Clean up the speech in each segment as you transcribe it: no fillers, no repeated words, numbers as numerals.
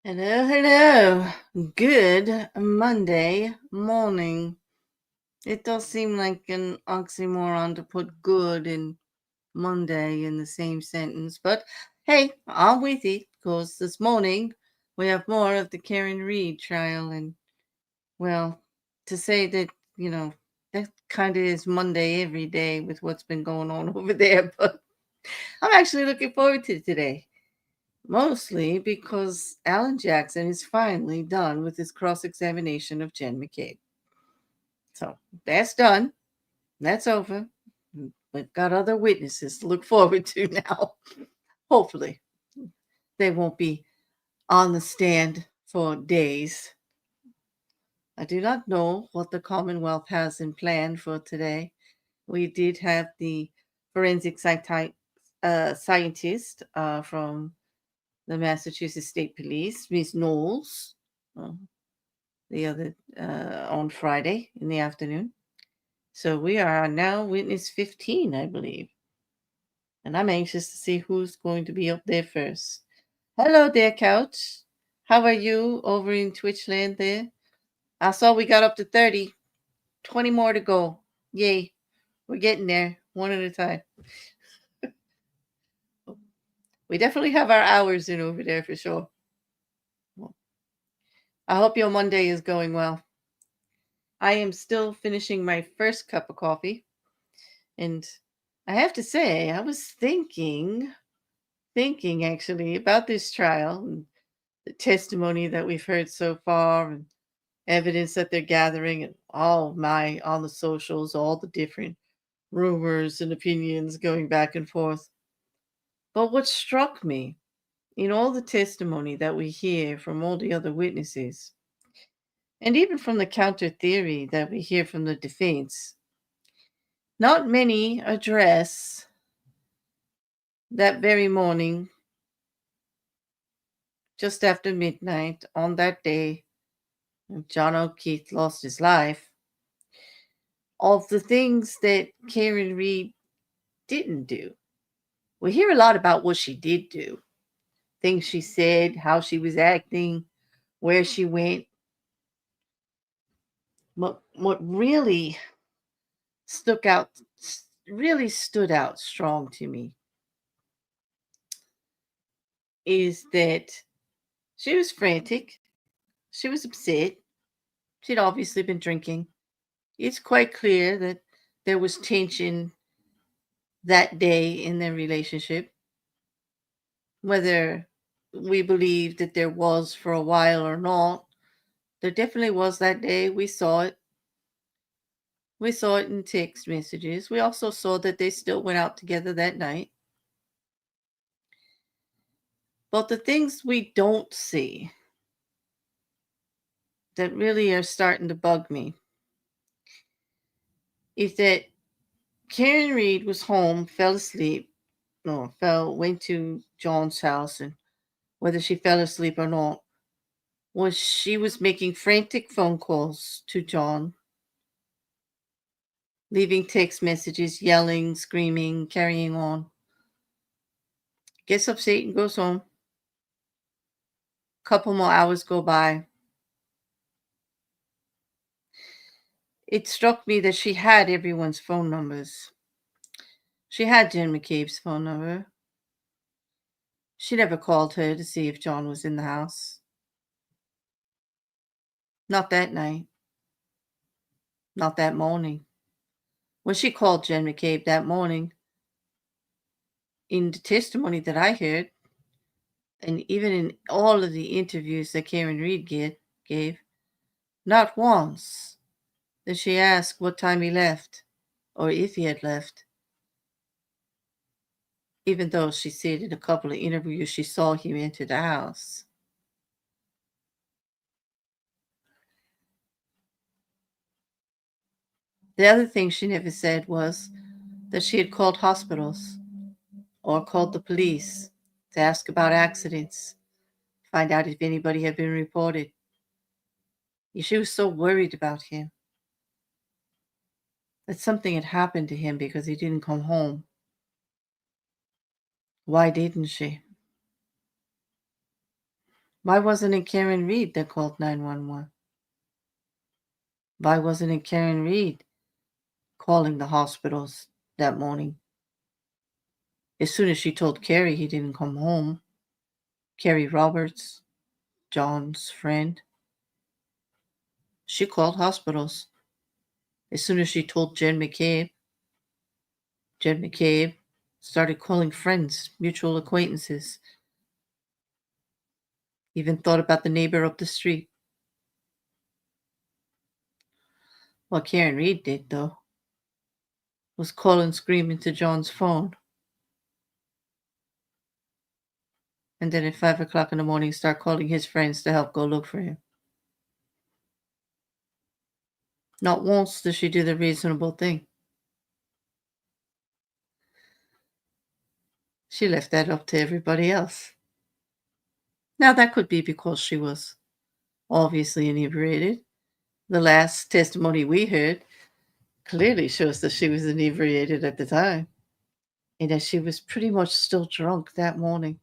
Hello, hello. Good Monday morning. It does seem like an oxymoron to put good and Monday in the same sentence, but hey, I'm with it because this morning we have more of the Karen Reed trial, and well, to say that, that kind of is Monday every day with what's been going on over there, but I'm actually looking forward to today. Mostly because Alan Jackson is finally done with his cross examination of Jen McCabe. So that's done. That's over. We've got other witnesses to look forward to now. Hopefully, they won't be on the stand for days. I do not know what the Commonwealth has in plan for today. We did have the forensic scientist from the Massachusetts State Police, Miss Knowles, uh, the other on Friday in the afternoon. So we are now witness 15, I believe. And I'm anxious to see who's going to be up there first. Hello there, Couch. How are you over in Twitchland there? I saw we got up to 30. 20 more to go. Yay. We're getting there one at a time. We definitely have our hours in over there for sure. Well, I hope your Monday is going well. I am still finishing my first cup of coffee. And I have to say, I was thinking actually about this trial and the testimony that we've heard so far and evidence that they're gathering and on the socials, all the different rumors and opinions going back and forth. But what struck me in all the testimony that we hear from all the other witnesses, and even from the counter theory that we hear from the defense, not many address that very morning, just after midnight on that day when John O'Keefe lost his life, of the things that Karen Reed didn't do. We hear a lot about what she did do, things she said, how she was acting, where she went. What stuck out, really stood out strong to me is that she was frantic. She was upset. She'd obviously been drinking. It's quite clear that there was tension that day in their relationship. Whether we believe that there was for a while or not, there definitely was that day. We saw it. We saw it in text messages. We also saw that they still went out together that night. But the things we don't see that really are starting to bug me is that Karen Reed was home, fell asleep, went to John's house, and whether she fell asleep or not, was she was making frantic phone calls to John, leaving text messages, yelling, screaming, carrying on. Gets upset and goes home. Couple more hours go by. It struck me that she had everyone's phone numbers. She had Jen McCabe's phone number. She never called her to see if John was in the house. Not that night. Not that morning. When she called Jen McCabe that morning, in the testimony that I heard, and even in all of the interviews that Karen Reed gave, not once did she ask what time he left or if he had left. Even though she said in a couple of interviews she saw him enter the house. The other thing she never said was that she had called hospitals or called the police to ask about accidents, find out if anybody had been reported. She was so worried about him that something had happened to him because he didn't come home. Why didn't she? Why wasn't it Karen Reed that called 911? Why wasn't it Karen Reed calling the hospitals that morning? As soon as she told Carrie he didn't come home, Carrie Roberts, John's friend, she called hospitals. As soon as she told Jen McCabe started calling friends, mutual acquaintances, even thought about the neighbor up the street. What Karen Reed did, though, was call and scream into John's phone. And then at 5 o'clock in the morning start calling his friends to help go look for him. Not once does she do the reasonable thing. She left that up to everybody else. Now, that could be because she was obviously inebriated. The last testimony we heard clearly shows that she was inebriated at the time and that she was pretty much still drunk that morning.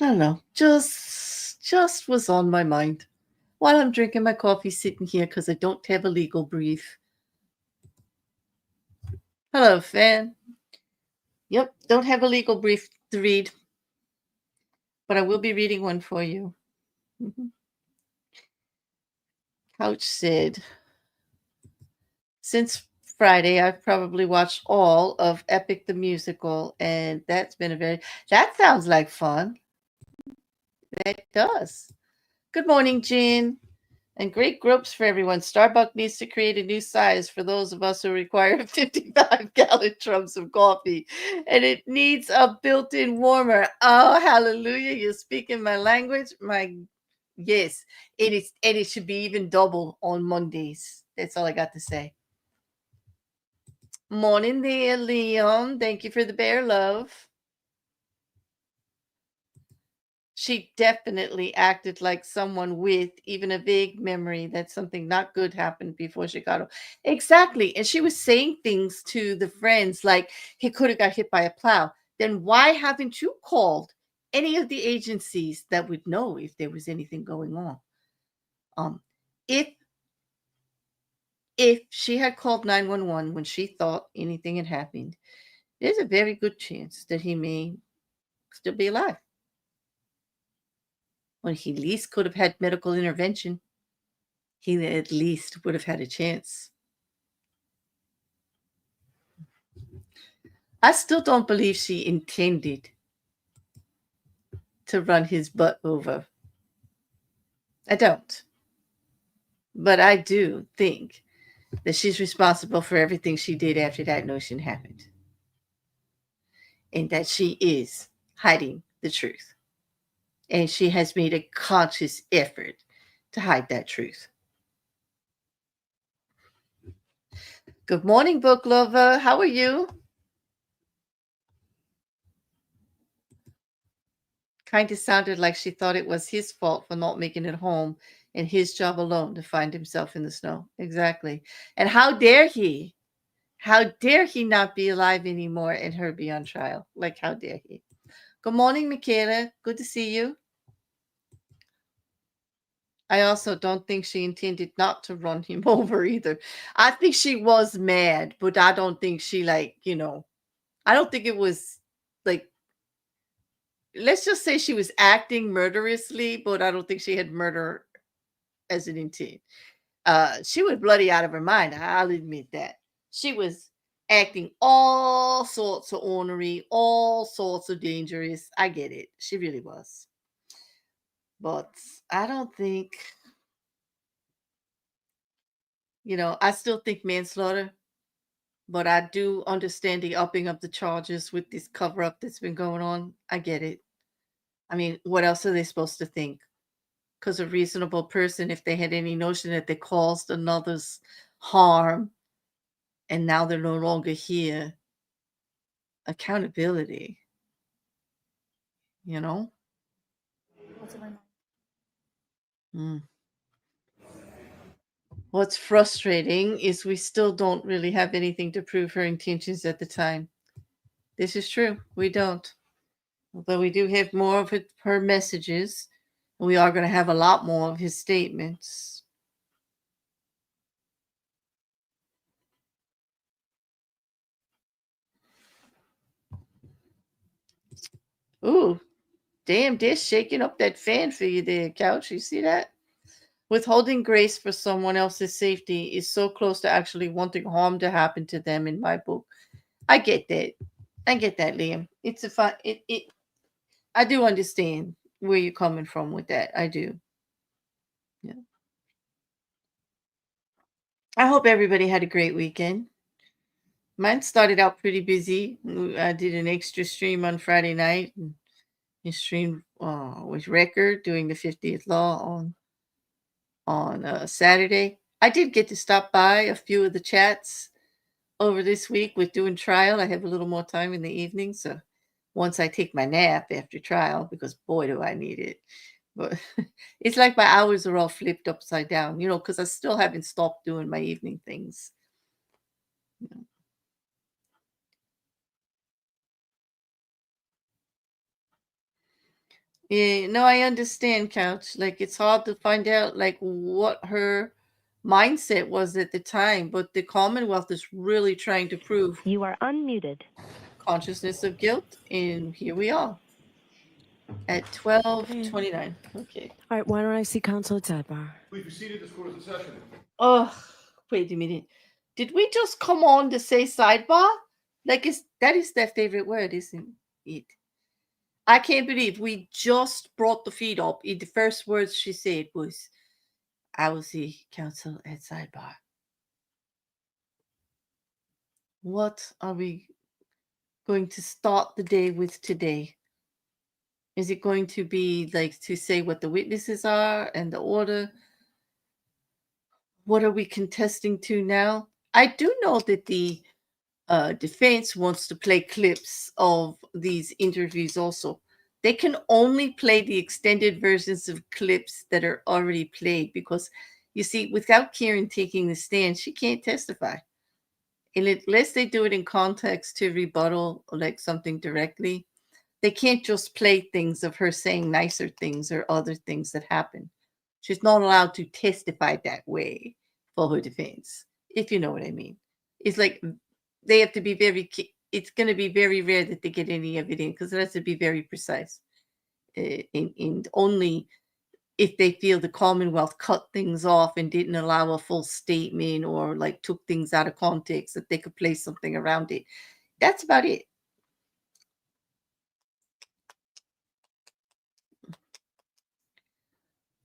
I don't know. Just was on my mind while I'm drinking my coffee sitting here because I don't have a legal brief. Hello, Fan. Yep, don't have a legal brief to read, but I will be reading one for you. Couch said, since Friday, I've probably watched all of Epic the Musical, and that sounds like fun. That does. Good morning, Jean. And great groups for everyone. Starbucks needs to create a new size for those of us who require 55-gallon drums of coffee. And it needs a built-in warmer. Oh, hallelujah. You're speaking my language. Yes, it is, and it should be even double on Mondays. That's all I got to say. Morning there, Leon. Thank you for the bear love. She definitely acted like someone with even a vague memory that something not good happened before she got home. Exactly. And she was saying things to the friends like he could have got hit by a plow. Then why haven't you called any of the agencies that would know if there was anything going on? If she had called 911 when she thought anything had happened, there's a very good chance that he may still be alive. Well, he at least could have had medical intervention. He at least would have had a chance. I still don't believe she intended to run his butt over. I don't. But I do think that she's responsible for everything she did after that notion happened. And that she is hiding the truth. And she has made a conscious effort to hide that truth. Good morning, book lover. How are you? Kind of sounded like she thought it was his fault for not making it home and his job alone to find himself in the snow. Exactly. And how dare he? How dare he not be alive anymore and her be on trial? Like, how dare he? Good morning, Michaela. Good to see you. I also don't think she intended not to run him over either. I think she was mad, but I don't think she I don't think it was like, let's just say she was acting murderously, but I don't think she had murder as an intent. She was bloody out of her mind. I'll admit that. She was acting all sorts of ornery, all sorts of dangerous. I get it. She really was. But I don't think, I still think manslaughter, but I do understand the upping of the charges with this cover up that's been going on. I get it. I mean, what else are they supposed to think? Because a reasonable person, if they had any notion that they caused another's harm and now they're no longer here, accountability, you know? Mm. What's frustrating is we still don't really have anything to prove her intentions at the time. This is true. We don't. Although we do have more of her messages, and we are going to have a lot more of his statements. Ooh, damn, they're shaking up that fan for you there, Couch. You see that? Withholding grace for someone else's safety is so close to actually wanting harm to happen to them in my book. I get that. I get that, Liam. It's a fun. I do understand where you're coming from with that. I do. Yeah. I hope everybody had a great weekend. Mine started out pretty busy. I did an extra stream on Friday night. And streamed with Record doing the 50th Law on Saturday. I did get to stop by a few of the chats over this week with doing trial. I have a little more time in the evening, so once I take my nap after trial, because boy do I need it. But it's like my hours are all flipped upside down, because I still haven't stopped doing my evening things. Yeah, no, I understand, Couch. Like, it's hard to find out, like, what her mindset was at the time, but the Commonwealth is really trying to prove you are unmuted. Consciousness of guilt, and here we are at 12:29. Okay. All right, why don't I see counsel at sidebar? Please be seated. This court is in session. Oh, wait a minute. Did we just come on to say sidebar? Like, that is their favorite word, isn't it? I can't believe we just brought the feed up. The first words she said was, I will see counsel at sidebar. What are we going to start the day with today? Is it going to be like to say what the witnesses are and the order? What are we contesting to now? I do know that the defense wants to play clips of these interviews also. They can only play the extended versions of clips that are already played because, you see, without Karen taking the stand, she can't testify. And unless they do it in context to rebuttal, like something directly, they can't just play things of her saying nicer things or other things that happen. She's not allowed to testify that way for her defense, if you know what I mean. It's like they have to be it's going to be very rare that they get any of it in because it has to be very precise. In only if they feel the Commonwealth cut things off and didn't allow a full statement or like took things out of context, that they could play something around it. That's about it.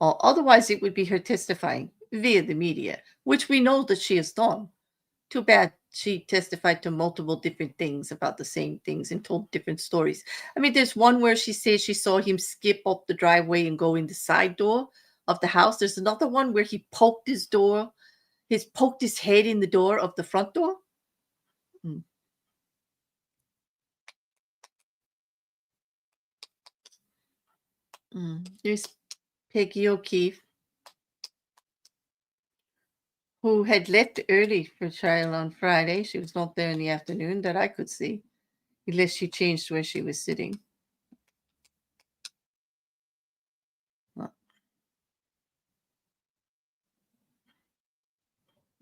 Or otherwise, it would be her testifying via the media, which we know that she has done. Too bad she testified to multiple different things about the same things and told different stories. I mean, there's one where she says she saw him skip up the driveway and go in the side door of the house. There's another one where he poked his head in the door of the front door. There's Peggy O'Keefe, who had left early for trial on Friday. She was not there in the afternoon that I could see, unless she changed where she was sitting.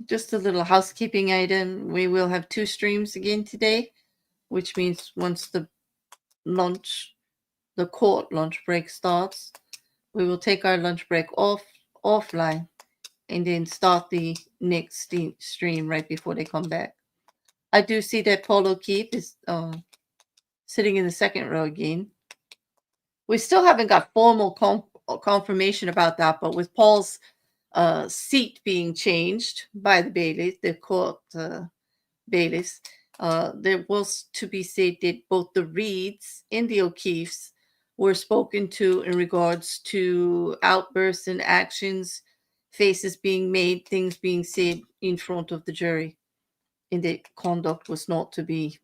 Just a little housekeeping item. We will have 2 streams again today, which means once the court lunch break starts, we will take our lunch break offline and then start the next stream right before they come back. I do see that Paul O'Keefe is sitting in the second row again. We still haven't got formal confirmation about that, but with Paul's seat being changed by the court bailiffs, there was to be said that both the Reeds and the O'Keefes were spoken to in regards to outbursts and actions, faces being made, things being said in front of the jury, and that conduct was not to be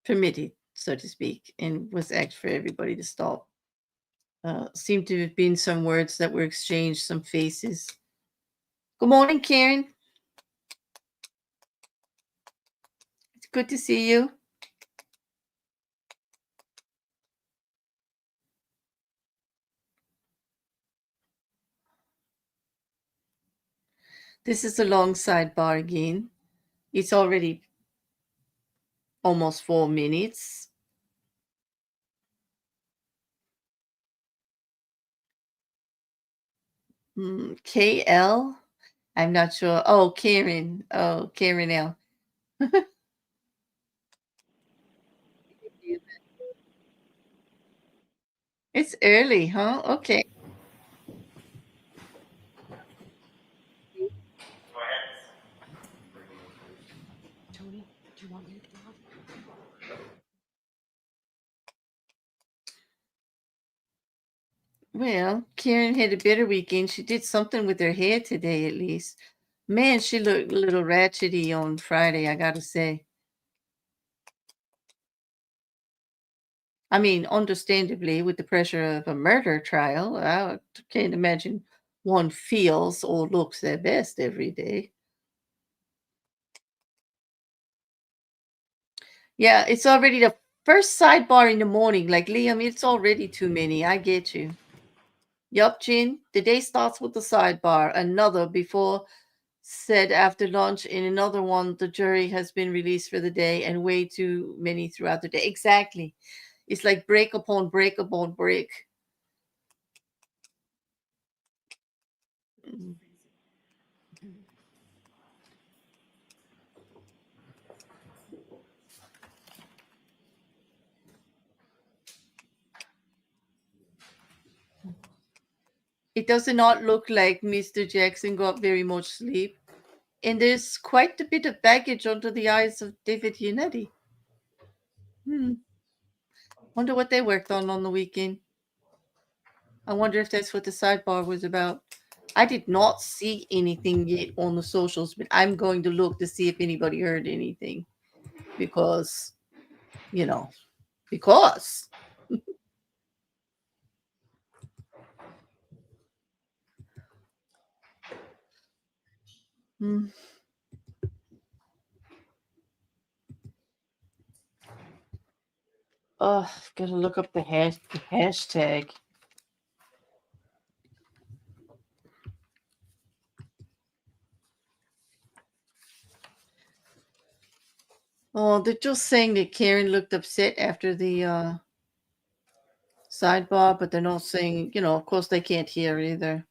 permitted, so to speak, and was asked for everybody to stop. Seemed to have been some words that were exchanged, some faces. Good morning, Karen. It's good to see you. This is a long sidebar again. It's already almost 4 minutes. KL? I'm not sure. Oh, Karen. Oh, Karen L. It's early, huh? Okay. Tony, do you want me to get off? Well, Karen had a better weekend. She did something with her hair today, at least. Man, she looked a little ratchety on Friday, I gotta say. I mean, understandably, with the pressure of a murder trial, I can't imagine one feels or looks their best every day. Yeah, it's already the first sidebar in the morning. Like, Liam, it's already too many. I get you. Yup, Jin. The day starts with the sidebar. Another before said after lunch. In another one, the jury has been released for the day and way too many throughout the day. Exactly. It's like break upon break upon break. It does not look like Mr. Jackson got very much sleep. And there's quite a bit of baggage under the eyes of David Yannetti. Wonder what they worked on the weekend. I wonder if that's what the sidebar was about. I did not see anything yet on the socials, but I'm going to look to see if anybody heard anything. Because, because. Hmm. Oh, gotta look up the hashtag. Oh, they're just saying that Karen looked upset after the sidebar, but they're not saying, of course they can't hear either.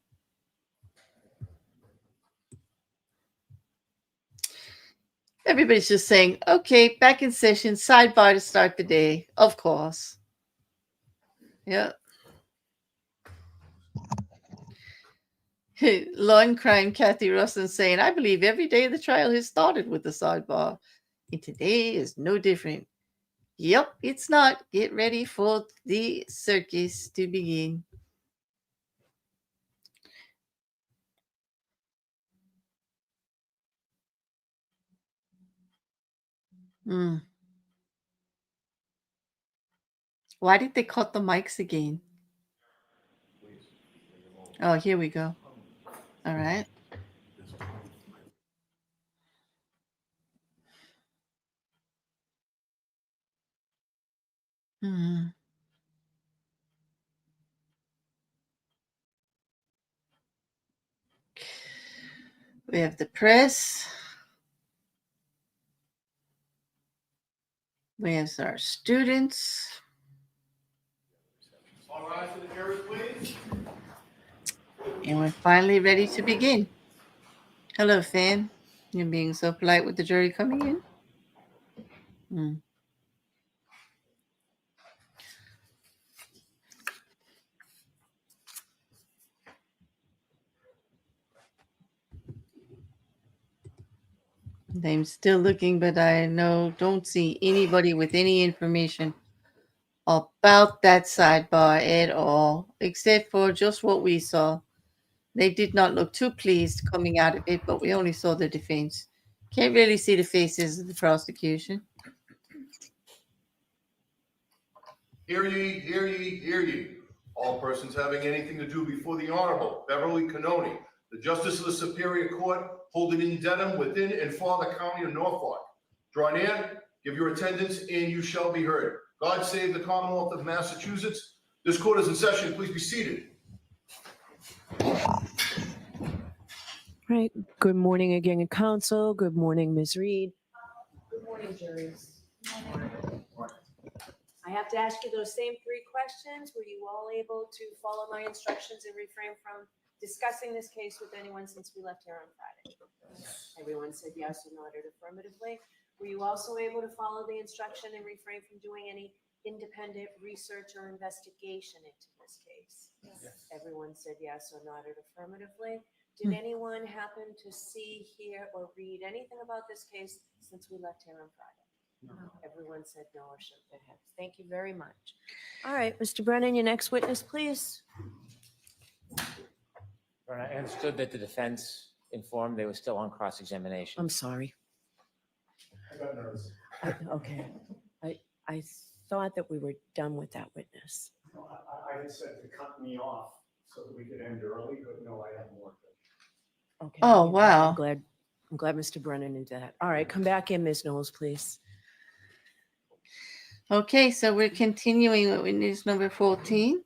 Everybody's just saying, okay, back in session, sidebar to start the day. Of course. Yeah. Law and Crime, Kathy Russin saying, I believe every day of the trial has started with the sidebar. And today is no different. Yep, it's not. Get ready for the circus to begin. Hmm. Why did they cut the mics again? Oh, here we go. All right. Hmm. We have the press. We have our students. All rise for the jurors, please. And we're finally ready to begin. Hello, Fan. You're being so polite with the jury coming in. Hmm. I'm still looking, but I don't see anybody with any information about that sidebar at all, except for just what we saw. They did not look too pleased coming out of it, but we only saw the defense. Can't really see the faces of the prosecution. Hear ye, hear ye, hear ye. All persons having anything to do before the Honorable Beverly Cannone, the Justice of the Superior Court, holding in Dedham within and for the County of Norfolk. Draw near, give your attendance, and you shall be heard. God save the Commonwealth of Massachusetts. This court is in session. Please be seated. Right. Good morning again, Council. Good morning, Ms. Reed. Good morning, juries. I have to ask you those same three questions. Were you all able to follow my instructions and refrain from discussing this case with anyone since we left here on Friday? Everyone said yes or nodded affirmatively. Were you also able to follow the instruction and refrain from doing any independent research or investigation into this case? Yes. Everyone said yes or nodded affirmatively. Did anyone happen to see, hear, or read anything about this case since we left here on Friday? No. Everyone said no or shook their heads. Thank you very much. All right, Mr. Brennan, your next witness, please. I understood that the defense informed they were still on cross-examination. I'm sorry. I got nervous. Okay. I thought that we were done with that witness. No, I had said to cut me off so that we could end early, but no, I have more. Okay. Oh, I'm wow. glad Mr. Brennan knew that. All right, come back in, Ms. Knowles, please. Okay, so we're continuing with witness number 14.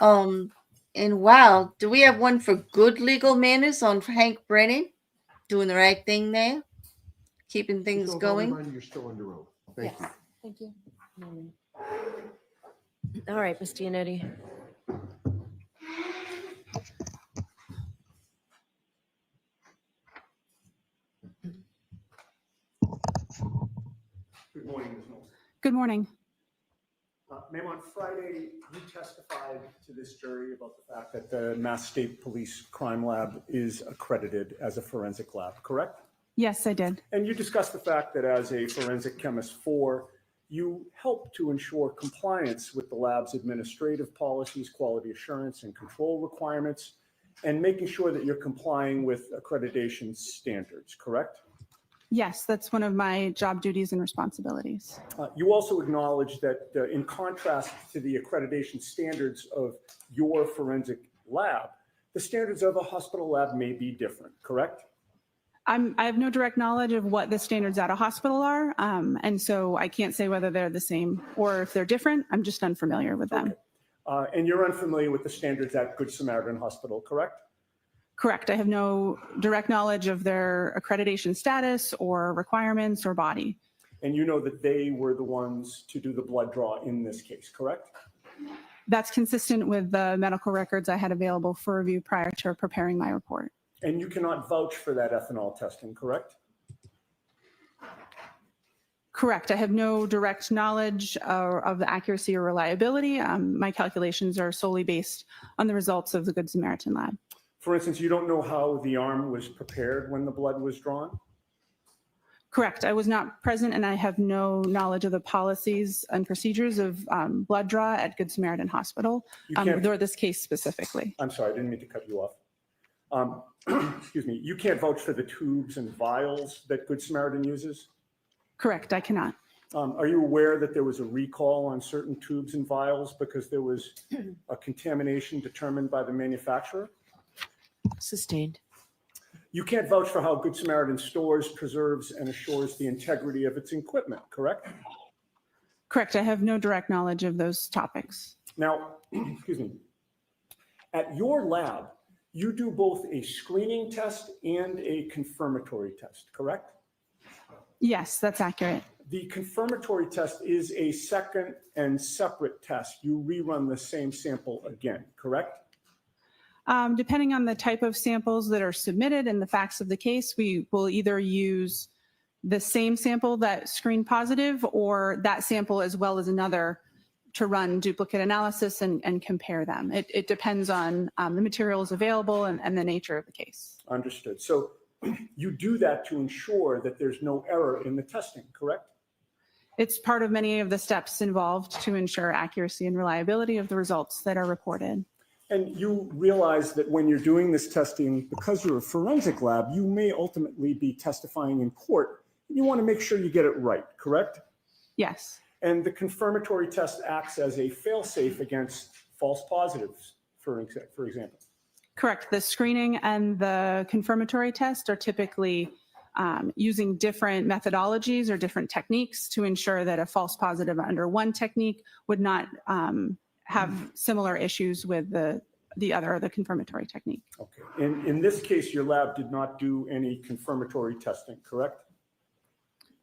And wow, do we have one for good legal manners on Hank Brennan? Doing the right thing there? Keeping things Still going? Remind you, you're still under oath. Thank you. Thank you. All right, Mr. Yannetti. Good morning, Ms. Knowles. Good morning. Ma'am, on Friday, you testified to this jury about the fact that the Mass State Police Crime Lab is accredited as a forensic lab, correct? Yes, I did. And you discussed the fact that as a forensic chemist 4, you help to ensure compliance with the lab's administrative policies, quality assurance, and control requirements, and making sure that you're complying with accreditation standards, correct? Yes, that's one of my job duties and responsibilities. You also acknowledge that in contrast to the accreditation standards of your forensic lab, the standards of a hospital lab may be different, correct? I have no direct knowledge of what the standards at a hospital are, and so I can't say whether they're the same or if they're different. I'm just unfamiliar with them. Okay. And you're unfamiliar with the standards at Good Samaritan Hospital, correct? Correct. I have no direct knowledge of their accreditation status or requirements or body. And you know that they were the ones to do the blood draw in this case, correct? That's consistent with the medical records I had available for review prior to preparing my report. And you cannot vouch for that ethanol testing, correct? Correct. I have no direct knowledge of the accuracy or reliability. My calculations are solely based on the results of the Good Samaritan lab. For instance, you don't know how the arm was prepared when the blood was drawn? Correct. I was not present and I have no knowledge of the policies and procedures of blood draw at Good Samaritan Hospital, or this case specifically. I'm sorry, I didn't mean to cut you off. Excuse me. You can't vouch for the tubes and vials that Good Samaritan uses? Correct. I cannot. Are you aware that there was a recall on certain tubes and vials because there was a contamination determined by the manufacturer? Sustained. You can't vouch for how Good Samaritan stores, preserves, and assures the integrity of its equipment, correct? Correct. I have no direct knowledge of those topics. Now, excuse me, at your lab, you do both a screening test and a confirmatory test, correct? Yes, that's accurate. The confirmatory test is a second and separate test. You rerun the same sample again, correct? Depending on the type of samples that are submitted and the facts of the case, we will either use the same sample that screened positive or that sample as well as another to run duplicate analysis and compare them. It depends on the materials available and the nature of the case. Understood. So you do that to ensure that there's no error in the testing, correct? It's part of many of the steps involved to ensure accuracy and reliability of the results that are reported. And you realize that when you're doing this testing, because you're a forensic lab, you may ultimately be testifying in court. You want to make sure you get it right, correct? Yes. And the confirmatory test acts as a fail-safe against false positives, for example. Correct. The screening and the confirmatory test are typically using different methodologies or different techniques to ensure that a false positive under one technique would not have similar issues with the the confirmatory technique. Okay. In this case, your lab did not do any confirmatory testing, correct?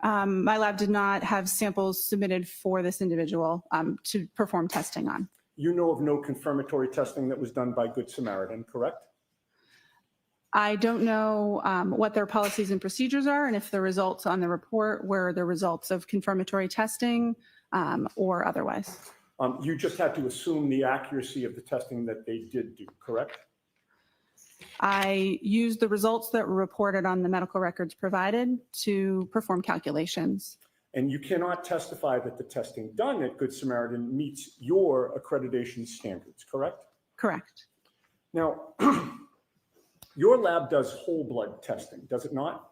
My lab did not have samples submitted for this individual to perform testing on. You know of no confirmatory testing that was done by Good Samaritan, correct? I don't know what their policies and procedures are, and if the results on the report were the results of confirmatory testing or otherwise. You just had to assume the accuracy of the testing that they did do, correct? I used the results that were reported on the medical records provided to perform calculations. And you cannot testify that the testing done at Good Samaritan meets your accreditation standards, correct? Correct. Now, your lab does whole blood testing, does it not?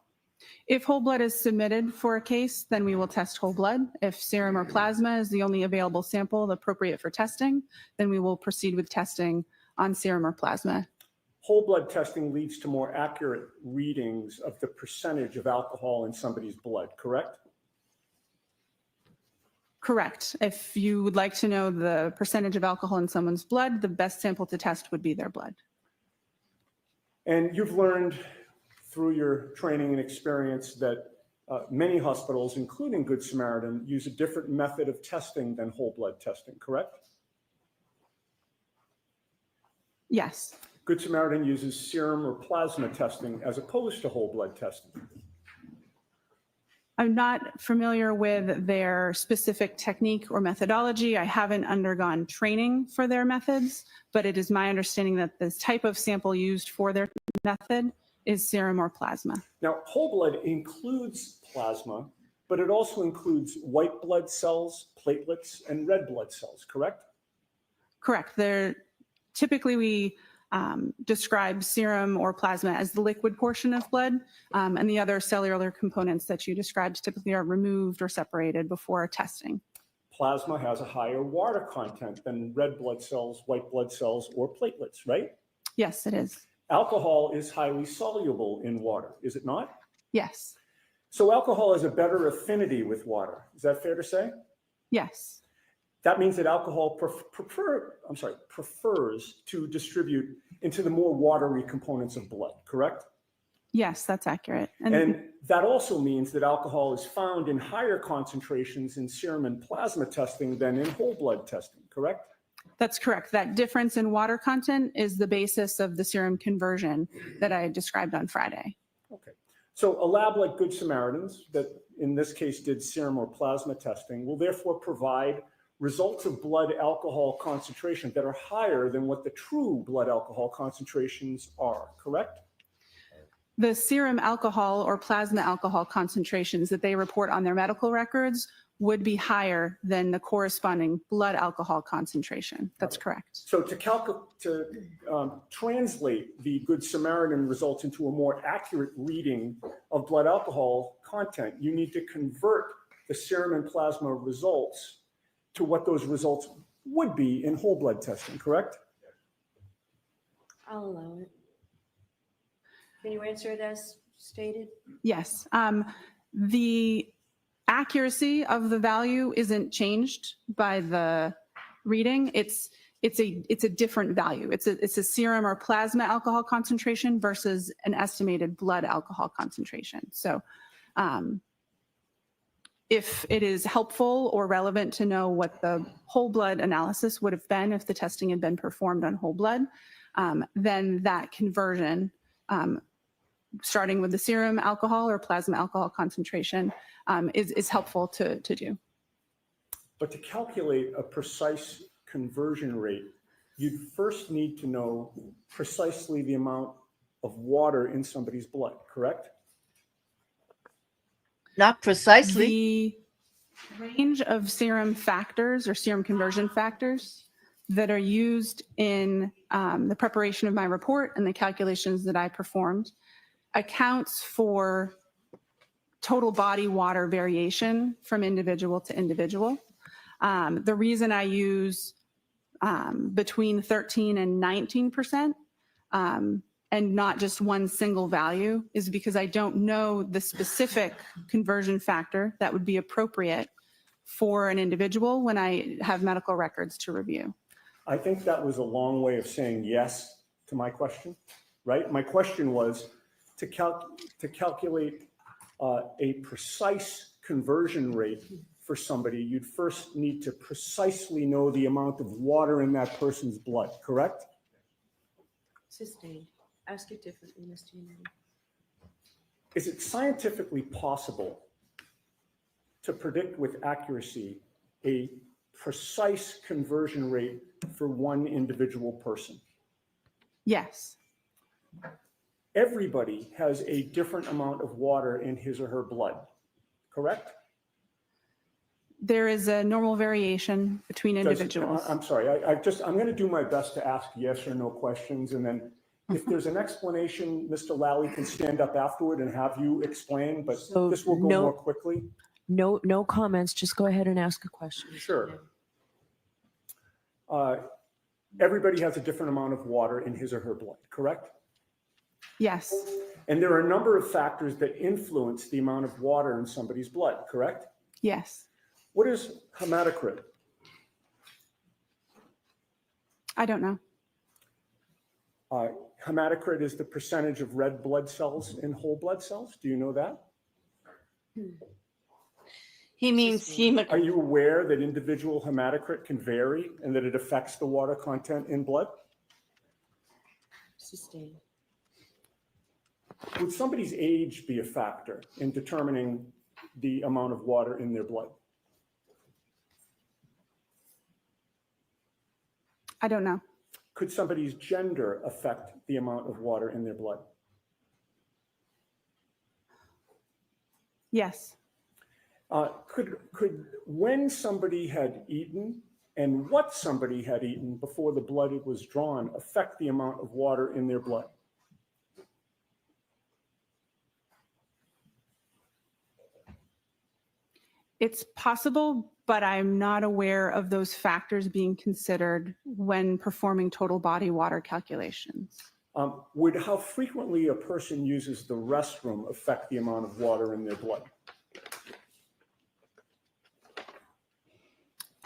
If whole blood is submitted for a case, then we will test whole blood. If serum or plasma is the only available sample appropriate for testing, then we will proceed with testing on serum or plasma. Whole blood testing leads to more accurate readings of the percentage of alcohol in somebody's blood, correct? Correct. If you would like to know the percentage of alcohol in someone's blood, the best sample to test would be their blood. And you've learned through your training and experience that many hospitals, including Good Samaritan, use a different method of testing than whole blood testing, correct? Yes. Good Samaritan uses serum or plasma testing as opposed to whole blood testing. I'm not familiar with their specific technique or methodology. I haven't undergone training for their methods, but it is my understanding that this type of sample used for their method is serum or plasma. Now, whole blood includes plasma, but it also includes white blood cells, platelets, and red blood cells, correct? Correct. Typically, we describe serum or plasma as the liquid portion of blood, and the other cellular components that you described typically are removed or separated before testing. Plasma has a higher water content than red blood cells, white blood cells, or platelets, right? Yes, it is. Alcohol is highly soluble in water, is it not? Yes. So alcohol has a better affinity with water. Is that fair to say? Yes. That means that alcohol prefers to distribute into the more watery components of blood, correct? Yes, that's accurate. And that also means that alcohol is found in higher concentrations in serum and plasma testing than in whole blood testing, correct? That's correct. That difference in water content is the basis of the serum conversion that I described on Friday. Okay. So a lab like Good Samaritans, that in this case did serum or plasma testing, will therefore provide results of blood alcohol concentration that are higher than what the true blood alcohol concentrations are, correct? The serum alcohol or plasma alcohol concentrations that they report on their medical records would be higher than the corresponding blood alcohol concentration. That's correct. So to translate the Good Samaritan results into a more accurate reading of blood alcohol content, you need to convert the serum and plasma results to what those results would be in whole blood testing, correct? I'll allow it. Can you answer it as stated? Yes. The accuracy of the value isn't changed by the reading. It's a different value. It's a serum or plasma alcohol concentration versus an estimated blood alcohol concentration. So if it is helpful or relevant to know what the whole blood analysis would have been if the testing had been performed on whole blood, then that conversion, starting with the serum alcohol or plasma alcohol concentration, is helpful to do. But to calculate a precise conversion rate, you'd first need to know precisely the amount of water in somebody's blood, correct? Not precisely. The range of serum factors or serum conversion factors that are used in the preparation of my report and the calculations that I performed accounts for total body water variation from individual to individual. The reason I use between 13 and 19% and not just one single value is because I don't know the specific conversion factor that would be appropriate for an individual when I have medical records to review. I think that was a long way of saying yes to my question, right? My question was to calculate a precise conversion rate for somebody, you'd first need to precisely know the amount of water in that person's blood, correct? Sustained. Ask it differently, Mr. Yannetti. Is it scientifically possible to predict with accuracy a precise conversion rate for one individual person? Yes. Everybody has a different amount of water in his or her blood, correct? There is a normal variation between individuals. I'm sorry, I'm going to do my best to ask yes or no questions, and then if there's an explanation, Mr. Lally can stand up afterward and have you explain, but So this will go no- more quickly. No comments, just go ahead and ask a question. Sure. Everybody has a different amount of water in his or her blood, correct? Yes. And there are a number of factors that influence the amount of water in somebody's blood, correct? Yes. What is hematocrit? I don't know. Hematocrit is the percentage of red blood cells in whole blood cells. Do you know that? He means Are you aware that individual hematocrit can vary and that it affects the water content in blood? Sustained. Would somebody's age be a factor in determining the amount of water in their blood? I don't know. Could somebody's gender affect the amount of water in their blood? Yes. Could when somebody had eaten and what somebody had eaten before the blood was drawn affect the amount of water in their blood? It's possible, but I'm not aware of those factors being considered when performing total body water calculations. Would how frequently a person uses the restroom affect the amount of water in their blood?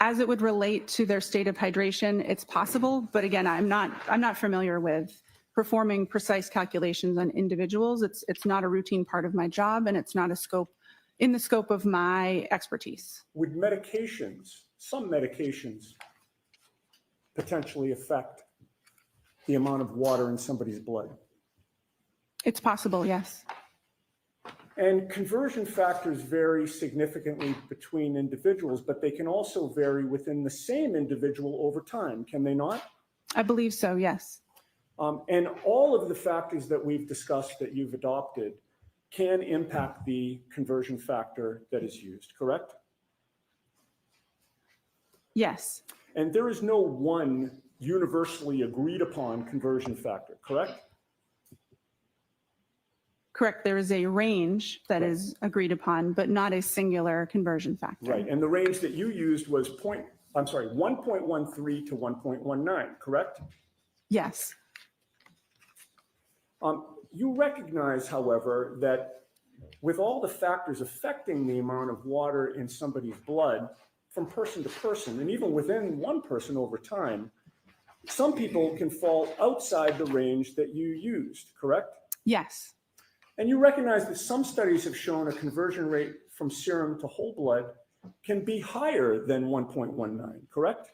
As it would relate to their state of hydration, it's possible, but again, I'm not familiar with performing precise calculations on individuals. It's not a routine part of my job, and it's not in the scope of my expertise. Would some medications potentially affect the amount of water in somebody's blood? It's possible, yes. And conversion factors vary significantly between individuals, but they can also vary within the same individual over time, can they not? I believe so, yes. And all of the factors that we've discussed that you've adopted can impact the conversion factor that is used, correct? Yes. And there is no one universally agreed upon conversion factor, correct? Correct. There is a range that is agreed upon, but not a singular conversion factor. Right. And the range that you used was 1.13 to 1.19, correct? Yes. You recognize, however, that with all the factors affecting the amount of water in somebody's blood from person to person, and even within one person over time, some people can fall outside the range that you used, correct? Yes. And you recognize that some studies have shown a conversion rate from serum to whole blood can be higher than 1.19, correct?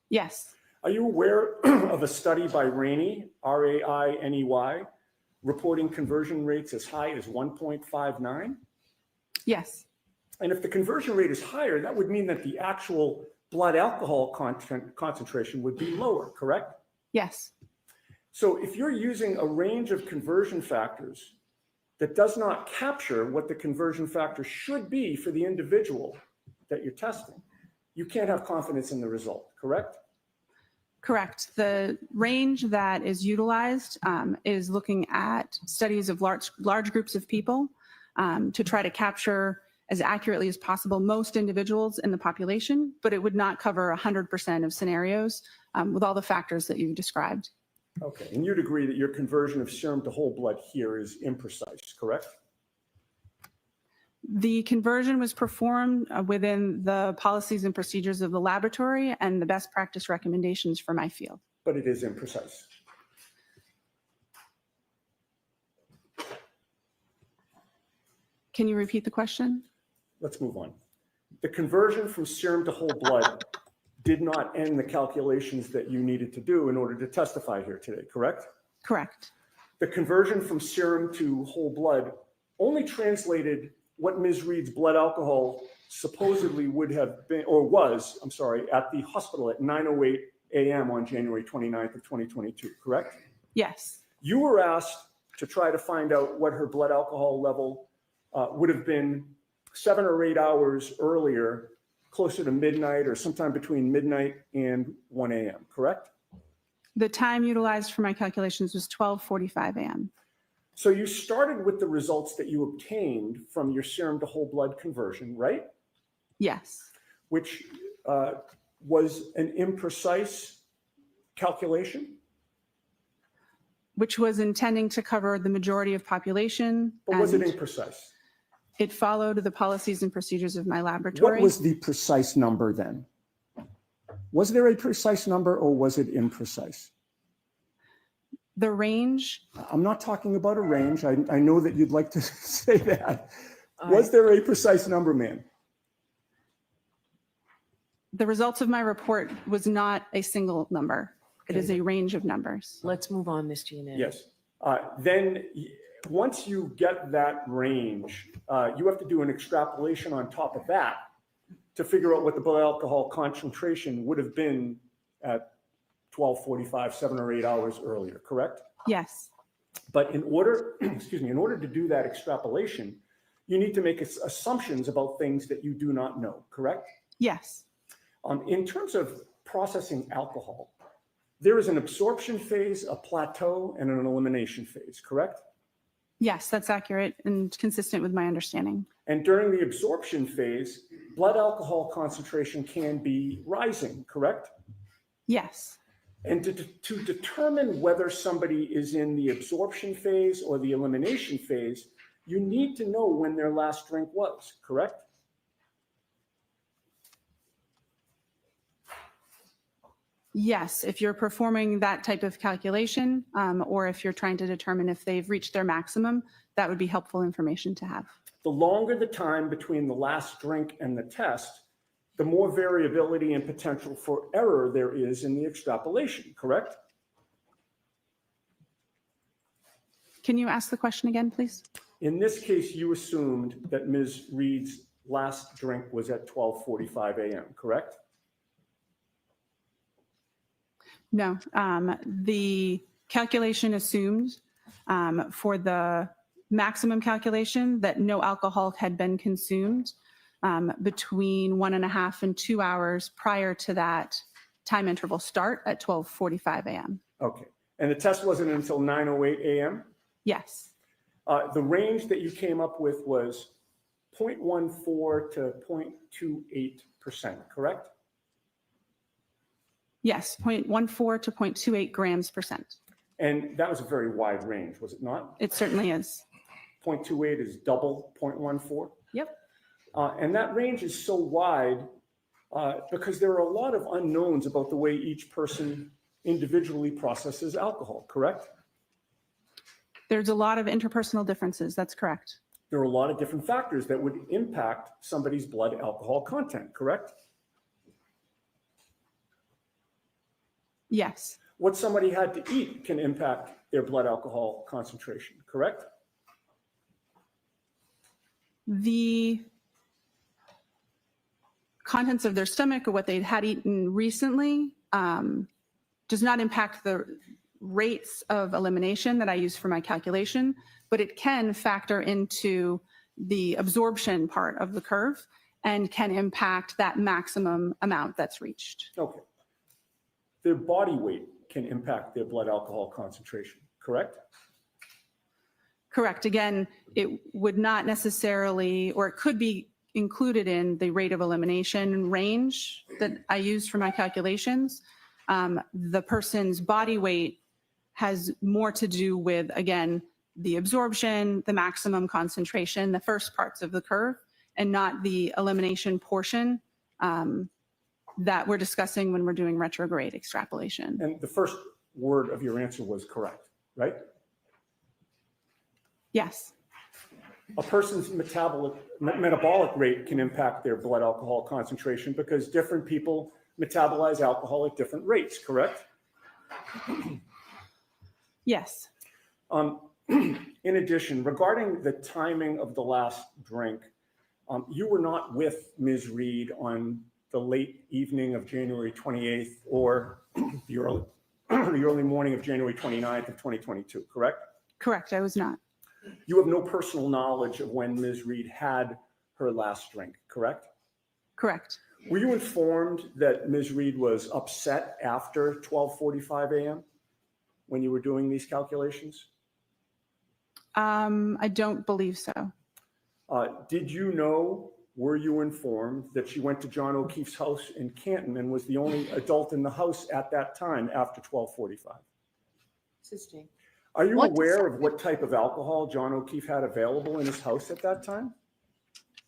Yes. Are you aware of a study by Rainey, R-A-I-N-E-Y, reporting conversion rates as high as 1.59? Yes. And if the conversion rate is higher, that would mean that the actual blood alcohol concentration would be lower, correct? Yes. So if you're using a range of conversion factors that does not capture what the conversion factor should be for the individual that you're testing, you can't have confidence in the result, correct? Correct. The range that is utilized is looking at studies of large groups of people to try to capture as accurately as possible most individuals in the population, but it would not cover 100% of scenarios with all the factors that you've described. Okay, and you'd agree that your conversion of serum to whole blood here is imprecise, correct? The conversion was performed within the policies and procedures of the laboratory and the best practice recommendations for my field. But it is imprecise. Can you repeat the question? Let's move on. The conversion from serum to whole blood did not end the calculations that you needed to do in order to testify here today, correct? Correct. The conversion from serum to whole blood only translated what Ms. Reed's blood alcohol supposedly would have been, or was, I'm sorry, at the hospital at 9:08 a.m. on January 29th of 2022, correct? Yes. You were asked to try to find out what her blood alcohol level would have been 7 or 8 hours earlier, closer to midnight or sometime between midnight and 1 a.m., correct? The time utilized for my calculations was 12:45 a.m. So you started with the results that you obtained from your serum to whole blood conversion, right? Yes. Which was an imprecise calculation, Which was intending to cover the majority of population. but was it and imprecise? It followed the policies and procedures of my laboratory. What was the precise number then? Was there a precise number or was it imprecise? The range, I'm not talking about a range. I know that you'd like to say that. All Was right. there a precise number, ma'am? the results of my report was not a single number. It is a range of numbers. Let's move on, Mr. Yannetti. Yes. Once you get that range, you have to do an extrapolation on top of that to figure out what the blood alcohol concentration would have been at 12:45, 7 or 8 hours earlier, correct? Yes. But in order, excuse me, in order to do that extrapolation, you need to make assumptions about things that you do not know, correct? Yes. In terms of processing alcohol, there is an absorption phase, a plateau, and an elimination phase, correct? Yes, that's accurate and consistent with my understanding. And during the absorption phase, blood alcohol concentration can be rising, correct? Yes. And to determine whether somebody is in the absorption phase or the elimination phase, you need to know when their last drink was, correct? Yes, if you're performing that type of calculation, or if you're trying to determine if they've reached their maximum, that would be helpful information to have. The longer the time between the last drink and the test, the more variability and potential for error there is in the extrapolation, correct? Can you ask the question again, please? In this case, you assumed that Ms. Reed's last drink was at 12:45 a.m., correct? No, the calculation assumed for the maximum calculation that no alcohol had been consumed between 1.5 and 2 hours prior to that time interval start at 12:45 a.m. Okay. And the test wasn't until 9:08 a.m.? Yes, The range that you came up with was 0.14 to 0.28%, correct? yes, 0.14 to 0.28 grams percent. And that was a very wide range, was it not? It certainly is. 0.28 is double 0.14? Yep. And that range is so wide because there are a lot of unknowns about the way each person individually processes alcohol, correct? There's a lot of interpersonal differences. That's correct. There are a lot of different factors that would impact somebody's blood alcohol content, correct? Yes, What somebody had to eat can impact their blood alcohol concentration, correct? the contents of their stomach or what they had eaten recently does not impact the rates of elimination that I use for my calculation, but it can factor into the absorption part of the curve and can impact that maximum amount that's reached. Okay. Their body weight can impact their blood alcohol concentration, correct? Correct. Again, it would not necessarily, or it could be included in the rate of elimination range that I use for my calculations. The person's body weight has more to do with, again, the absorption, the maximum concentration, the first parts of the curve, and not the elimination portion that we're discussing when we're doing retrograde extrapolation. And the first word of your answer was correct, right? Yes, A person's metabolic rate can impact their blood alcohol concentration because different people metabolize alcohol at different rates, correct? yes. In addition, regarding the timing of the last drink, you were not with Ms. Reed on the late evening of January 28th or the early morning of January 29th of 2022, correct? Correct, I was not. You have no personal knowledge of when Ms. Reed had her last drink, correct? Correct. Were you informed that Ms. Reed was upset after 12:45 a.m. when you were doing these calculations? I don't believe so. Did you know, were you informed that she went to John O'Keefe's house in Canton and was the only adult in the house at that time after 12:45? Assisting. Are you What- aware of what type of alcohol John O'Keefe had available in his house at that time?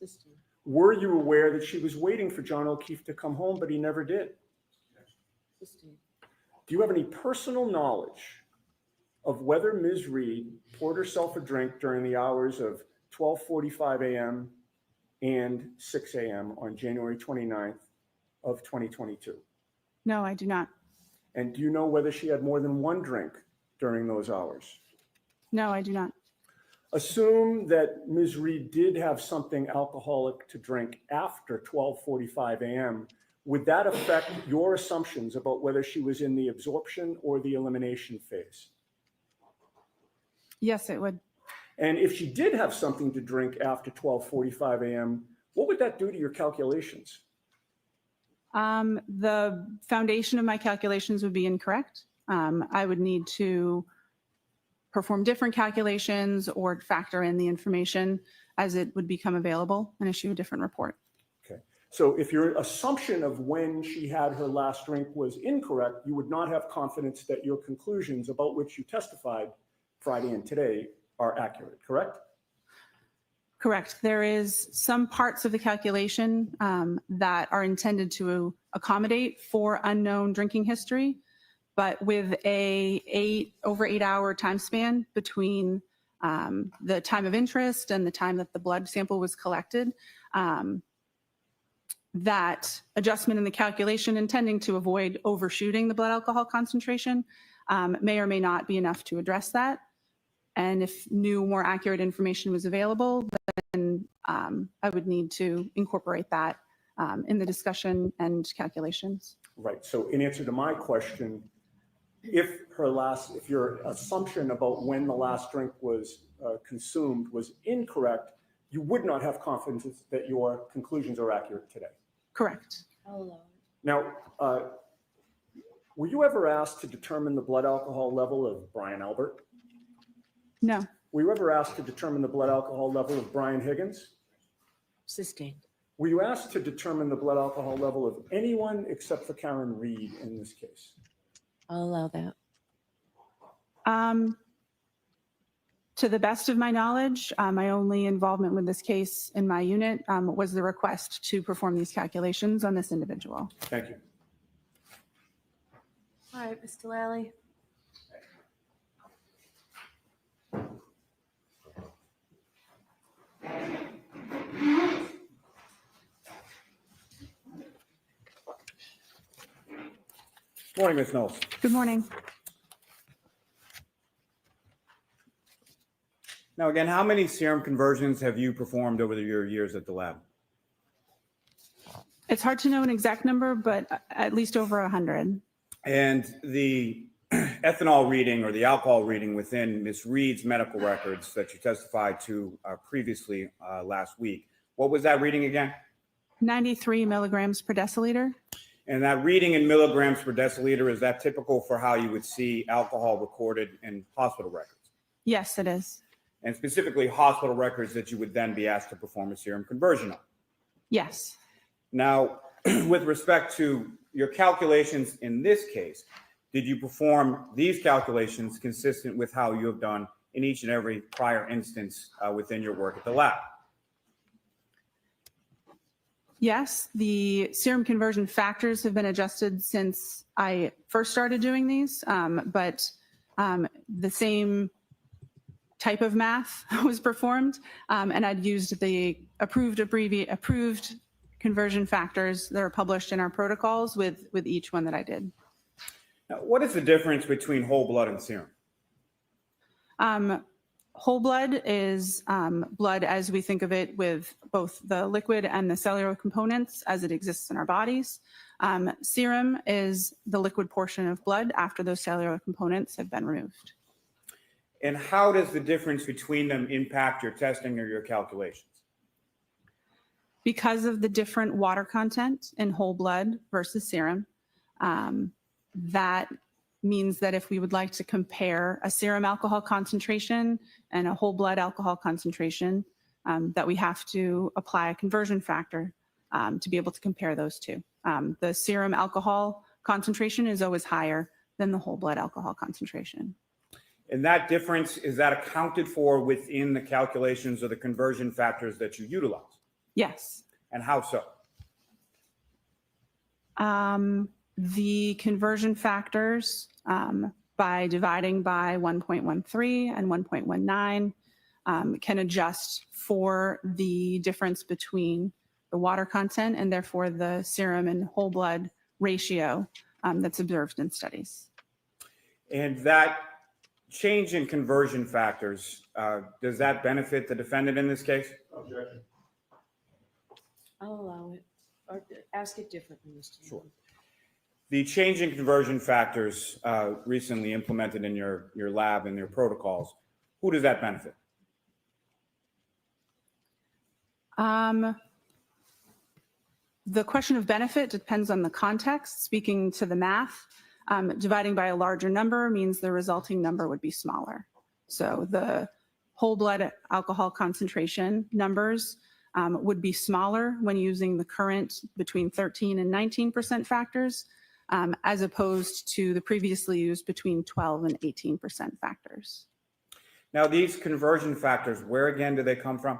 Assisting. Were you aware that she was waiting for John O'Keefe to come home, but he never did? Assisting. Do you have any personal knowledge of whether Ms. Reed poured herself a drink during the hours of 12:45 a.m. and 6 a.m. on January 29th of 2022? No, I do not. And do you know whether she had more than one drink during those hours? No, I do not. Assume that Ms. Reed did have something alcoholic to drink after 12:45 a.m. Would that affect your assumptions about whether she was in the absorption or the elimination phase? Yes, it would. And if she did have something to drink after 12:45 a.m., what would that do to your calculations? The foundation of my calculations would be incorrect. I would need to perform different calculations or factor in the information as it would become available and issue a different report. Okay. So if your assumption of when she had her last drink was incorrect, you would not have confidence that your conclusions about which you testified Friday and today are accurate, correct? Correct. There is some parts of the calculation that are intended to accommodate for unknown drinking history, but with over 8 hour time span between the time of interest and the time that the blood sample was collected, that adjustment in the calculation intending to avoid overshooting the blood alcohol concentration may or may not be enough to address that. And if new, more accurate information was available, then I would need to incorporate that in the discussion and calculations. Right. So in answer to my question, if your assumption about when the last drink was consumed was incorrect, you would not have confidence that your conclusions are accurate today. Correct. Now, were you ever asked to determine the blood alcohol level of Brian Albert? No, Were you ever asked to determine the blood alcohol level of Brian Higgins? Sustained. Were you asked to determine the blood alcohol level of anyone except for Karen Reed in this case? I'll allow that. to the best of my knowledge, my only involvement with this case in my unit was the request to perform these calculations on this individual. Thank you. All right, Mr. Lally. Morning, Ms. Knowles. Good morning. Now, again, how many serum conversions have you performed over your years at the lab? It's hard to know an exact number, but at least over 100. And the ethanol reading or the alcohol reading within Ms. Reed's medical records that you testified to previously last week, what was that reading again? 93 milligrams per deciliter. And that reading in milligrams per deciliter, is that typical for how you would see alcohol recorded in hospital records? Yes, it is. And specifically hospital records that you would then be asked to perform a serum conversion on? Yes. Now, with respect to your calculations in this case, did you perform these calculations consistent with how you have done in each and every prior instance within your work at the lab? Yes, the serum conversion factors have been adjusted since I first started doing these, but the same type of math was performed, and I'd used the approved conversion factors that are published in our protocols with each one that I did. Now, what is the difference between whole blood and serum? Whole blood is blood as we think of it, with both the liquid and the cellular components as it exists in our bodies. Serum is the liquid portion of blood after those cellular components have been removed. And how does the difference between them impact your testing or your calculations? Because of the different water content in whole blood versus serum, that means that if we would like to compare a serum alcohol concentration and a whole blood alcohol concentration, that we have to apply a conversion factor to be able to compare those two. The serum alcohol concentration is always higher than the whole blood alcohol concentration. And that difference, is that accounted for within the calculations or the conversion factors that you utilize? Yes. And how so? The conversion factors, by dividing by 1.13 and 1.19, can adjust for the difference between the water content and therefore the serum and whole blood ratio that's observed in studies. And that change in conversion factors, does that benefit the defendant in this case? Objection. I'll allow it, or ask it differently, Mr. Chairman. Sure. The change in conversion factors recently implemented in your lab and your protocols, who does that benefit? The question of benefit depends on the context. Speaking to the math, dividing by a larger number means the resulting number would be smaller. So the whole blood alcohol concentration numbers would be smaller when using the current between 13 and 19% factors, as opposed to the previously used between 12 and 18% factors. Now, these conversion factors, where again do they come from?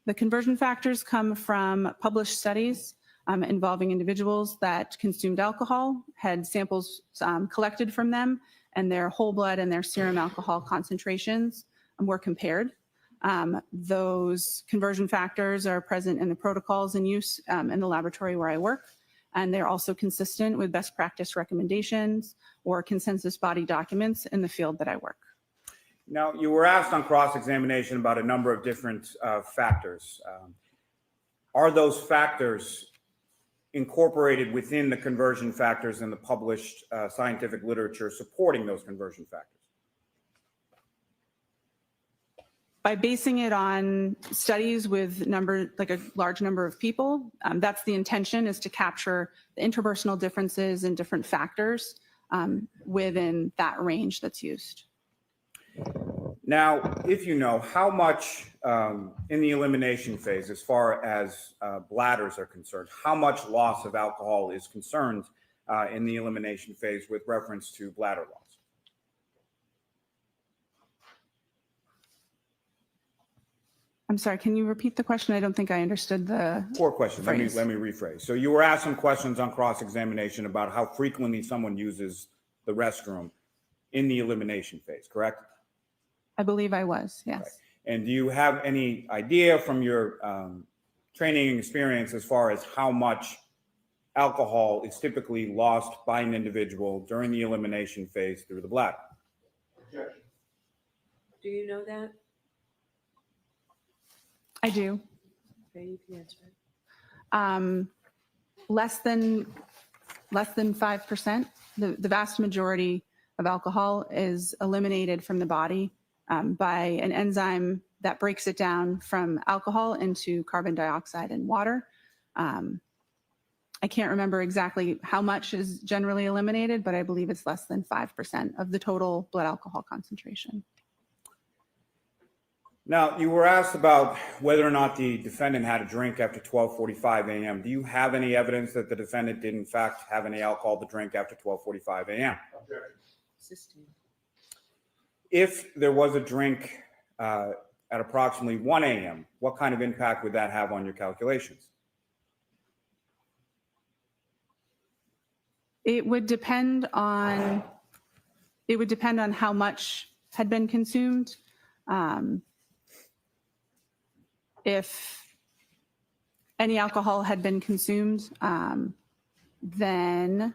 The conversion factors come from published studies involving individuals that consumed alcohol, had samples collected from them, and their whole blood and their serum alcohol concentrations were compared. Those conversion factors are present in the protocols in use in the laboratory where I work, and they're also consistent with best practice recommendations or consensus body documents in the field that I work. Now, you were asked on cross-examination about a number of different factors. Are those factors incorporated within the conversion factors in the published scientific literature supporting those conversion factors? By basing it on studies with like a large number of people, that's the intention, is to capture the interpersonal differences and different factors within that range that's used. Now, if you know, how much in the elimination phase, as far as bladders are concerned, how much loss of alcohol is concerned in the elimination phase with reference to bladder loss? I'm sorry, can you repeat the question? I don't think I understood the Poor question. Let me phrase. rephrase. So you were asked some questions on cross-examination about how frequently someone uses the restroom in the elimination phase, correct? I believe I was, yes. Right. And do you have any idea from your training and experience as far as how much alcohol is typically lost by an individual during the elimination phase through the bladder? Objection. Do you know that? I do. Okay, you can answer it. Less than 5%. The vast majority of alcohol is eliminated from the body by an enzyme that breaks it down from alcohol into carbon dioxide and water. I can't remember exactly how much is generally eliminated, but I believe it's less than 5% of the total blood alcohol concentration. Now, you were asked about whether or not the defendant had a drink after 12:45 a.m. Do you have any evidence that the defendant did in fact have any alcohol to drink after 12:45 a.m.? Objection. Sustained. If there was a drink at approximately 1 a.m., what kind of impact would that have on your calculations? It would depend on how much had been consumed. If any alcohol had been consumed, then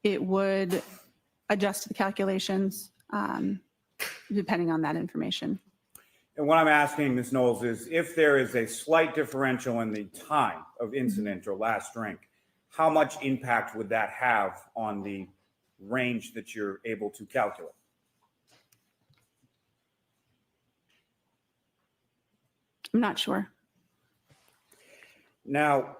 it would adjust the calculations depending on that information. And what I'm asking, Ms. Knowles, is if there is a slight differential in the time of incident or last drink, how much impact would that have on the range that you're able to calculate? I'm not sure. Now,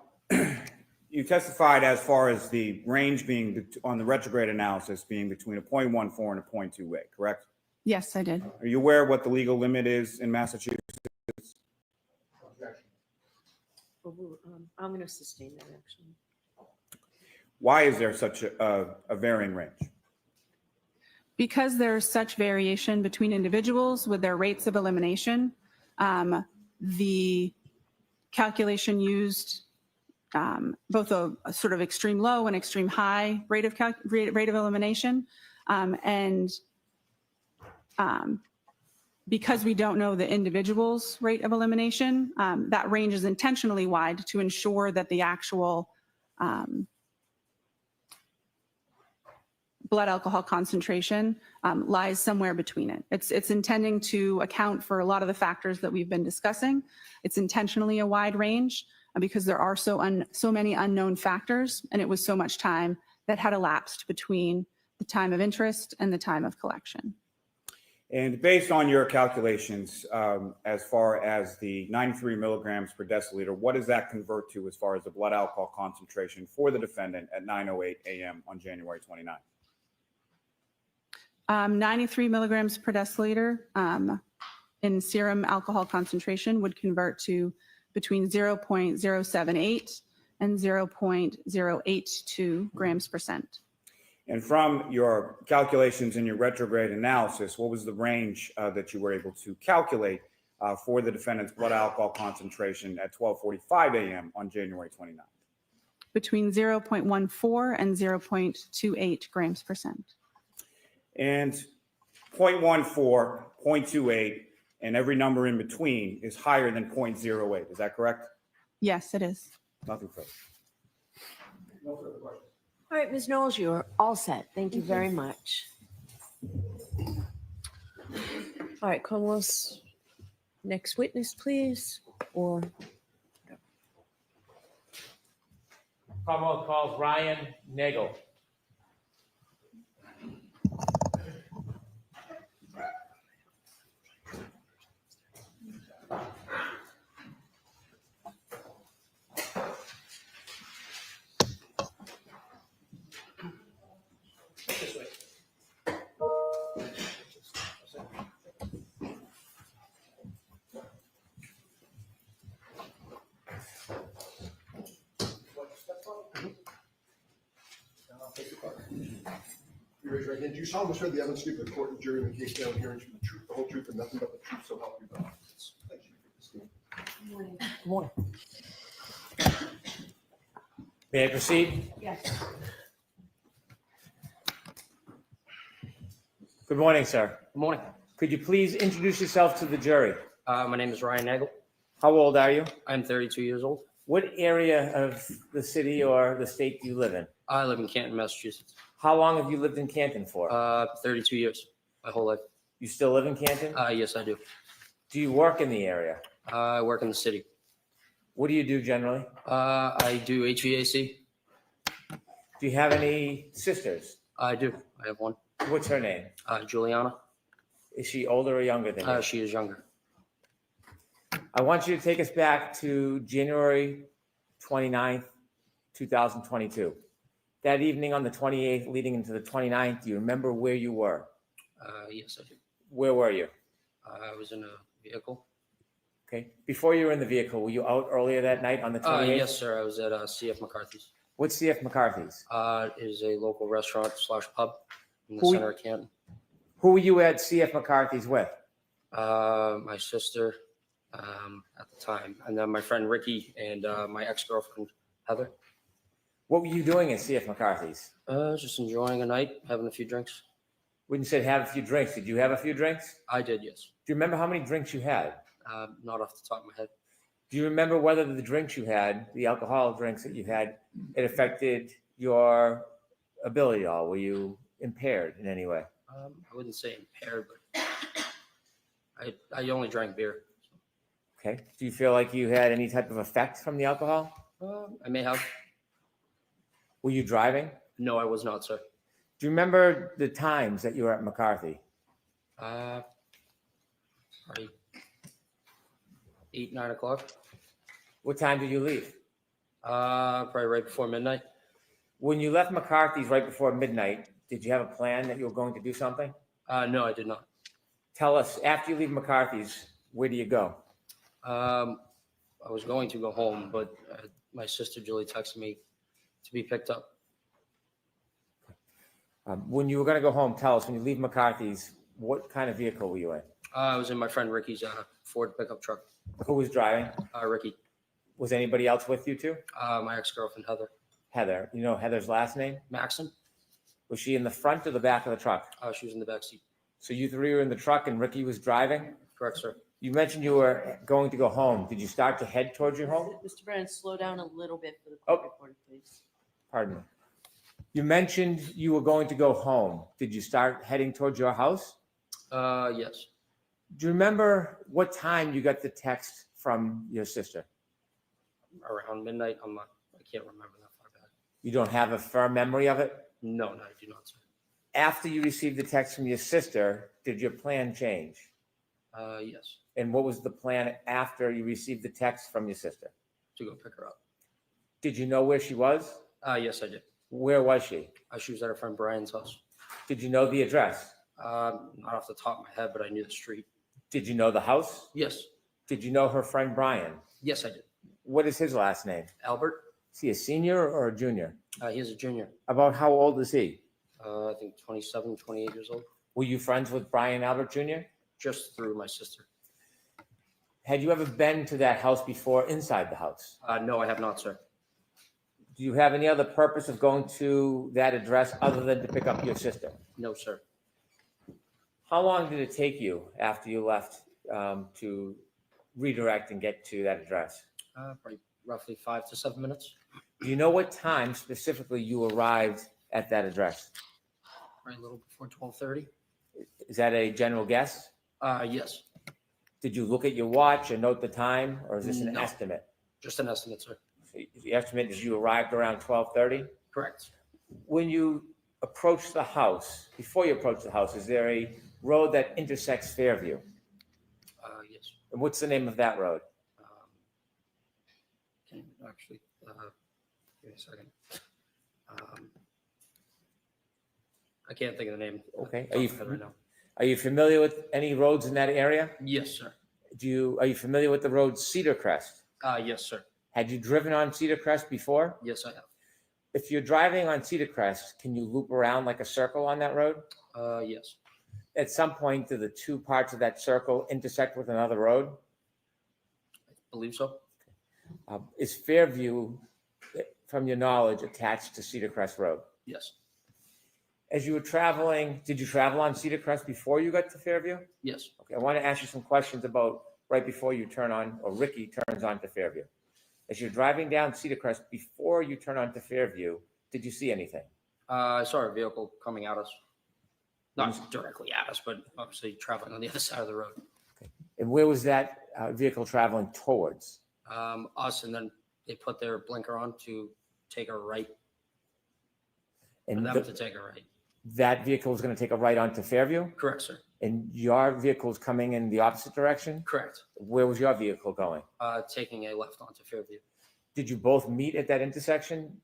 you testified as far as the range being on the retrograde analysis being between a 0.14 and a 0.28, correct? Yes, I did. Are you aware what the legal limit is in Massachusetts? I'm going to sustain that, actually. Why is there such a varying range? Because there's such variation between individuals with their rates of elimination, the calculation used both a sort of extreme low and extreme high rate of elimination. Because we don't know the individual's rate of elimination, that range is intentionally wide to ensure that the actual blood alcohol concentration lies somewhere between it. It's intending to account for a lot of the factors that we've been discussing. It's intentionally a wide range because there are so many unknown factors, and it was so much time that had elapsed between the time of interest and the time of collection. And based on your calculations, as far as the 93 milligrams per deciliter, what does that convert to as far as the blood alcohol concentration for the defendant at 9:08 a.m. on January 29th? 93 milligrams per deciliter in serum alcohol concentration would convert to between 0.078 and 0.082 grams percent. And from your calculations in your retrograde analysis, what was the range that you were able to calculate for the defendant's blood alcohol concentration at 12:45 a.m. on January 29th? Between 0.14 and 0.28 grams percent. And 0.14, 0.28, and every number in between is higher than 0.08. Is that correct? Yes, it is. Nothing further. No further questions. All right, Ms. Knowles, you're all set. Thank you very much. All right, Commonwealth's next witness, please, or Commonwealth calls Ryan Nagel. You raise your right hand. Do you solemnly swear the evidence to the court and jury in the case now and hearing the truth, the whole truth, and nothing but the truth, so help you God? Thank you for this game. more? May I proceed? Yes. Good morning, sir. Good morning. Could you please introduce yourself to the jury? My name is Ryan Nagel. How old are you? I'm 32 years old. What area of the city or the state do you live in? I live in Canton, Massachusetts. How long have you lived in Canton for? 32 years, my whole life. You still live in Canton? Yes, I do. Do you work in the area? I work in the city. What do you do generally? I do HVAC. Do you have any sisters? I do. I have one. What's her name? Juliana. Is she older or younger than you? She is younger. I want you to take us back to January 29th, 2022. That evening on the 28th, leading into the 29th, do you remember where you were? Yes, I do. Where were you? I was in a vehicle. Okay. Before you were in the vehicle, were you out earlier that night on the 28th? Yes, sir. I was at CF McCarthy's. What's CF McCarthy's? It is a local restaurant / pub. in the Who- center of Canton. Who were you at CF McCarthy's with? My sister at the time, and then my friend Ricky and my ex-girlfriend Heather. What were you doing at CF McCarthy's? Just enjoying a night, having a few drinks. When you said have a few drinks, did you have a few drinks? I did, yes. Do you remember how many drinks you had? Not off the top of my head. Do you remember whether the drinks you had, the alcohol drinks that you had, it affected your ability at all? Were you impaired in any way? I wouldn't say impaired, but I only drank beer. Okay. Do you feel like you had any type of effect from the alcohol? I may have. Were you driving? No, I was not, sir. Do you remember the times that you were at McCarthy? Probably 8, 9 o'clock. What time did you leave? Probably right before midnight. When you left McCarthy's right before midnight, did you have a plan that you were going to do something? No, I did not. Tell us, after you leave McCarthy's, where do you go? I was going to go home, but my sister Julie texted me to be picked up. When you were going to go home, tell us, when you leave McCarthy's, what kind of vehicle were you in? I was in my friend Ricky's Ford pickup truck. Who was driving? Ricky, Was anybody else with you too? my ex-girlfriend Heather. Heather. You know Heather's last name? Maxon, Was she in the front or the back of the truck? she was in the back seat. So you three were in the truck and Ricky was driving? Correct, sir. You mentioned you were going to go home. Did you start to head towards your home? Mr. Brennan, slow down a little bit for the Oh. court reporter, please. Pardon me. You mentioned you were going to go home. Did you start heading towards your house? Yes. Do you remember what time you got the text from your sister? Around midnight. I can't remember that far back. You don't have a firm memory of it? No, I do not, sir. After you received the text from your sister, did your plan change? Yes. And what was the plan after you received the text from your sister? To go pick her up. Did you know where she was? Yes, I did. Where was she? She was at her friend Brian's house. Did you know the address? Not off the top of my head, but I knew the street. Did you know the house? Yes. Did you know her friend Brian? Yes, I did. What is his last name? Albert, Is he a senior or a junior? he's a junior. About how old is he? I think 27, 28 years old. Were you friends with Brian Albert Jr.? Just through my sister. Had you ever been to that house before inside the house? No, I have not, sir. Do you have any other purpose of going to that address other than to pick up your sister? No, sir. How long did it take you after you left to redirect and get to that address? Probably roughly 5 to 7 minutes. Do you know what time specifically you arrived at that address? Probably a little before 12:30. Is that a general guess? Yes. Did you look at your watch and note the time, or is this an No. estimate? Just an estimate, sir. The estimate is you arrived around 12:30? Correct. When you approach the house, before you approach the house, is there a road that intersects Fairview? Yes. And what's the name of that road? Can you actually, give me a second. I can't think of the name. Okay. Off the top of my head right now. Are you familiar with any roads in that area? Yes, sir. Are you familiar with the road Cedar Crest? Yes, sir. Had you driven on Cedar Crest before? Yes, I have. If you're driving on Cedar Crest, can you loop around like a circle on that road? Yes. At some point, do the two parts of that circle intersect with another road? I believe so. Is Fairview, from your knowledge, attached to Cedar Crest Road? Yes. As you were traveling, did you travel on Cedar Crest before you got to Fairview? Yes. Okay, I want to ask you some questions about right before you turn on, or Ricky turns on to Fairview. As you're driving down Cedar Crest, before you turn on to Fairview, did you see anything? I saw a vehicle coming at us. Not directly at us, but obviously traveling on the other side of the road. And where was that vehicle traveling towards? Us, and then they put their blinker on to take a right. For And them to take a right. that vehicle was going to take a right onto Fairview? Correct, sir. And your vehicle is coming in the opposite direction? Correct. Where was your vehicle going? Taking a left onto Fairview. Did you both meet at that intersection?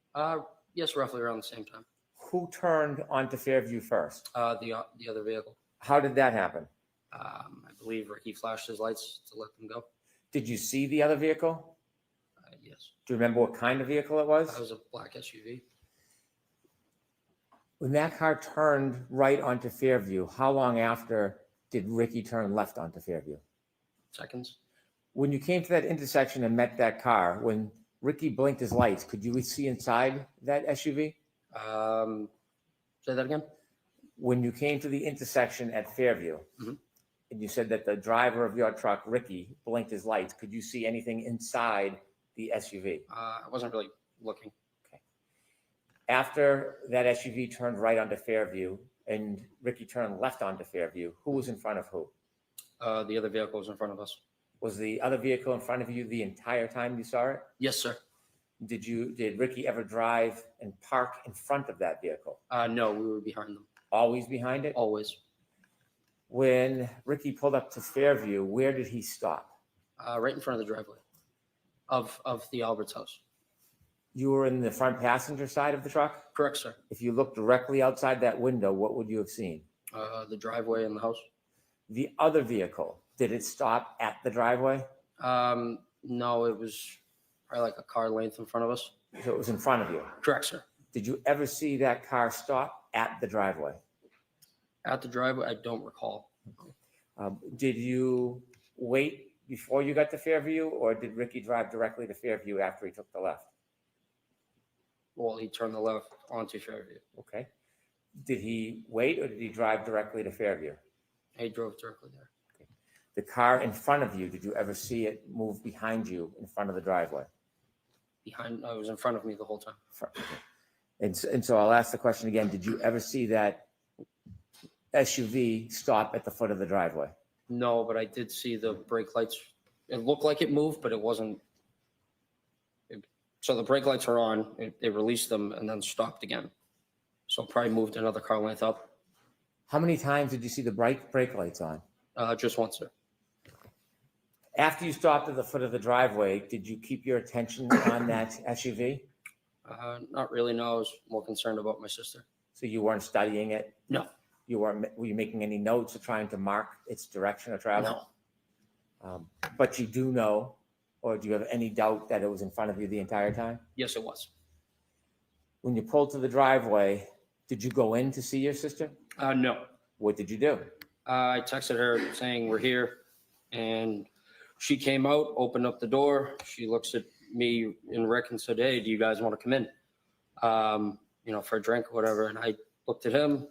Yes, roughly around the same time. Who turned onto Fairview first? The other vehicle. How did that happen? I believe Ricky flashed his lights to let them go. Did you see the other vehicle? Yes. Do you remember what kind of vehicle it was? That was a black SUV. When that car turned right onto Fairview, how long after did Ricky turn left onto Fairview? Seconds. When you came to that intersection and met that car, when Ricky blinked his lights, could you see inside that SUV? Say that again? When you came to the intersection at Fairview, Mhm. and you said that the driver of your truck, Ricky, blinked his lights, could you see anything inside the SUV? I wasn't really looking. After that SUV turned right onto Fairview and Ricky turned left onto Fairview, who was in front of who? The other vehicle was in front of us. Was the other vehicle in front of you the entire time you saw it? Yes, sir. Did Ricky ever drive and park in front of that vehicle? No, we were behind them. Always behind it? Always. When Ricky pulled up to Fairview, where did he stop? Right in front of the driveway of the Albert's house. You were in the front passenger side of the truck? Correct, sir. If you looked directly outside that window, what would you have seen? The driveway and the house. The other vehicle, did it stop at the driveway? No, it was probably like a car length in front of us. So it was in front of you. Correct, sir. Did you ever see that car stop at the driveway? At the driveway, I don't recall. Did you wait before you got to Fairview, or did Ricky drive directly to Fairview after he took the left? Well, he turned the left onto Fairview. Okay. Did he wait, or did he drive directly to Fairview? He drove directly there. The car in front of you, did you ever see it move behind you in front of the driveway? It was in front of me the whole time. And so I'll ask the question again. Did you ever see that SUV stop at the foot of the driveway? No, but I did see the brake lights. It looked like it moved, but it wasn't. So the brake lights are on. They released them and then stopped again. So probably moved another car length up. How many times did you see the brake lights on? Just once, sir. After you stopped at the foot of the driveway, did you keep your attention on that SUV? Not really. No, I was more concerned about my sister. So you weren't studying it? No. Were you making any notes or trying to mark its direction of travel? No. But you do know, or do you have any doubt that it was in front of you the entire time? Yes, it was. When you pulled to the driveway, did you go in to see your sister? No. What did you do? I texted her saying we're here, and she came out, opened up the door. She looks at me and Rick and said, "Hey, do you guys want to come in? For a drink or whatever." And I looked at him,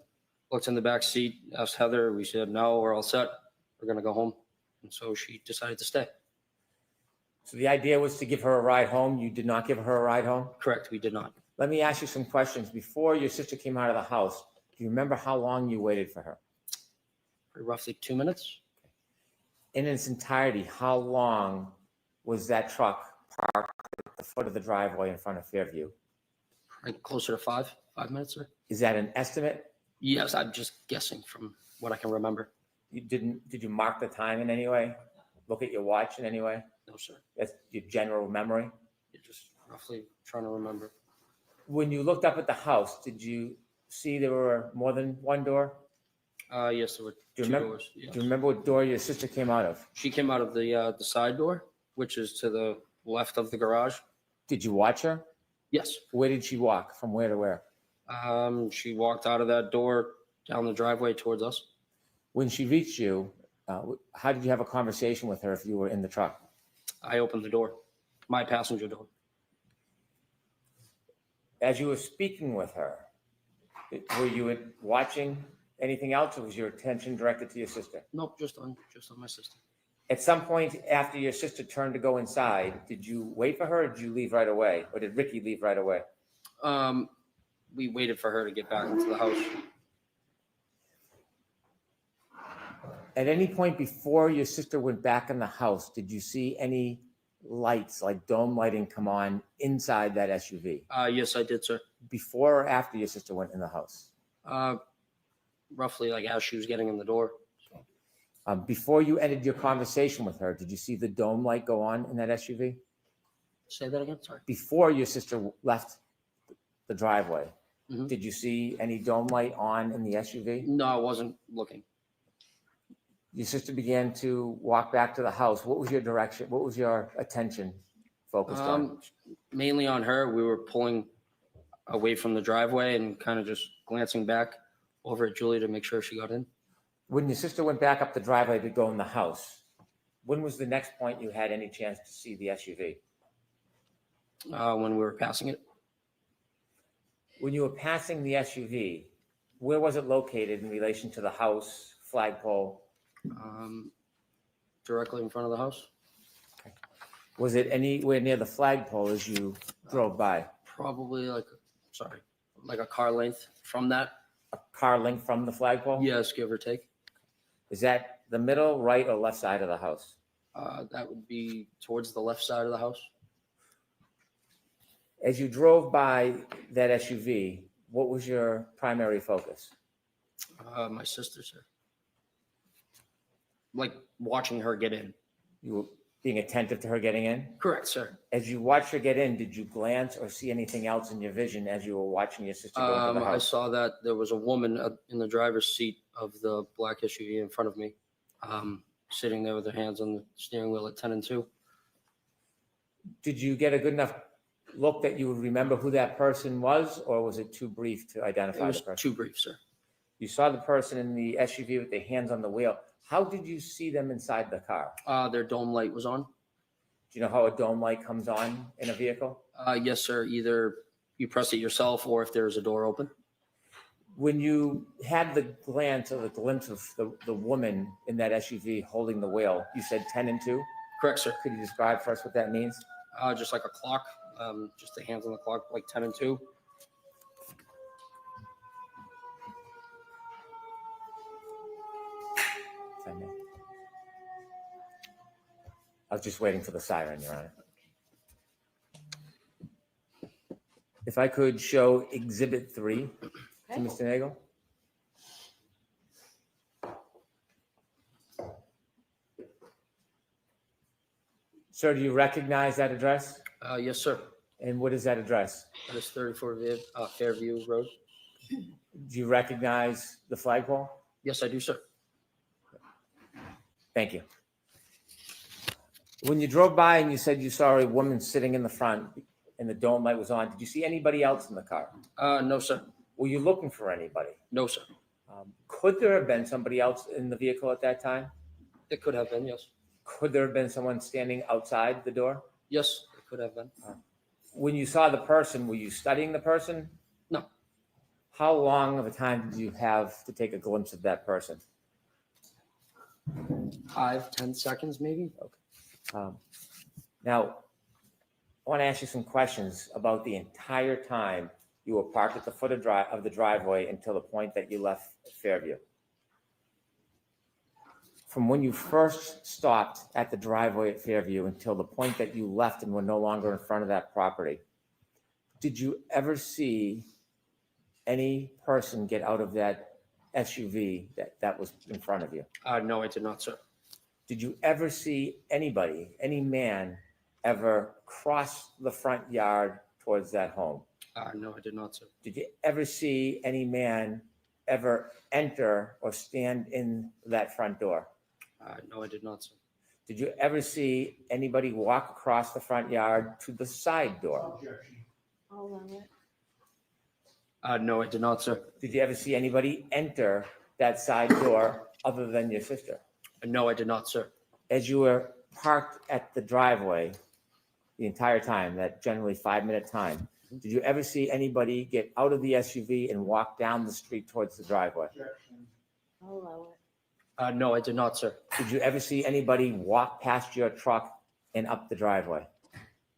looked in the back seat, asked Heather. We said, "No, we're all set. We're going to go home." And so she decided to stay. So the idea was to give her a ride home. You did not give her a ride home? Correct. We did not. Let me ask you some questions. Before your sister came out of the house, do you remember how long you waited for her? For roughly 2 minutes. In its entirety, how long was that truck parked at the foot of the driveway in front of Fairview? Right, closer to 5 minutes, sir. Is that an estimate? Yes, I'm just guessing from what I can remember. Did you mark the time in any way? Look at your watch in any way? No, sir. That's your general memory? You're just roughly trying to remember. When you looked up at the house, did you see there were more than one door? Yes, there were Do you two remember? doors. Yes. Do you remember what door your sister came out of? She came out of the side door, which is to the left of the garage. Did you watch her? Yes. Where did she walk? From where to where? She walked out of that door down the driveway towards us. When she reached you, how did you have a conversation with her if you were in the truck? I opened the door, my passenger door. As you were speaking with her, were you watching anything else, or was your attention directed to your sister? Nope, just on my sister. At some point after your sister turned to go inside, did you wait for her, or did you leave right away? Or did Ricky leave right away? We waited for her to get back into the house. At any point before your sister went back in the house, did you see any lights, like dome lighting, come on inside that SUV? Yes, I did, sir. Before or after your sister went in the house? Roughly like as she was getting in the door. Before you ended your conversation with her, did you see the dome light go on in that SUV? Say that again, sorry. Before your sister left the driveway, Mhm. did you see any dome light on in the SUV? No, I wasn't looking. Your sister began to walk back to the house. What was your direction? What was your attention focused on? Mainly on her. We were pulling away from the driveway and kind of just glancing back over at Julie to make sure she got in. When your sister went back up the driveway to go in the house, when was the next point you had any chance to see the SUV? When we were passing it, When you were passing the SUV, where was it located in relation to the house, flagpole? directly in front of the house. Was it anywhere near the flagpole as you drove by? Probably like a car length from that. A car length from the flagpole? Yes, give or take. Is that the middle, right, or left side of the house? That would be towards the left side of the house. As you drove by that SUV, what was your primary focus? My sister, sir. Like watching her get in. You were being attentive to her getting in? Correct, sir. As you watched her get in, did you glance or see anything else in your vision as you were watching your sister go into the I house? saw that there was a woman in the driver's seat of the black SUV in front of me, sitting there with her hands on the steering wheel at 10 and 2. Did you get a good enough look that you would remember who that person was, or was it too brief to It identify the was person? too brief, sir. You saw the person in the SUV with their hands on the wheel. How did you see them inside the car? Their dome light was on. Do you know how a dome light comes on in a vehicle? Yes, sir. Either you press it yourself or if there's a door open. When you had the glance or the glimpse of the woman in that SUV holding the wheel, you said 10 and 2? Correct, sir. Could you describe for us what that means? Just like a clock, just the hands on the clock, like 10 and 2. If I may. I was just waiting for the siren, Your Honor. If I could show Exhibit 3 to Mr. Nagel. Sir, do you recognize that address? Yes, sir. And what is that address? That is 34 Fairview Road. Do you recognize the flagpole? Yes, I do, sir. Thank you. When you drove by and you said you saw a woman sitting in the front and the dome light was on, did you see anybody else in the car? No, sir. Were you looking for anybody? No, sir. Could there have been somebody else in the vehicle at that time? It could have been, yes. Could there have been someone standing outside the door? Yes, it could have been. When you saw the person, were you studying the person? No. How long of a time did you have to take a glimpse of that person? 5-10 seconds, maybe. Now, I want to ask you some questions about the entire time you were parked at the foot of the driveway until the point that you left Fairview. From when you first stopped at the driveway at Fairview until the point that you left and were no longer in front of that property, did you ever see any person get out of that SUV that was in front of you? No, I did not, sir. Did you ever see anybody, any man, ever cross the front yard towards that home? No, I did not, sir. Did you ever see any man ever enter or stand in that front door? No, I did not, sir. Did you ever see anybody walk across the front yard to the side door? I'll allow it. No, I did not, sir. Did you ever see anybody enter that side door other than your sister? No, I did not, sir. As you were parked at the driveway the entire time, that generally 5-minute time, did you ever see anybody get out of the SUV and walk down the street towards the driveway? I'll allow it. No, I did not, sir. Did you ever see anybody walk past your truck and up the driveway?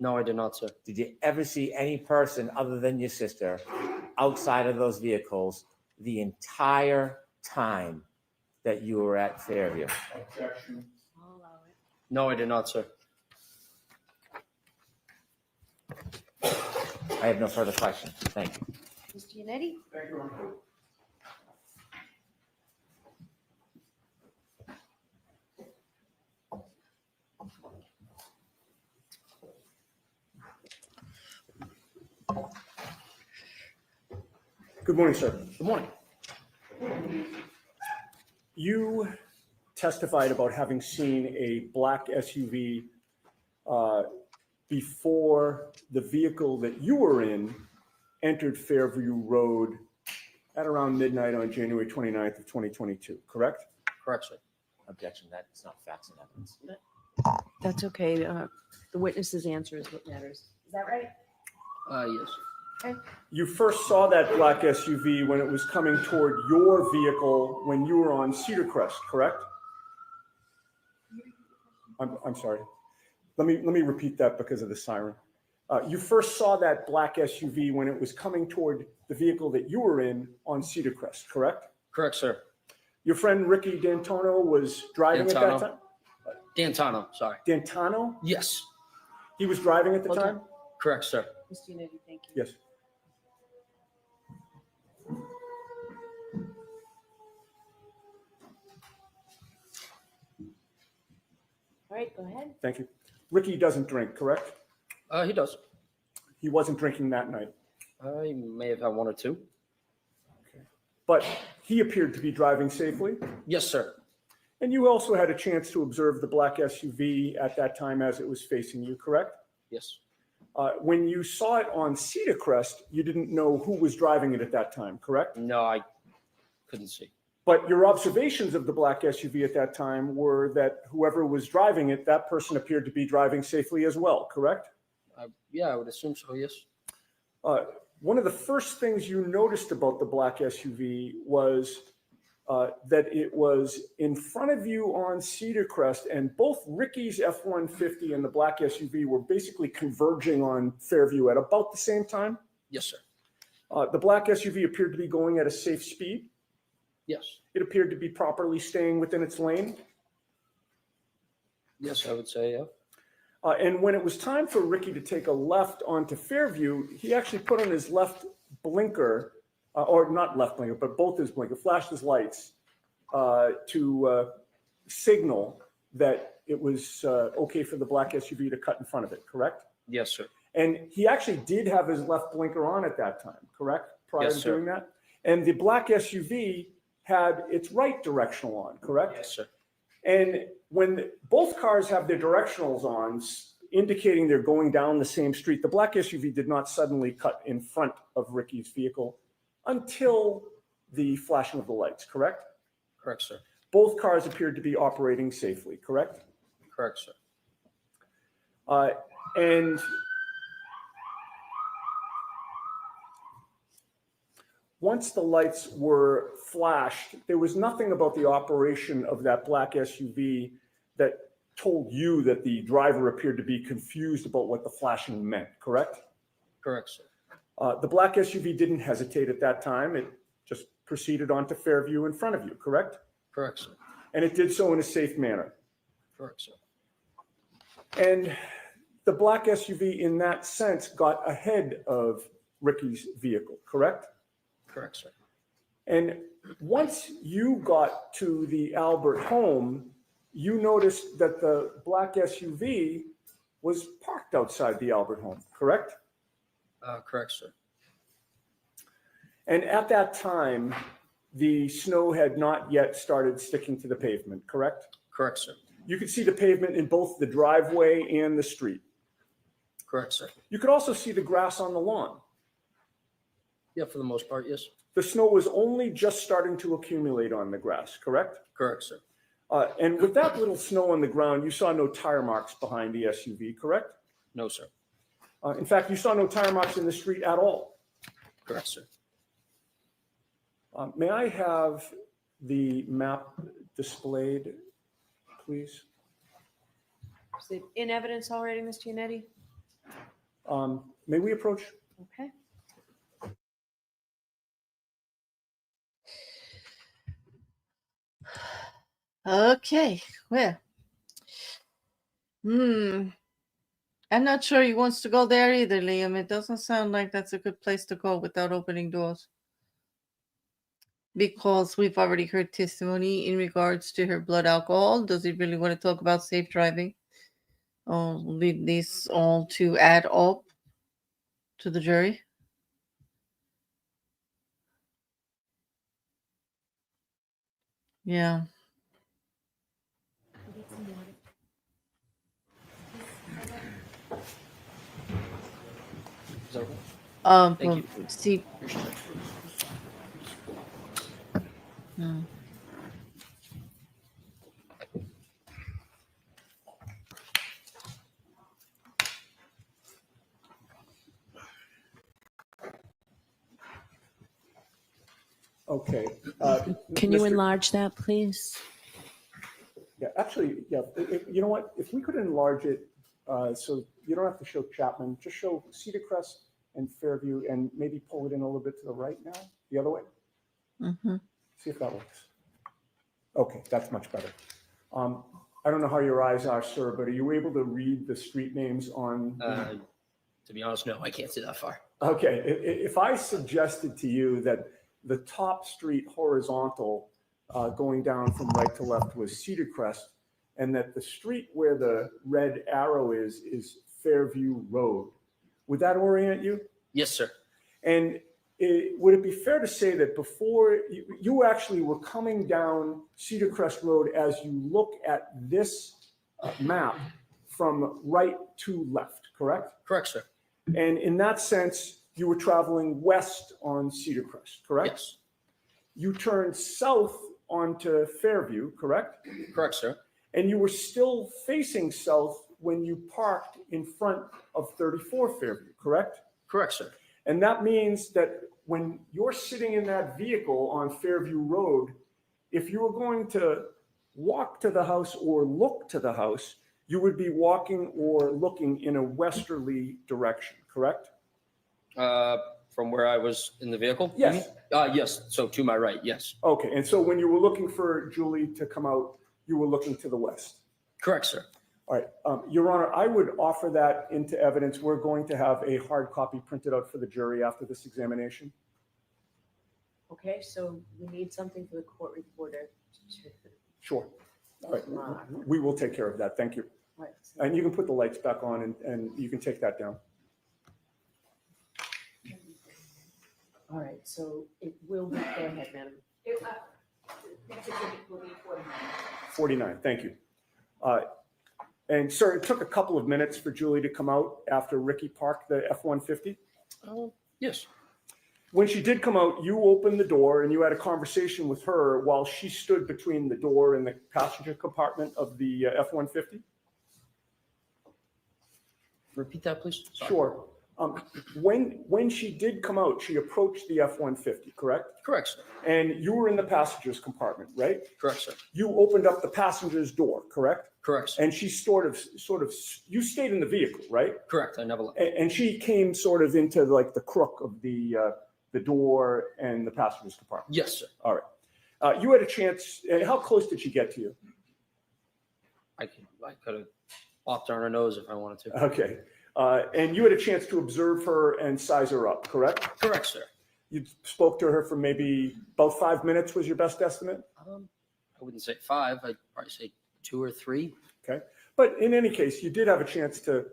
No, I did not, sir. Did you ever see any person other than your sister outside of those vehicles the entire time that you were at Fairview? I'll allow it. No, I did not, sir. I have no further questions. Thank you. Mr. Yannetti? Thank you. Good morning, sir. Good morning. You testified about having seen a black SUV before the vehicle that you were in entered Fairview Road at around midnight on January 29th of 2022, correct? Correct, sir. Objection, that's not facts and evidence. That's okay. The witness's answer is what matters. Is that right? Yes. You first saw that black SUV when it was coming toward your vehicle when you were on Cedar Crest, correct? I'm sorry. Let me repeat that because of the siren. You first saw that black SUV when it was coming toward the vehicle that you were in on Cedar Crest, correct? Correct, sir. Your friend Ricky D'Antona was driving at that D'Antano. time? D'Antano, sorry. D'Antano? Yes. He was driving at the Hold on. time? Correct, sir. Ms. Yannetti, thank you. Yes. All right, go ahead. Thank you. Ricky doesn't drink, correct? He does. He wasn't drinking that night, He may have had one or two. but he appeared to be driving safely. Yes, sir. And you also had a chance to observe the black SUV at that time as it was facing you, correct? Yes. When you saw it on Cedar Crest, you didn't know who was driving it at that time, correct? No, I couldn't see. But your observations of the black SUV at that time were that whoever was driving it, that person appeared to be driving safely as well, correct? Yeah, I would assume so, yes. One of the first things you noticed about the black SUV was that it was in front of you on Cedar Crest, and both Ricky's F-150 and the black SUV were basically converging on Fairview at about the same time. Yes, sir. The black SUV appeared to be going at a safe speed. Yes. It appeared to be properly staying within its lane. Yes, I would say, yeah. And when it was time for Ricky to take a left onto Fairview, he actually put on his left blinker, or not left blinker, but both his blinker, flashed his lights to signal that it was okay for the black SUV to cut in front of it, correct? Yes, sir. And he actually did have his left blinker on at that time, correct? Prior Yes, to sir. doing that? And the black SUV had its right directional on, correct? Yes, sir. And when both cars have their directionals on, indicating they're going down the same street, the black SUV did not suddenly cut in front of Ricky's vehicle until the flashing of the lights, correct? Correct, sir. Both cars appeared to be operating safely, correct? Correct, sir. And once the lights were flashed, there was nothing about the operation of that black SUV that told you that the driver appeared to be confused about what the flashing meant, correct? Correct, sir. The black SUV didn't hesitate at that time. It just proceeded onto Fairview in front of you, correct? Correct, sir. And it did so in a safe manner. Correct, sir. And the black SUV in that sense got ahead of Ricky's vehicle, correct? Correct, sir. And once you got to the Albert home, you noticed that the black SUV was parked outside the Albert home, correct? Correct, sir. And at that time, the snow had not yet started sticking to the pavement, correct? Correct, sir. You could see the pavement in both the driveway and the street. Correct, sir. You could also see the grass on the lawn. Yeah, for the most part, yes. The snow was only just starting to accumulate on the grass, correct? Correct, sir. And with that little snow on the ground, you saw no tire marks behind the SUV, correct? No, sir. In fact, you saw no tire marks in the street at all. Correct, sir. May I have the map displayed, please? Is it in evidence already, Mr. Yannetti? May we approach? Okay. Okay, well. I'm not sure he wants to go there either, Liam. It doesn't sound like that's a good place to go without opening doors. Because we've already heard testimony in regards to her blood alcohol. Does he really want to talk about safe driving? Or leave this all to add up to the jury? Yeah. Is that okay? Thank you. See, Appreciate it. no. Okay. Can you Mr. enlarge that, please? Yeah, actually, yeah, you know what? If we could enlarge it, so you don't have to show Chapman, just show Cedar Crest and Fairview and maybe pull it in a little bit to the right now, the other way. Mhm. See if that works. Okay, that's much better. I don't know how your eyes are, sir, but are you able to read the street names on? To be honest, no, I can't see that far. Okay, if I suggested to you that the top street horizontal going down from right to left was Cedar Crest, and that the street where the red arrow is Fairview Road, would that orient you? Yes, sir. And would it be fair to say that before you actually were coming down Cedar Crest Road as you look at this map from right to left, correct? Correct, sir. And in that sense, you were traveling west on Cedar Crest, correct? Yes. You turned south onto Fairview, correct? Correct, sir. And you were still facing south when you parked in front of 34 Fairview, correct? Correct, sir. And that means that when you're sitting in that vehicle on Fairview Road, if you were going to walk to the house or look to the house, you would be walking or looking in a westerly direction, correct? From where I was in the vehicle? Yes. Yes. So to my right, yes. Okay, and so when you were looking for Julie to come out, you were looking to the west? Correct, sir. All right, Your Honor, I would offer that into evidence. We're going to have a hard copy printed out for the jury after this examination. Okay, so we need something for the court reporter. Sure. All right, we will take care of that. Thank you. Right. And you can put the lights back on and you can take that down. All right, so it will be, go ahead, madam. 49, thank you. And sir, it took a couple of minutes for Julie to come out after Ricky parked the F-150. Yes. When she did come out, you opened the door and you had a conversation with her while she stood between the door and the passenger compartment of the F-150? Repeat that, please. Sorry. Sure. When she did come out, she approached the F-150, correct? Correct, sir. And you were in the passenger's compartment, right? Correct, sir. You opened up the passenger's door, correct? Correct, sir. And she sort of, you stayed in the vehicle, right? Correct. I never left. And she came sort of into like the crook of the door and the passenger's compartment. Yes, sir. All right. You had a chance. How close did she get to you? I could have popped on her nose if I wanted to. Okay. And you had a chance to observe her and size her up, correct? Correct, sir. You spoke to her for maybe about 5 minutes was your best estimate? I wouldn't say 5. I'd probably say 2 or 3. Okay. But in any case, you did have a chance to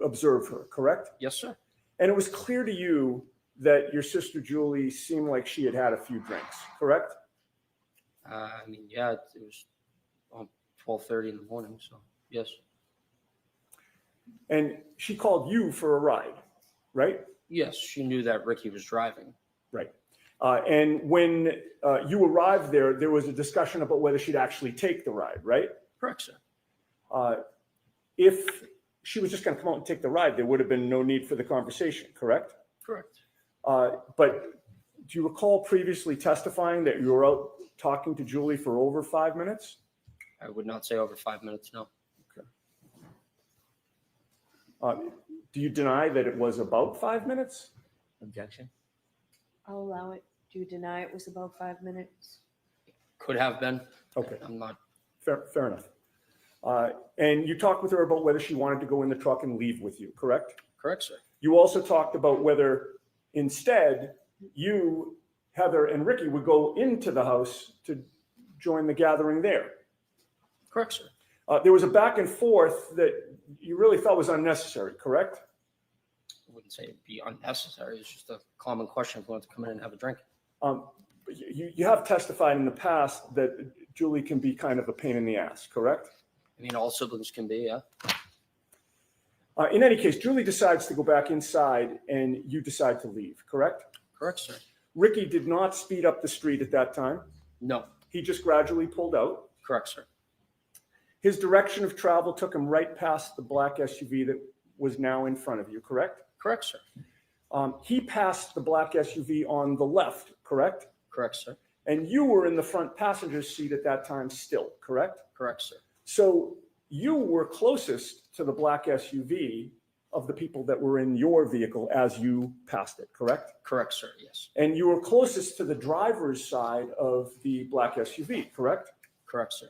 observe her, correct? Yes, sir. And it was clear to you that your sister Julie seemed like she had had a few drinks, correct? I mean, yeah, it was 12:30 in the morning, so yes. And she called you for a ride, right? Yes, she knew that Ricky was driving. Right. And when you arrived there, there was a discussion about whether she'd actually take the ride, right? Correct, sir. If she was just going to come out and take the ride, there would have been no need for the conversation, correct? Correct. But do you recall previously testifying that you were out talking to Julie for over 5 minutes? I would not say over 5 minutes, no. Do you deny that it was about 5 minutes? Objection? I'll allow it. Do you deny it was about 5 minutes? Could have been. Okay, I'm not. fair enough. And you talked with her about whether she wanted to go in the truck and leave with you, correct? Correct, sir. You also talked about whether instead you, Heather, and Ricky would go into the house to join the gathering there. Correct, sir. There was a back and forth that you really felt was unnecessary, correct? I wouldn't say it'd be unnecessary. It's just a common question if you want to come in and have a drink. You have testified in the past that Julie can be kind of a pain in the ass, correct? I mean, all siblings can be, yeah. In any case, Julie decides to go back inside and you decide to leave, correct? Correct, sir. Ricky did not speed up the street at that time. No. He just gradually pulled out. Correct, sir. His direction of travel took him right past the black SUV that was now in front of you, correct? Correct, sir. He passed the black SUV on the left, correct? Correct, sir. And you were in the front passenger seat at that time still, correct? Correct, sir. So you were closest to the black SUV of the people that were in your vehicle as you passed it, correct? Correct, sir. Yes. And you were closest to the driver's side of the black SUV, correct? Correct, sir.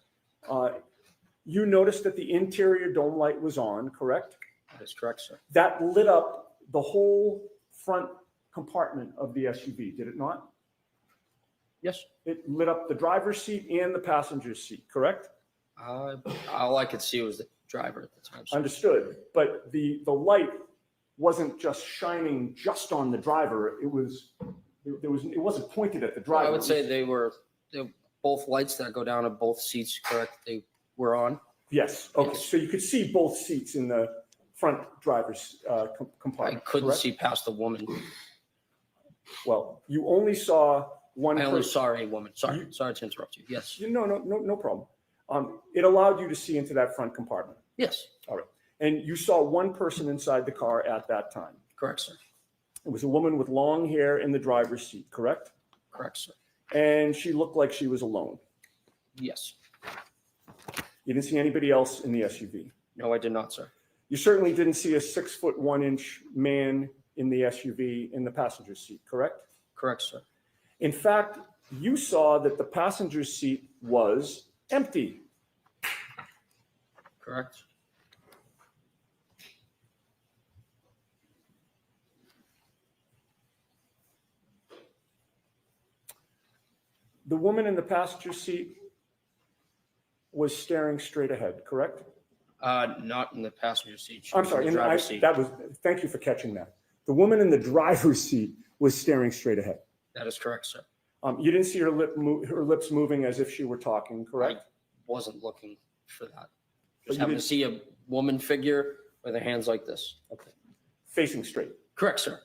You noticed that the interior dome light was on, correct? That is correct, sir. That lit up the whole front compartment of the SUV, did it not? Yes. It lit up the driver's seat and the passenger seat, correct? All I could see was the driver at the time, sir. Understood. But the light wasn't just shining just on the driver. It wasn't pointed at the driver. I would say they were both lights that go down at both seats, correct? They were on. Yes. Okay. Yes. So you could see both seats in the front driver's I compartment. couldn't correct? see past the woman. Well, you only saw one. I only person. saw a woman. Sorry to interrupt you. Yes. No problem. It allowed you to see into that front compartment. Yes. All right. And you saw one person inside the car at that time. Correct, sir. It was a woman with long hair in the driver's seat, correct? Correct, sir. And she looked like she was alone. Yes. You didn't see anybody else in the SUV. No, I did not, sir. You certainly didn't see a 6'1" man in the SUV in the passenger seat, correct? Correct, sir. In fact, you saw that the passenger seat was empty. Correct. The woman in the passenger seat was staring straight ahead, correct? Not in the passenger seat. She I'm was sorry, in the driver's seat. thank you for catching that. The woman in the driver's seat was staring straight ahead. That is correct, sir. You didn't see her lips moving as if she were talking, correct? I wasn't looking for that. But Just you happened to didn't- see a woman figure with her hands like this. Okay. Facing straight. Correct, sir.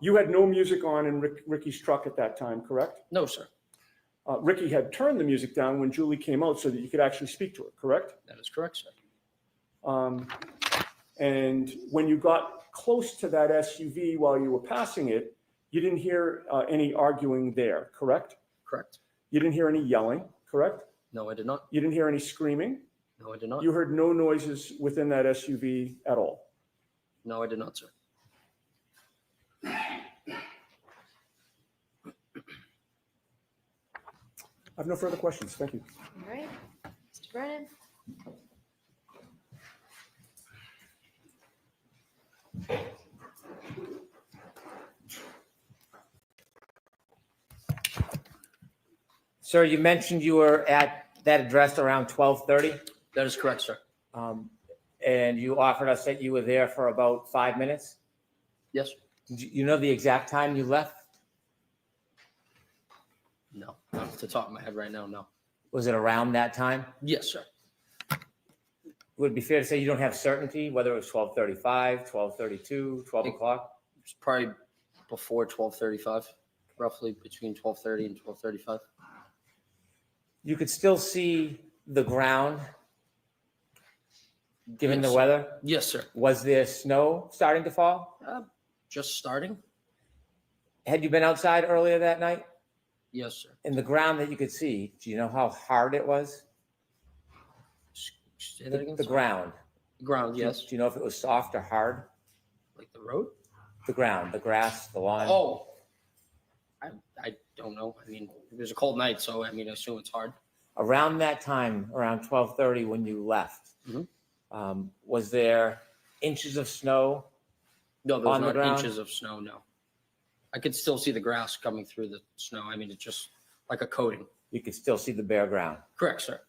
You had no music on in Ricky's truck at that time, correct? No, sir. Ricky had turned the music down when Julie came out so that you could actually speak to her, correct? That is correct, sir. And when you got close to that SUV while you were passing it, you didn't hear any arguing there, correct? Correct. You didn't hear any yelling, correct? No, I did not. You didn't hear any screaming? No, I did not. You heard no noises within that SUV at all? No, I did not, sir. I have no further questions. Thank you. All right, Mr. Brennan? Sir, you mentioned you were at that address around 12:30, That is correct, sir. and you offered us that you were there for about 5 minutes. Yes? Do you know the exact time you left? No, not off the top of my head right now, no. Was it around that time? Yes, sir. Would it be fair to say you don't have certainty whether it was 12:35, 12:32, 12 o'clock? It's probably before 12:35, roughly between 12:30 and 12:35. You could still see the ground, given the Yes. weather. Yes, sir. Was there snow starting to fall? Just starting? Had you been outside earlier that night? Yes, sir. In the ground that you could see, do you know how hard it was? Say that again? The ground. Ground, yes. Do you know if it was soft or hard? Like the road? The ground, the grass, the lawn. Oh, I don't know. I mean, it was a cold night, so I mean, I assume it's hard. Around that time, around 12:30 when you left, Mhm. Was there inches of snow? No, there was On the not ground? inches of snow, no. I could still see the grass coming through the snow. I mean, it's just like a coating. You could still see the bare ground. Correct, sir.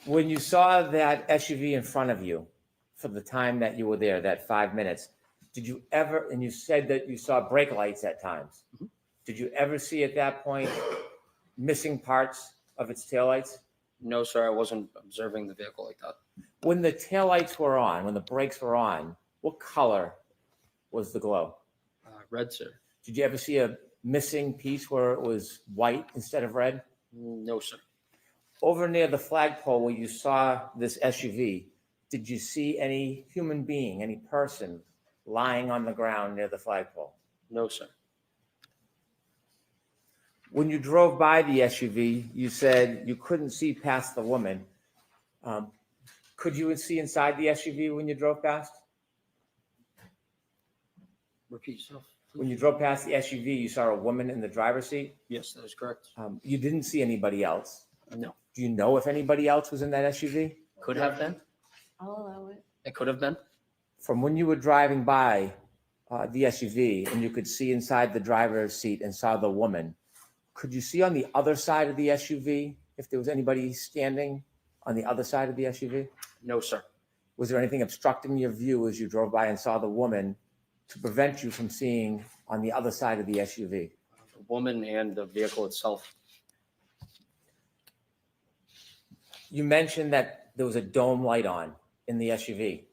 When you saw that SUV in front of you for the time that you were there, that 5 minutes, did you ever, and you said that you saw brake lights at times. Mhm. Did you ever see at that point missing parts of its taillights? No, sir, I wasn't observing the vehicle like that. When the taillights were on, when the brakes were on, what color was the glow? Red, sir. Did you ever see a missing piece where it was white instead of red? No, sir. Over near the flagpole where you saw this SUV, did you see any human being, any person lying on the ground near the flagpole? No, sir. When you drove by the SUV, you said you couldn't see past the woman. Could you see inside the SUV when you drove past? Repeat yourself. When you drove past the SUV, you saw a woman in the driver's seat. Yes, that is correct. You didn't see anybody else. No. Do you know if anybody else was in that SUV? Could have been. I'll allow it. It could have been. From when you were driving by the SUV and you could see inside the driver's seat and saw the woman, could you see on the other side of the SUV if there was anybody standing on the other side of the SUV? No, sir. Was there anything obstructing your view as you drove by and saw the woman to prevent you from seeing on the other side of the SUV? The woman and the vehicle itself. You mentioned that there was a dome light on in the SUV.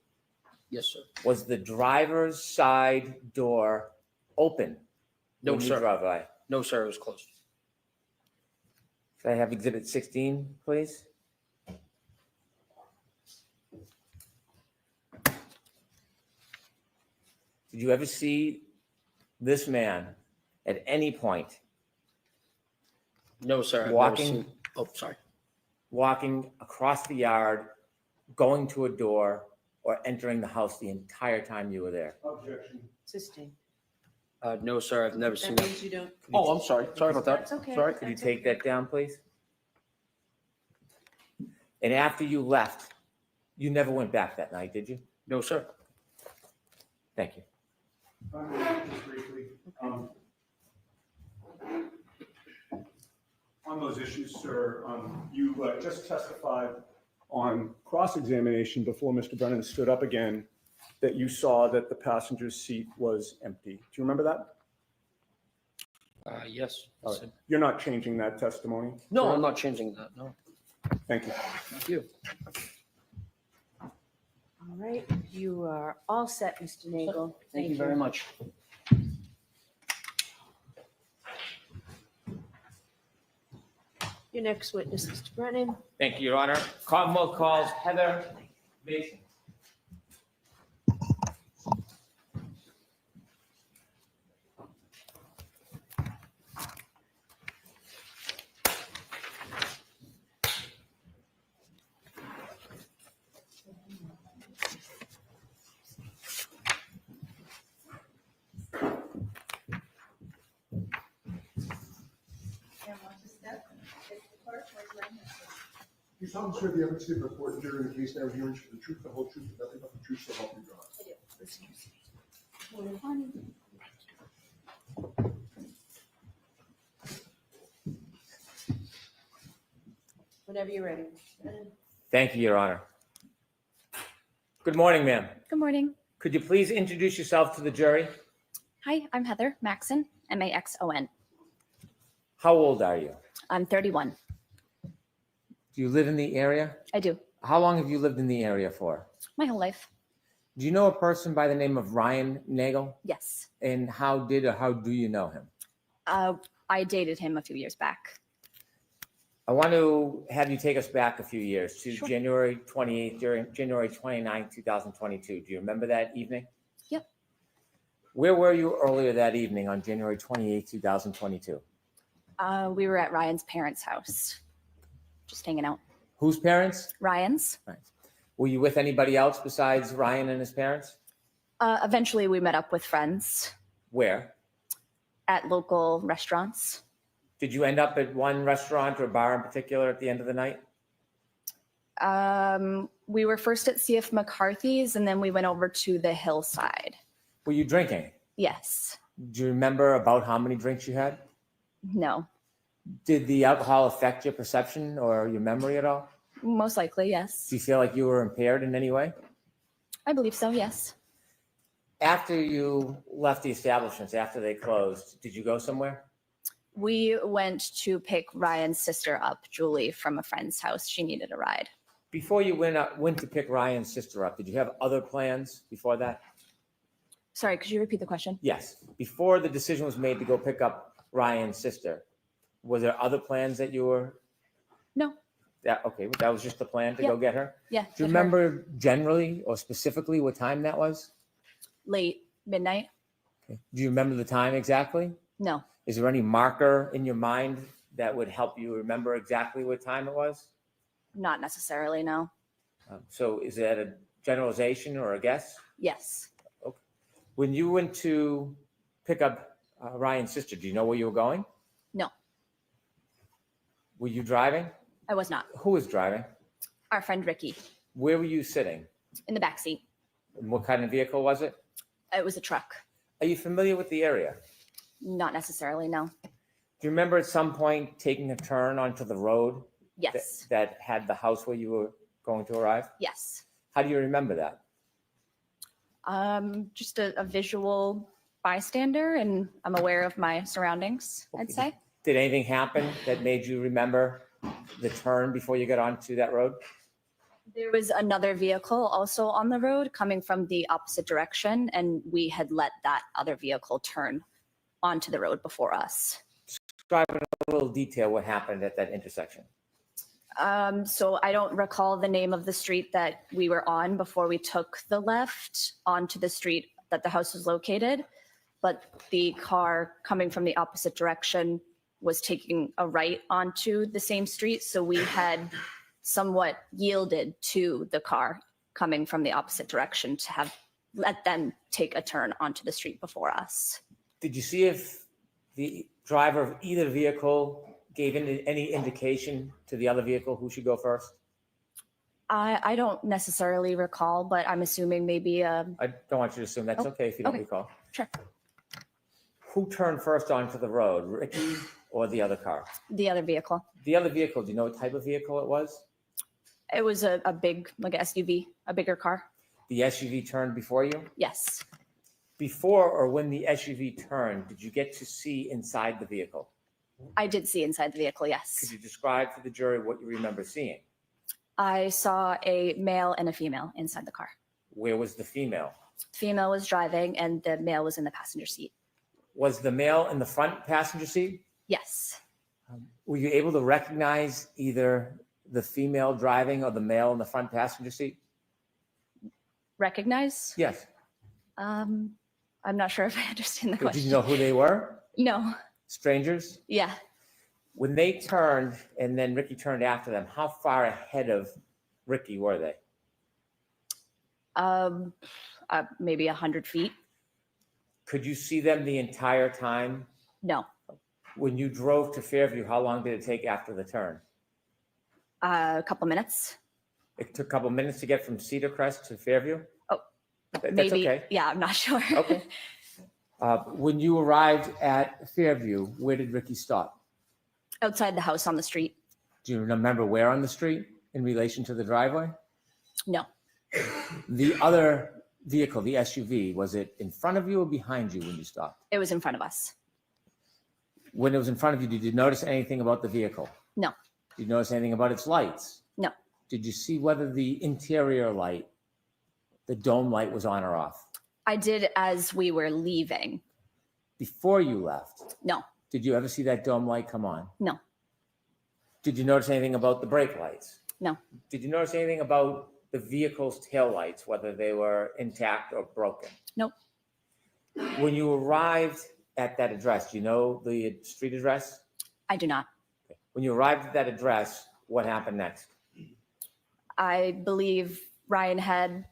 Yes, sir. Was the driver's side door open? No, when you sir. drove by? No, sir. It was closed. Could I have Exhibit 16, please? Did you ever see this man at any point No, sir. I've never Walking? seen- Oh, sorry. walking across the yard, going to a door, or entering the house the entire time you were there? Objection. Sustain. No, sir. I've never seen That that. means you don't. Oh, I'm sorry. Sorry about that. That's okay. Sorry. Could you That's take okay. that down, please? And after you left, you never went back that night, did you? No, sir. Thank you. Just briefly, on those issues, sir, you just testified on cross-examination before Mr. Brennan stood up again that you saw that the passenger's seat was empty. Do you remember that? Yes. All right. You're not changing that testimony? No, sir? I'm not changing that. No. Thank you. Thank you. All right, you are all set, Mr. Nagel. Thank you very much. Your next witness, Mr. Brennan. Thank you, Your Honor. Commonwealth calls Heather Mason. You solemnly swear the evidence given in court during the case now hearing for the truth, the whole truth, and nothing but the truth, so help you God. Whenever you're ready. Thank you, Your Honor. Good morning, ma'am. Good morning. Could you please introduce yourself to the jury? Hi, I'm Heather Maxon, Maxon. How old are you? I'm 31. Do you live in the area? I do. How long have you lived in the area for? My whole life. Do you know a person by the name of Ryan Nagel? Yes. And how do you know him? I dated him a few years back. I want to have you take us back a few years to Sure. January 28th, during January 29th, 2022. Do you remember that evening? Yep. Where were you earlier that evening on January 28th, 2022? We were at Ryan's parents' house, just hanging out. Whose parents? Ryan's. Right. Were you with anybody else besides Ryan and his parents? Eventually, we met up with friends Where? at local restaurants. Did you end up at one restaurant or bar in particular at the end of the night? We were first at CF McCarthy's, and then we went over to the hillside. Were you drinking? Yes. Do you remember about how many drinks you had? No. Did the alcohol affect your perception or your memory at all? Most likely, yes. Do you feel like you were impaired in any way? I believe so, yes. After you left the establishments, after they closed, did you go somewhere? We went to pick Ryan's sister up, Julie, from a friend's house. She needed a ride. Before you went to pick Ryan's sister up, did you have other plans before that? Sorry, could you repeat the question? Yes. Before the decision was made to go pick up Ryan's sister, were there other plans that you were? No. Okay, that was just the plan to Yeah. go get her? Yeah. Do you get her remember generally or specifically what time that was? late midnight? Okay. Do you remember the time exactly? No. Is there any marker in your mind that would help you remember exactly what time it was? Not necessarily, no. So is that a generalization or a guess? Yes. When you went to pick up Ryan's sister, do you know where you were going? No. Were you driving? I was not. Who was driving? Our friend Ricky Where were you sitting? in the back seat. And what kind of vehicle was it? It was a truck. Are you familiar with the area? Not necessarily, no. Do you remember at some point taking a turn onto the road Yes. that had the house where you were going to arrive? Yes. How do you remember that? Just a visual bystander, and I'm aware of my surroundings, I'd say. Did anything happen that made you remember the turn before you got onto that road? There was another vehicle also on the road coming from the opposite direction, and we had let that other vehicle turn onto the road before us. Describe in a little detail what happened at that intersection. So I don't recall the name of the street that we were on before we took the left onto the street that the house was located. But the car coming from the opposite direction was taking a right onto the same street. So we had somewhat yielded to the car coming from the opposite direction to have let them take a turn onto the street before us. Did you see if the driver of either vehicle gave any indication to the other vehicle who should go first? I don't necessarily recall, but I'm assuming maybe I don't want you to assume. That's Oh, okay if you don't okay. recall. Sure. Who turned first onto the road, Ricky or the other car? The other vehicle. The other vehicle, do you know what type of vehicle it was? It was a big, like a SUV, a bigger car. The SUV turned before you? Yes. Before or when the SUV turned, did you get to see inside the vehicle? I did see inside the vehicle, Could yes. you describe to the jury what you remember seeing? I saw a male and a female inside the car. Where was the female? Female was driving and the male was in the passenger seat. Was the male in the front passenger seat? Yes. Were you able to recognize either the female driving or the male in the front passenger seat? Recognize? Yes. I'm not sure if I understand the Did question. you know who they were? No. Strangers? Yeah. When they turned and then Ricky turned after them, how far ahead of Ricky were they? Maybe 100 feet. Could you see them the entire time? No. When you drove to Fairview, how long did it take after the turn? A couple minutes. It took a couple minutes to get from Cedar Crest to Fairview? Oh, That's maybe. okay. Yeah, I'm not sure. Okay. When you arrived at Fairview, where did Ricky stop? Outside the house on the street. Do you remember where on the street in relation to the driveway? No. The other vehicle, the SUV, was it in front of you or behind you when you stopped? It was in front of us. When it was in front of you, did you notice anything about the vehicle? No. Did you notice anything about its lights? No. Did you see whether the interior light, the dome light, was on or off? I did as we were leaving. Before you left, No. did you ever see that dome light come on? No. Did you notice anything about the brake lights? No. Did you notice anything about the vehicle's tail lights, whether they were intact or broken? Nope. When you arrived at that address, do you know the street address? I do not. When you arrived at that address, what happened next? I believe Ryan had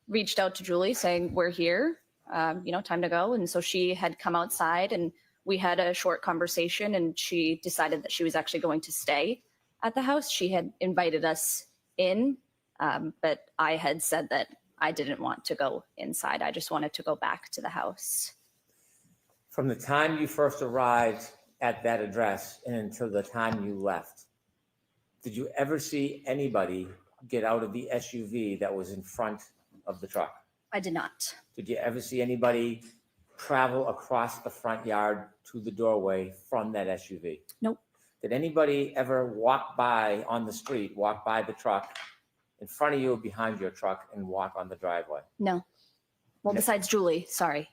reached out to Julie saying, we're here, time to go. And so she had come outside and we had a short conversation and she decided that she was actually going to stay at the house. She had invited us in, but I had said that I didn't want to go inside. I just wanted to go back to the house. From the time you first arrived at that address and until the time you left, did you ever see anybody get out of the SUV that was in front of the truck? I did not. Did you ever see anybody travel across the front yard to the doorway from that SUV? Nope. Did anybody ever walk by on the street, walk by the truck in front of you or behind your truck and walk on the driveway? No. Well, No. besides Julie, sorry.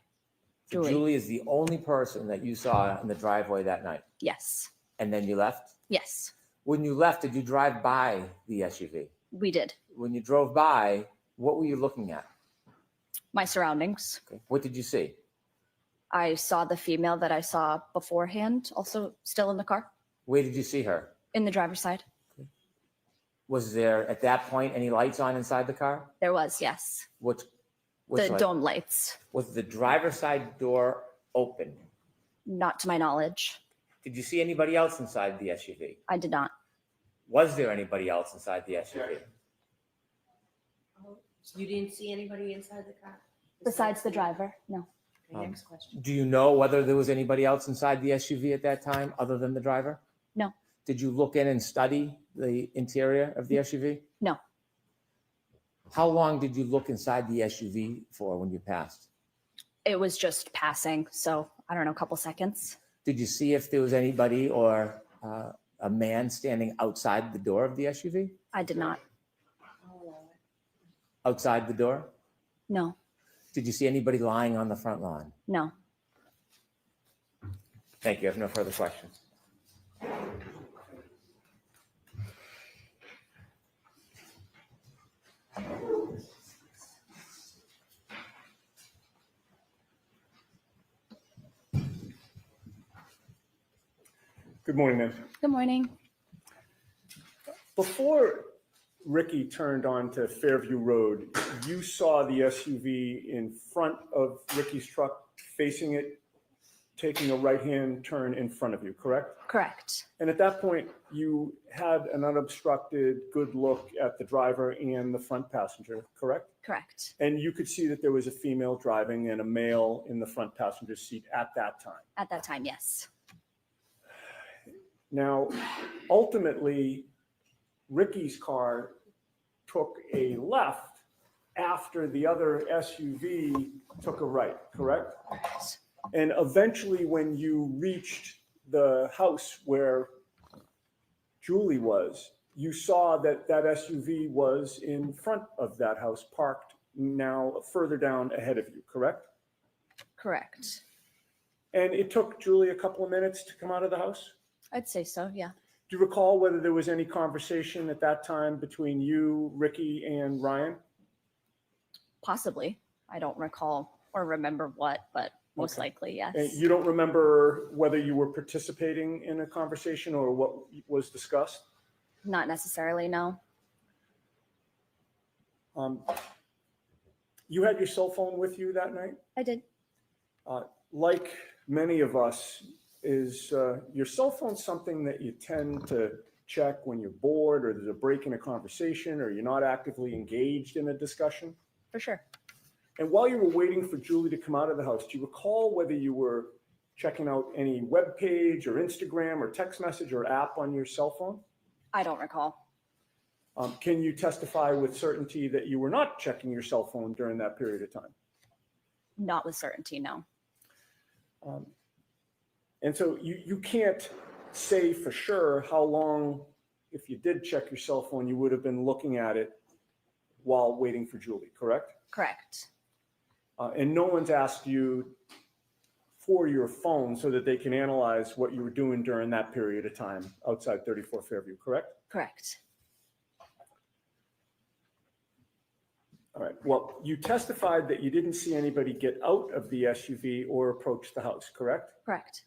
So Julie. Julie is the only person that you saw in the driveway that night, Yes. and then you left? Yes, When you left, did you drive by the SUV? we did. When you drove by, what were you looking at? My surroundings. Okay. What did you see? I saw the female that I saw beforehand, also still in the car, Where did you see her? in the driver's side. Was there at that point any lights on inside the car? There was, yes. Which The light? dome lights, Was the driver's side door open? not to my knowledge. Did you see anybody else inside the SUV? I did not. Was there anybody else inside the SUV? You didn't see anybody inside the car? Besides the driver, no. Okay, next question. Do you know whether there was anybody else inside the SUV at that time other than the driver? No. Did you look in and study the interior of the SUV? No. How long did you look inside the SUV for when you passed? It was just passing, so I don't know, a couple seconds. Did you see if there was anybody or a man standing outside the door of the SUV? I did not. Outside the door? No, Did you see anybody lying on the front lawn? no. Thank you. I have no further questions. Good morning, ma'am. Good morning. Before Ricky turned onto Fairview Road, you saw the SUV in front of Ricky's truck, facing it, taking a right-hand turn in front of you, correct? Correct. And at that point, you had an unobstructed good look at the driver and the front passenger, correct? Correct. And you could see that there was a female driving and a male in the front passenger seat at that time. At that time, yes. Now, ultimately, Ricky's car took a left after the other SUV took a right, correct? Correct. And eventually, when you reached the house where Julie was, you saw that that SUV was in front of that house, parked now further down ahead of you, correct? Correct. And it took Julie a couple of minutes to come out of the house? I'd say so, yeah. Do you recall whether there was any conversation at that time between you, Ricky, and Ryan? Possibly. I don't recall or remember what, but most Okay. likely, yes. And you don't remember whether you were participating in a conversation or what was discussed? Not necessarily, no. You had your cell phone with you that night? I did. Like many of us, is your cell phone something that you tend to check when you're bored or there's a break in a conversation or you're not actively engaged in a discussion? For sure. And while you were waiting for Julie to come out of the house, do you recall whether you were checking out any web page or Instagram or text message or app on your cell phone? I don't recall. Can you testify with certainty that you were not checking your cell phone during that period of time? Not with certainty, no. And so you can't say for sure how long, if you did check your cell phone, you would have been looking at it while waiting for Julie, correct? Correct. And no one's asked you for your phone so that they can analyze what you were doing during that period of time outside 34 Fairview, correct? Correct. All right. Well, you testified that you didn't see anybody get out of the SUV or approach the house, correct? Correct.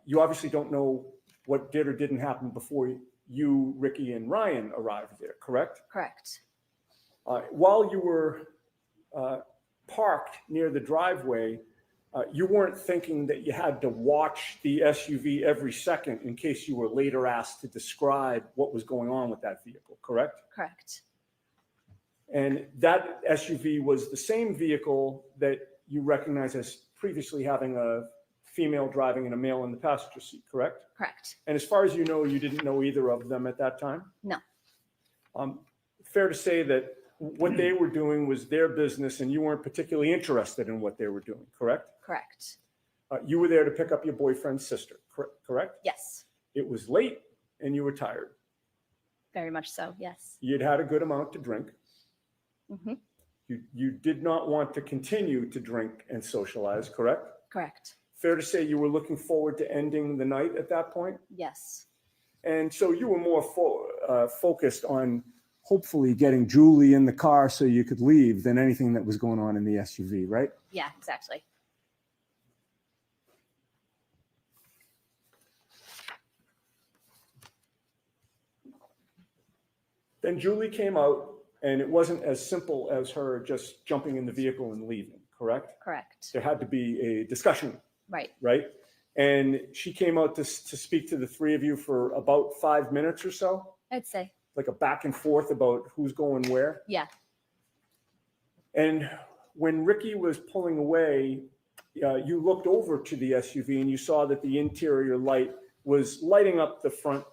You obviously don't know what did or didn't happen before you, Ricky, and Ryan arrived there, correct? Correct. While you were parked near the driveway, you weren't thinking that you had to watch the SUV every second in case you were later asked to describe what was going on with that vehicle, correct? Correct. And that SUV was the same vehicle that you recognize as previously having a female driving and a male in the passenger seat, correct? Correct. And as far as you know, you didn't know either of them at that time? No. Fair to say that what they were doing was their business and you weren't particularly interested in what they were doing, correct? Correct. You were there to pick up your boyfriend's sister, correct? Yes. It was late and you were tired. Very much so, yes. You'd had a good amount to drink. Hmm. You did not want to continue to drink and socialize, correct? Correct. Fair to say you were looking forward to ending the night at that point? Yes. And so you were more focused on hopefully getting Julie in the car so you could leave than anything that was going on in the SUV, right? Yeah, exactly. Then Julie came out, and it wasn't as simple as her just jumping in the vehicle and leaving, correct? Correct. There had to be a discussion, Right. right? And she came out to speak to the three of you for about 5 minutes or so, I'd say. like a back and forth about who's going where. Yeah. And when Ricky was pulling away, you looked over to the SUV and you saw that the interior light was lighting up the front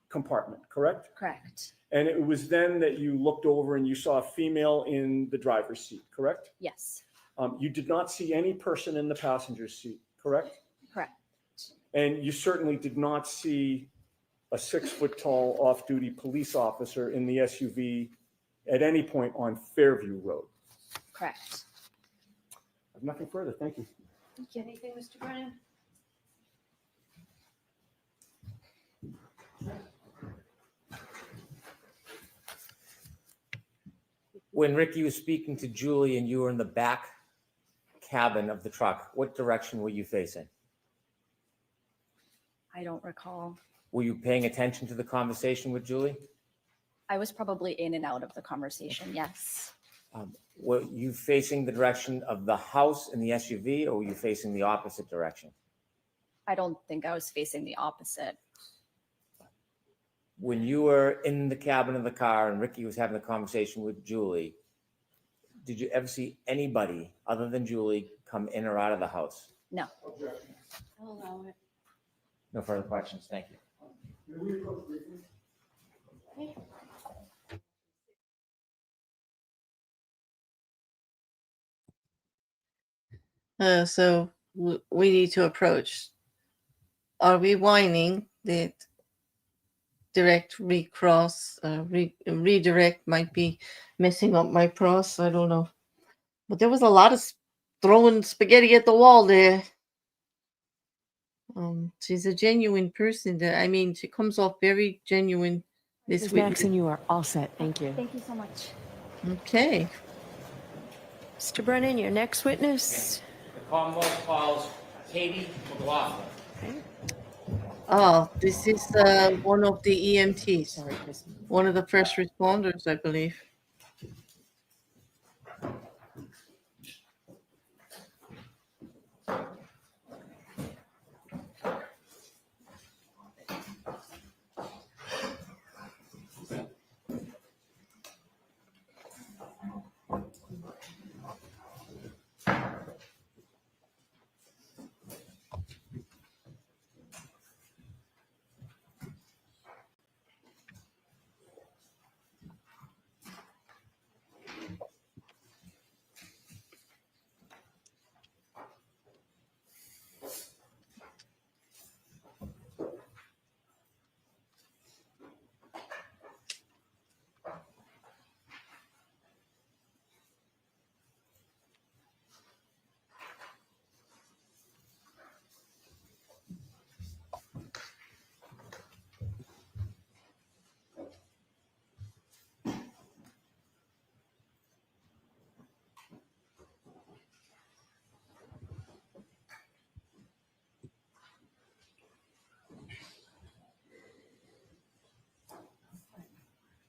compartment, correct? Correct. And it was then that you looked over and you saw a female in the driver's seat, correct? Yes. You did not see any person in the passenger seat, correct? Correct. And you certainly did not see a 6-foot-tall off-duty police officer in the SUV at any point on Fairview Road. Correct. I have nothing further. Thank you. Anything, Mr. Brennan? When Ricky was speaking to Julie and you were in the back cabin of the truck, what direction were you facing? I don't recall. Were you paying attention to the conversation with Julie? I was probably in and out of the conversation, yes. Were you facing the direction of the house in the SUV, or were you facing the opposite direction? I don't think I was facing the opposite. When you were in the cabin of the car and Ricky was having a conversation with Julie, did you ever see anybody other than Julie come in or out of the house? No. I'll allow it. No further questions. Thank you. So we need to approach. Are we whining that direct recross, redirect might be messing up my cross? I don't know. But there was a lot of throwing spaghetti at the wall there. She's a genuine person. I mean, she comes off very genuine. This Ms. week. Maxon, you are all set. Thank you. Thank you so much. Okay. Mr. Brennan, your next witness. The Commonwealth calls Katie McLaughlin. Oh, this is one of the EMTs, Sorry, Chris. one of the first responders, I believe.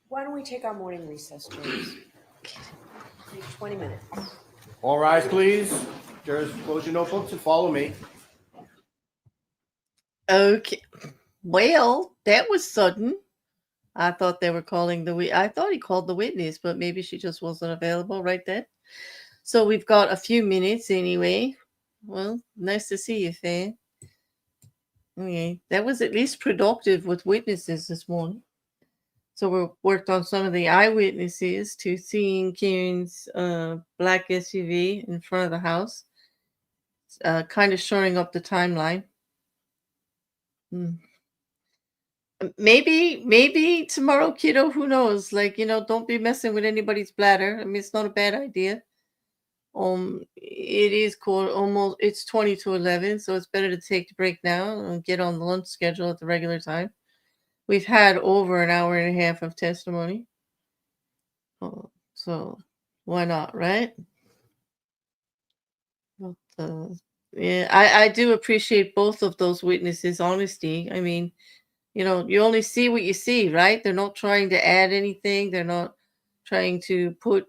Why don't we take our morning recess, James? Take 20 minutes. All rise, please. Jurors, close your notebooks and follow me. Okay. Well, that was sudden. I thought they were calling I thought he called the witness, but maybe she just wasn't available right then. So we've got a few minutes anyway. Well, nice to see you, Fan. Okay, that was at least productive with witnesses this morning. So we worked on some of the eyewitnesses to seeing Karen's black SUV in front of the house, kind of shoring up the timeline. Maybe tomorrow, kiddo, who knows? Like, don't be messing with anybody's bladder. I mean, it's not a bad idea. It is cool. Almost, it's 20 to 11, so it's better to take the break now and get on the lunch schedule at the regular time. We've had over an hour and a half of testimony. So why not, right? But, yeah, I do appreciate both of those witnesses' honesty. I mean, you only see what you see, right? They're not trying to add anything. They're not trying to put,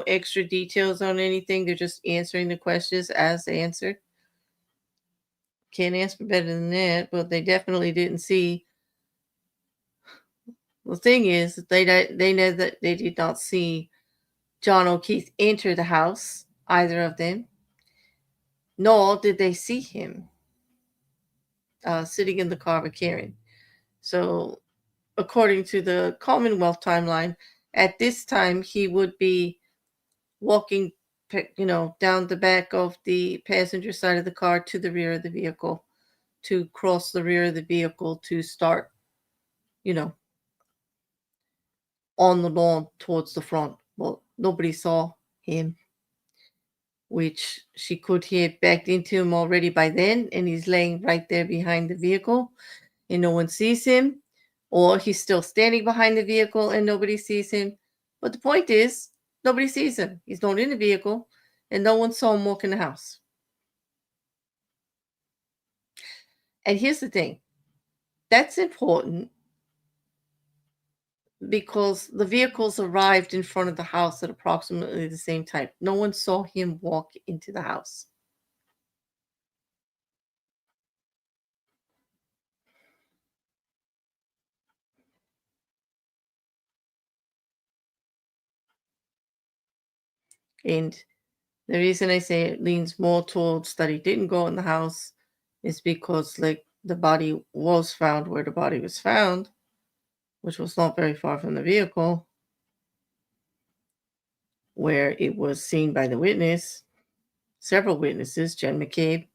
extra details on anything. They're just answering the questions as answered. Can't answer better than that, but they definitely didn't see. The thing is, they know that they did not see John O'Keefe enter the house, either of them, nor did they see him sitting in the car with Karen. So, according to the Commonwealth timeline, at this time he would be walking, down the back of the passenger side of the car to the rear of the vehicle, to cross the rear of the vehicle to start, on the lawn towards the front. Well, nobody saw him, which she could have backed into him already by then, and he's laying right there behind the vehicle and no one sees him, or he's still standing behind the vehicle and nobody sees him. But the point is, nobody sees him. He's not in the vehicle, and no one saw him walk in the house. And here's the thing. That's important because the vehicles arrived in front of the house at approximately the same time. No one saw him walk into the house. And the reason I say it leans more towards that he didn't go in the house is because, like, the body was found where the body was found, which was not very far from the vehicle, where it was seen by the witness. Several witnesses, Jen McCabe,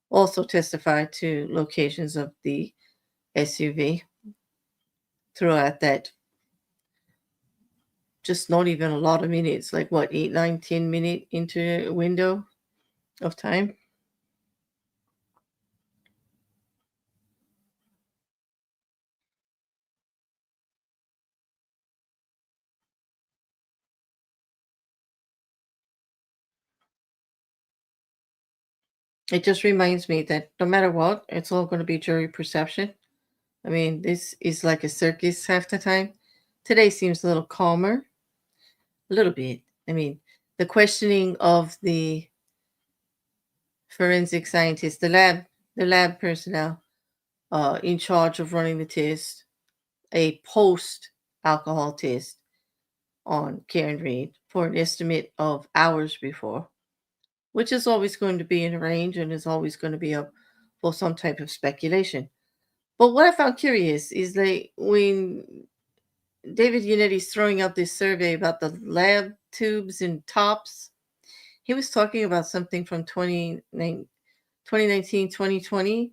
also testified to locations of the SUV throughout that, just not even a lot of minutes, like what, 8, 9, 10 minute into window of time. It just reminds me that no matter what, it's all going to be jury perception. I mean, this is like a circus half the time. Today seems a little calmer. A little bit. I mean, the questioning of the forensic scientists, the lab personnel in charge of running the test, a post-alcohol test on Karen Reed for an estimate of hours before, which is always going to be in a range and is always going to be up for some type of speculation. But what I found curious is that when David Yannetti's throwing out this survey about the lab tubes and tops, he was talking about something from 2019, 2020,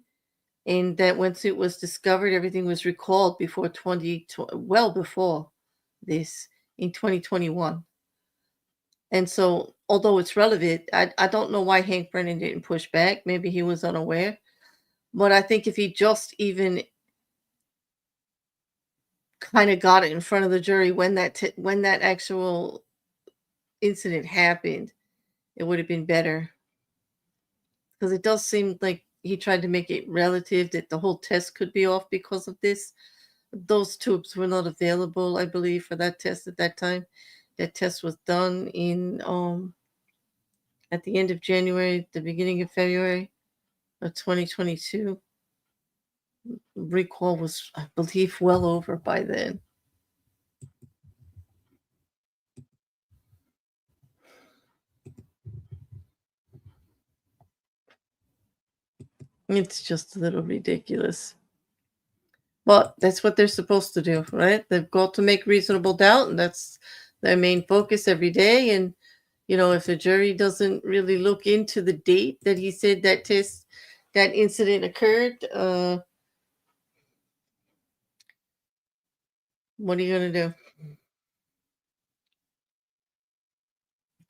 and that once it was discovered, everything was recalled before well before this, in 2021. And so, although it's relevant, I don't know why Hank Brennan didn't push back. Maybe he was unaware. But I think if he just even kind of got it in front of the jury when that actual incident happened, it would have been better. Because it does seem like he tried to make it relative that the whole test could be off because of this. Those tubes were not available, I believe, for that test at that time. That test was done in at the end of January, the beginning of February of 2022. Recall was, I believe, well over by then. It's just a little ridiculous. But that's what they're supposed to do, right? They've got to make reasonable doubt, and that's their main focus every day. And, if the jury doesn't really look into the date that he said that incident occurred, What are you going to do?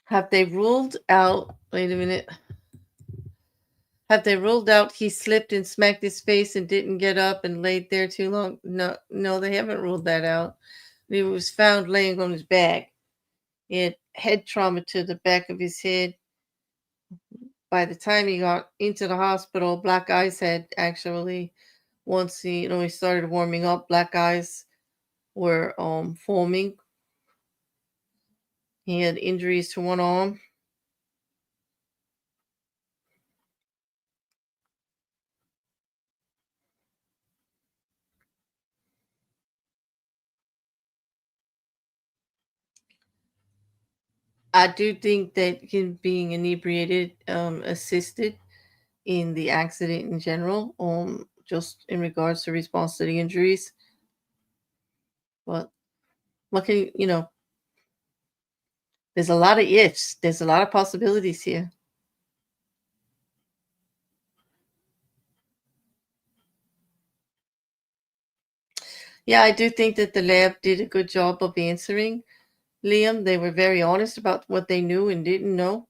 Have they ruled out? Wait a minute. Have they ruled out he slipped and smacked his face and didn't get up and laid there too long? No, they haven't ruled that out. He was found laying on his back. He had head trauma to the back of his head. By the time he got into the hospital, black eyes had actually, once he started warming up, black eyes were forming. He had injuries to one arm. I do think that him being inebriated assisted in the accident in general, just in regards to response to the injuries. But what can there's a lot of ifs. There's a lot of possibilities here. Yeah, I do think that the lab did a good job of answering, Liam. They were very honest about what they knew and didn't know.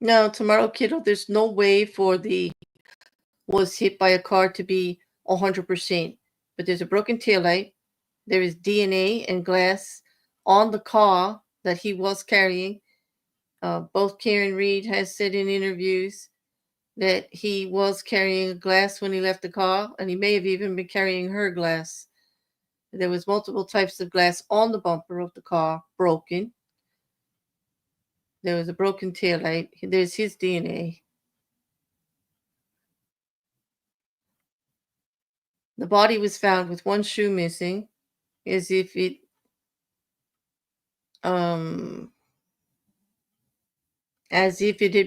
No, tomorrow, kiddo, there's no way for the was hit by a car to be 100%. But there's a broken taillight. There is DNA and glass on the car that he was carrying. Both Karen Reed has said in interviews that he was carrying a glass when he left the car, and he may have even been carrying her glass. There was multiple types of glass on the bumper of the car, broken. There was a broken taillight. There's his DNA. The body was found with one shoe missing, as if it had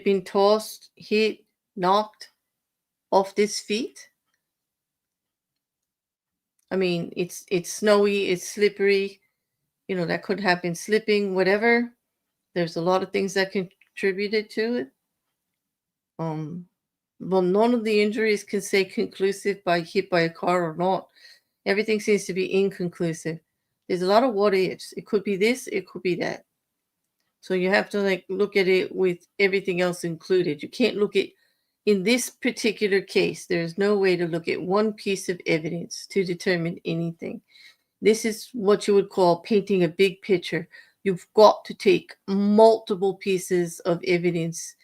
been tossed, hit, knocked off his feet. I mean, it's snowy, it's slippery. That could have been slipping, whatever. There's a lot of things that contributed to it. Well, none of the injuries can say conclusive by hit by a car or not. Everything seems to be inconclusive. There's a lot of what ifs. It could be this, it could be that. So you have to look at it with everything else included. You can't look at, in this particular case, there's no way to look at one piece of evidence to determine anything. This is what you would call painting a big picture. You've got to take multiple pieces of evidence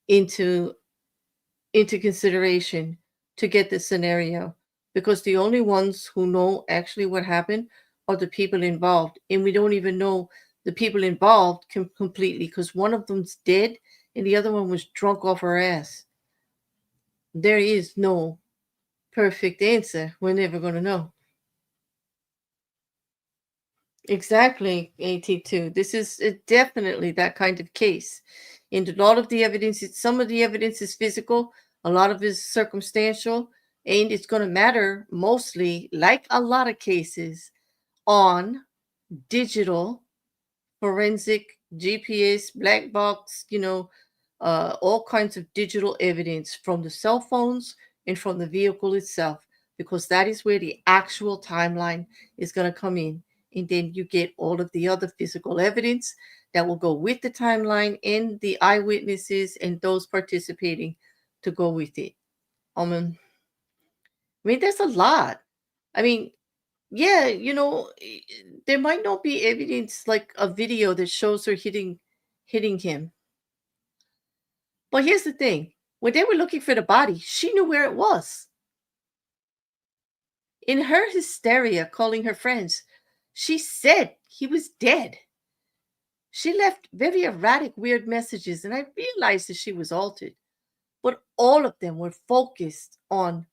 into consideration to get the scenario, because the only ones who know actually what happened are the people involved, and we don't even know the people involved completely, because one of them's dead and the other one was drunk off her ass. There is no perfect answer. We're never going to know. Exactly, AT2. This is definitely that kind of case. And a lot of the evidence, some of the evidence is physical, a lot of it is circumstantial, and it's going to matter mostly, like a lot of cases, on digital, forensic, GPS, black box, all kinds of digital evidence from the cell phones and from the vehicle itself, because that is where the actual timeline is going to come in. And then you get all of the other physical evidence that will go with the timeline and the eyewitnesses and those participating to go with it. I mean, there's a lot. I mean, yeah, there might not be evidence like a video that shows her hitting him. But here's the thing. When they were looking for the body, she knew where it was. In her hysteria, calling her friends, she said he was dead. She left very erratic, weird messages, and I realized that she was altered. But all of them were focused on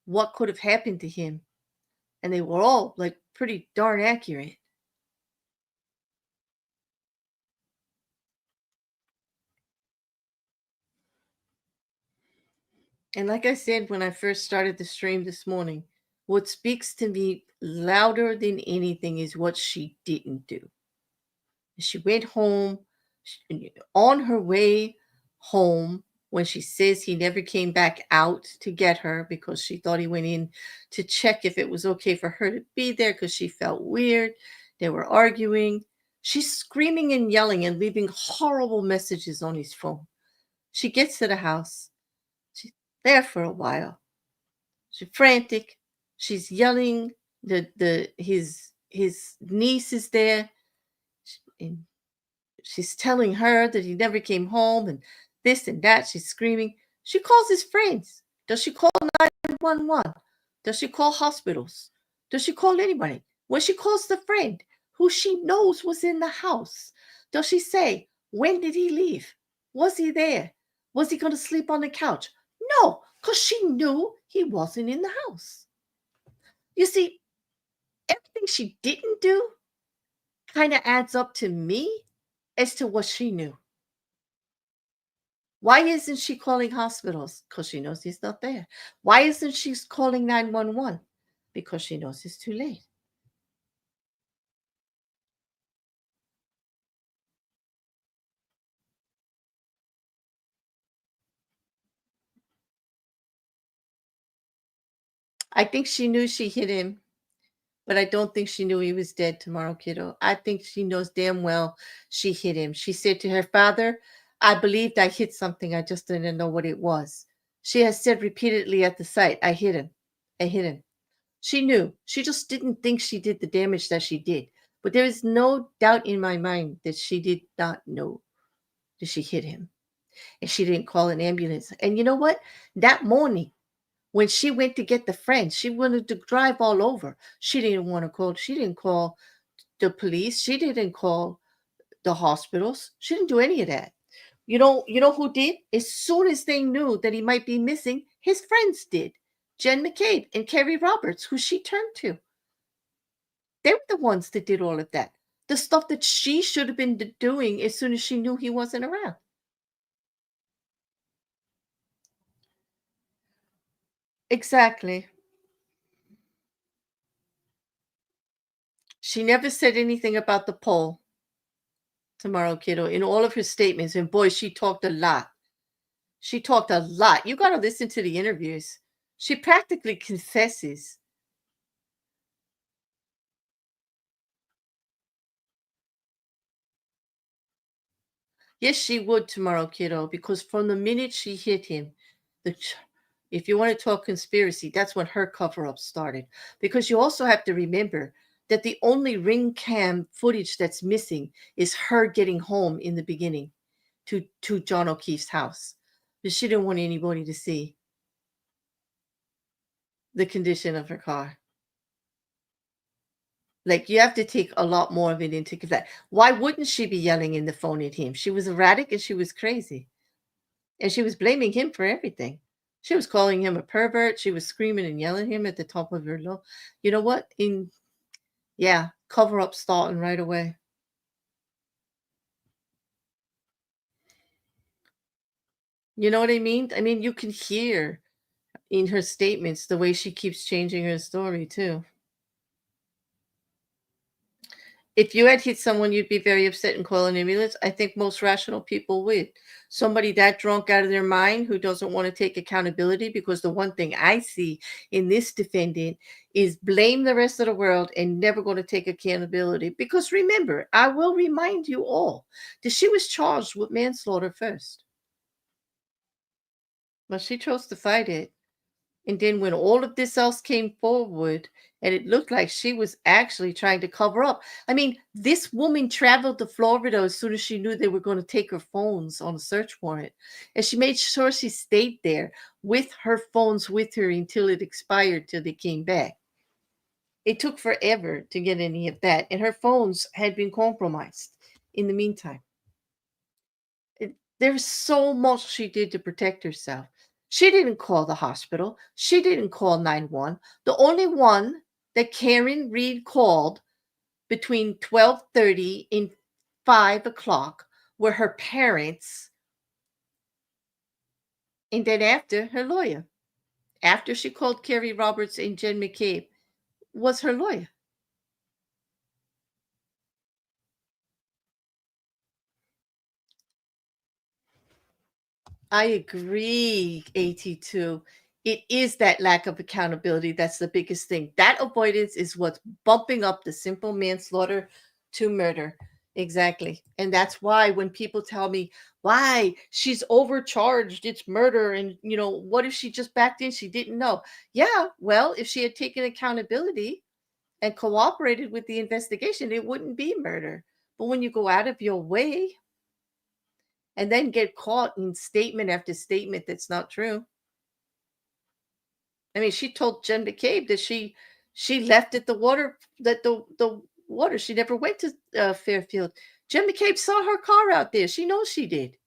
what could have happened to him. And they were all pretty darn accurate. And like I said when I first started the stream this morning, what speaks to me louder than anything is what she didn't do. She went home. On her way home, when she says he never came back out to get her because she thought he went in to check if it was okay for her to be there because she felt weird. They were arguing. She's screaming and yelling and leaving horrible messages on his phone. She gets to the house. She's there for a while. She's frantic. She's yelling. His niece is there. And she's telling her that he never came home and this and that. She's screaming. She calls his friends. Does she call 911? Does she call hospitals? Does she call anybody? When she calls the friend who she knows was in the house, does she say, when did he leave? Was he there? Was he going to sleep on the couch? No, because she knew he wasn't in the house. You see, everything she didn't do kind of adds up to me as to what she knew. Why isn't she calling hospitals? Because she knows he's not there. Why isn't she calling 911? Because she knows it's too late. I think she knew she hit him, but I don't think she knew he was dead tomorrow, kiddo. I think she knows damn well she hit him. She said to her father, I believed I hit something. I just didn't know what it was. She has said repeatedly at the site, I hit him. I hit him. She knew. She just didn't think she did the damage that she did. But there is no doubt in my mind that she did not know that she hit him. And she didn't call an ambulance. And you know what? That morning, when she went to get the friends, she wanted to drive all over. She didn't want to call. She didn't call the police. She didn't call the hospitals. She didn't do any of that. You know who did? As soon as they knew that he might be missing, his friends did. Jen McCabe and Kerry Roberts, who she turned to. They were the ones that did all of that. The stuff that she should have been doing as soon as she knew he wasn't around. Exactly. She never said anything about the poll tomorrow, kiddo, in all of her statements. And boy, she talked a lot. She talked a lot. You got to listen to the interviews. She practically confesses. Yes, she would tomorrow, kiddo, because from the minute she hit him, if you want to talk conspiracy, that's when her cover-up started. Because you also have to remember that the only ring cam footage that's missing is her getting home in the beginning to John O'Keefe's house. Because she didn't want anybody to see the condition of her car. Like, you have to take a lot more of it into consideration. Why wouldn't she be yelling in the phone at him? She was erratic and she was crazy. And she was blaming him for everything. She was calling him a pervert. She was screaming and yelling at him at the top of her lungs. You know what? Cover up starting right away. You know what I mean? I mean, you can hear in her statements the way she keeps changing her story too. If you had hit someone, you'd be very upset and call an ambulance. I think most rational people would. Somebody that drunk out of their mind who doesn't want to take accountability, because the one thing I see in this defendant is blame the rest of the world and never going to take accountability. Because remember, I will remind you all that she was charged with manslaughter first. But she chose to fight it. And then when all of this else came forward and it looked like she was actually trying to cover up. I mean, this woman traveled to Florida as soon as she knew they were going to take her phones on a search warrant. And she made sure she stayed there with her phones with her until it expired, till they came back. It took forever to get any of that. And her phones had been compromised in the meantime. There's so much she did to protect herself. She didn't call the hospital. She didn't call 911. The only one that Karen Reed called between 12:30 and 5 o'clock were her parents, and then after, her lawyer. After she called Kerry Roberts and Jen McCabe, was her lawyer. I agree, AT2. It is that lack of accountability that's the biggest thing. That avoidance is what's bumping up the simple manslaughter to murder. Exactly. And that's why when people tell me, why she's overcharged, it's murder. And, what if she just backed in? She didn't know. Yeah, well, if she had taken accountability and cooperated with the investigation, it wouldn't be murder. But when you go out of your way and then get caught in statement after statement that's not true. I mean, she told Jen McCabe that she left at the water, that the water, she never went to Fairfield. Jen McCabe saw her car out there. She knows she did.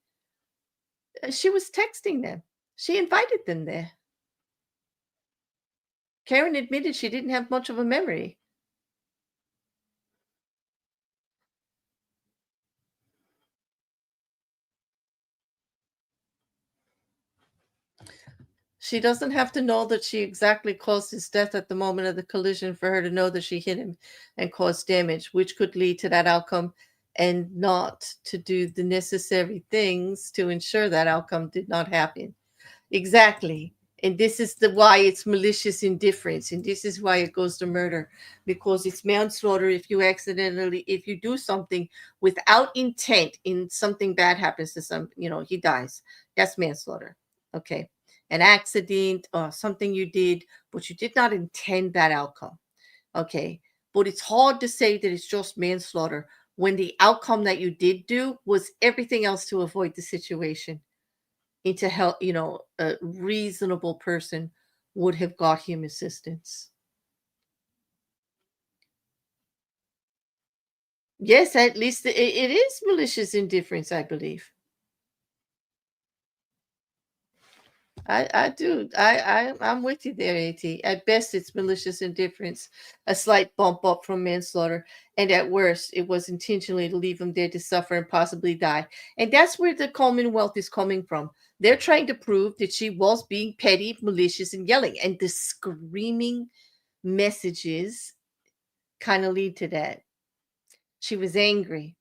She was texting them. She invited them there. Karen admitted she didn't have much of a memory. She doesn't have to know that she exactly caused his death at the moment of the collision for her to know that she hit him and caused damage, which could lead to that outcome, and not to do the necessary things to ensure that outcome did not happen. Exactly. And this is why it's malicious indifference. And this is why it goes to murder, because it's manslaughter if you do something without intent and something bad happens to he dies. That's manslaughter. Okay. An accident or something you did, but you did not intend that outcome. Okay. But it's hard to say that it's just manslaughter when the outcome that you did do was everything else to avoid the situation. Into help, a reasonable person would have got him assistance. Yes, at least it is malicious indifference, I believe. I do. I'm with you there, AT. At best, it's malicious indifference, a slight bump up from manslaughter, and at worst, it was intentionally to leave him there to suffer and possibly die. And that's where the Commonwealth is coming from. They're trying to prove that she was being petty, malicious, and yelling, and the screaming messages kind of lead to that. She was angry.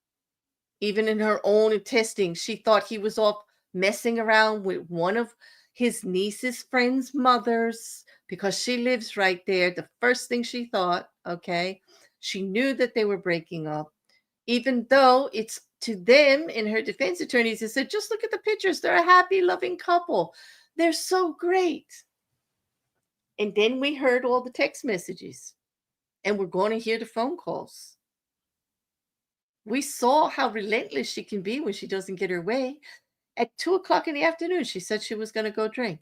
Even in her own testing, she thought he was off messing around with one of his niece's friend's mothers because she lives right there. The first thing she thought, okay, she knew that they were breaking up, even though it's to them and her defense attorneys that said, just look at the pictures. They're a happy, loving couple. They're so great. And then we heard all the text messages, and we're going to hear the phone calls. We saw how relentless she can be when she doesn't get her way. At 2:00 in the afternoon, she said she was going to go drink.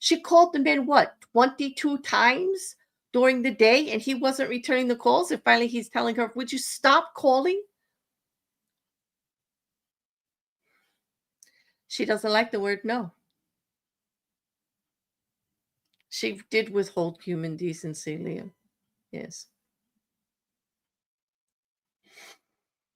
She called the man, 22 times during the day, and he wasn't returning the calls. And finally, he's telling her, would you stop calling? She doesn't like the word no. She did withhold human decency, Liam. Yes.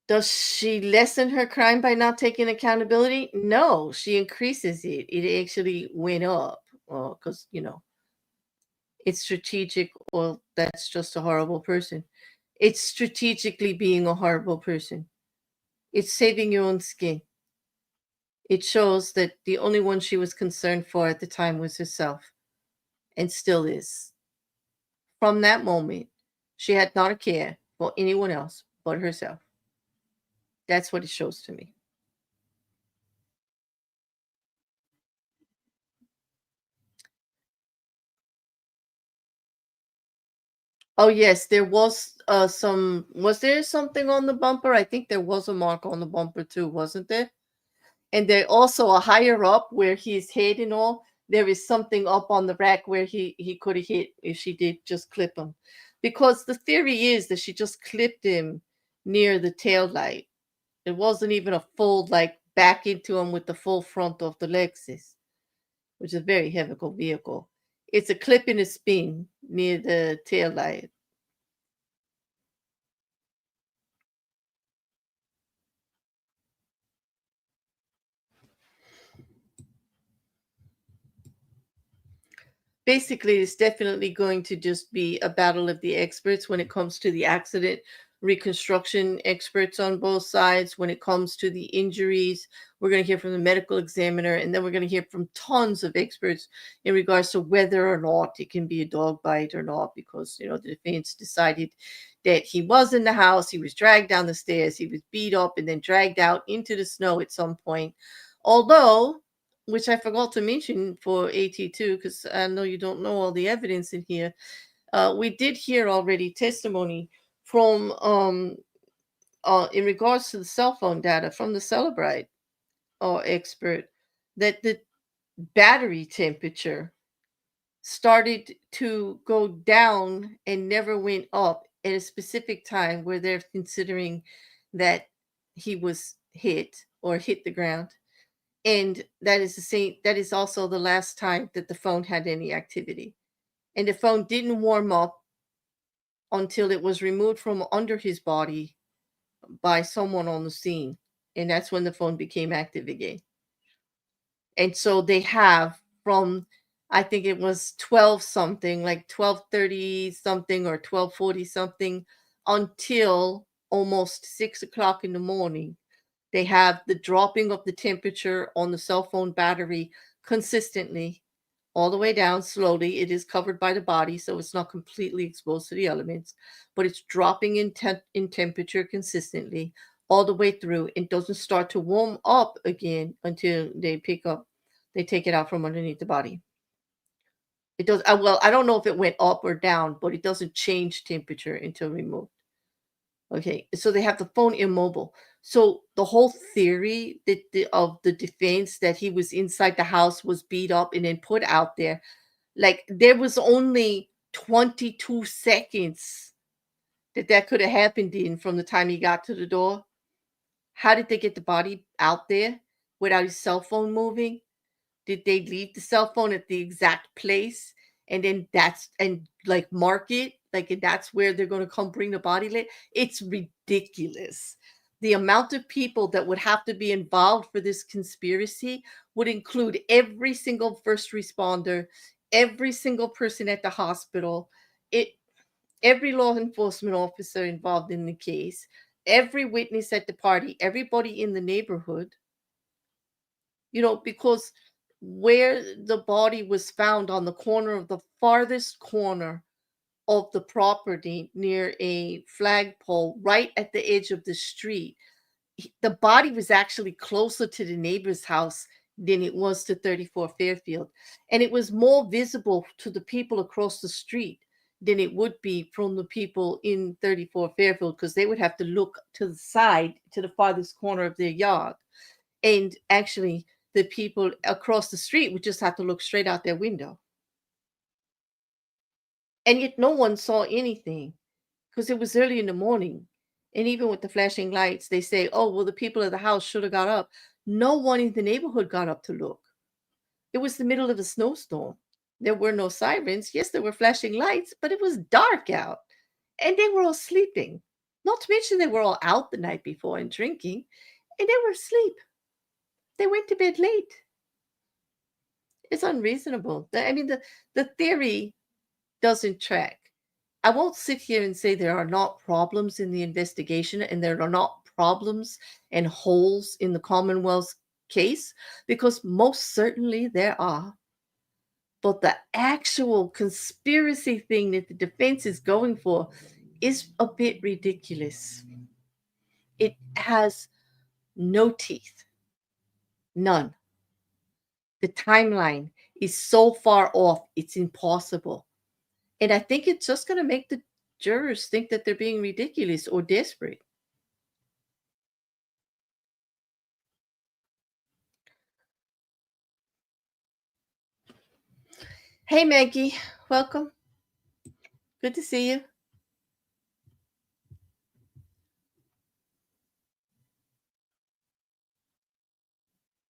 Does she lessen her crime by not taking accountability? No, she increases it. It actually went up because, it's strategic. Well, that's just a horrible person. It's strategically being a horrible person. It's saving your own skin. It shows that the only one she was concerned for at the time was herself, and still is. From that moment, she had not a care for anyone else but herself. That's what it shows to me. Oh, yes, there was was there something on the bumper? I think there was a mark on the bumper too, wasn't there? And there also a higher up where his head and all, there is something up on the rack where he could have hit if she did just clip him. Because the theory is that she just clipped him near the tail light. It wasn't even a full, back into him with the full front of the Lexus, which is a very heavy vehicle. It's a clip and a spin near the tail light. Basically, it's definitely going to just be a battle of the experts when it comes to the accident reconstruction experts on both sides. When it comes to the injuries, we're going to hear from the medical examiner, and then we're going to hear from tons of experts in regards to whether or not it can be a dog bite or not, because, you know, the defense decided that he was in the house, he was dragged down the stairs, he was beat up and then dragged out into the snow at some point. Although, which I forgot to mention for AT2, because I know you don't know all the evidence in here, we did hear already testimony from in regards to the cell phone data from the Celebrite expert, that the battery temperature started to go down and never went up at a specific time where they're considering that he was hit or hit the ground. And that is also the last time that the phone had any activity. And the phone didn't warm up until it was removed from under his body by someone on the scene. And that's when the phone became active again. And so they have from, I think it was 12 something, like 12:30 something or 12:40 something, until almost 6 o'clock in the morning. They have the dropping of the temperature on the cell phone battery consistently, all the way down slowly. It is covered by the body, so it's not completely exposed to the elements, but it's dropping in temperature consistently all the way through. It doesn't start to warm up again until they take it out from underneath the body. It does. Well, I don't know if it went up or down, but it doesn't change temperature until removed. Okay, so they have the phone immobile. So the whole theory that of the defense that he was inside the house, was beat up and then put out there, like there was only 22 seconds that could have happened in from the time he got to the door. How did they get the body out there without his cell phone moving? Did they leave the cell phone at the exact place and then like mark it, like, and that's where they're going to come bring the body later? It's ridiculous. The amount of people that would have to be involved for this conspiracy would include every single first responder, every single person at the hospital, every law enforcement officer involved in the case, every witness at the party, everybody in the neighborhood. You know, because where the body was found, on the corner of the farthest corner of the property near a flagpole right at the edge of the street, the body was actually closer to the neighbor's house than it was to 34 Fairfield. And it was more visible to the people across the street than it would be from the people in 34 Fairfield, because they would have to look to the side, to the farthest corner of their yard. And actually, the people across the street would just have to look straight out their window. And yet no one saw anything, because it was early in the morning. And even with the flashing lights, they say, oh, well, the people of the house should have got up. No one in the neighborhood got up to look. It was the middle of a snowstorm. There were no sirens. Yes, there were flashing lights, but it was dark out. And they were all sleeping. Not to mention they were all out the night before and drinking. And they were asleep. They went to bed late. It's unreasonable. I mean, the theory doesn't track. I won't sit here and say there are not problems in the investigation and there are not problems and holes in the Commonwealth's case, because most certainly there are. But the actual conspiracy thing that the defense is going for is a bit ridiculous. It has no teeth. None. The timeline is so far off, it's impossible. And I think it's just going to make the jurors think that they're being ridiculous or desperate. Hey, Maggie, welcome. Good to see you.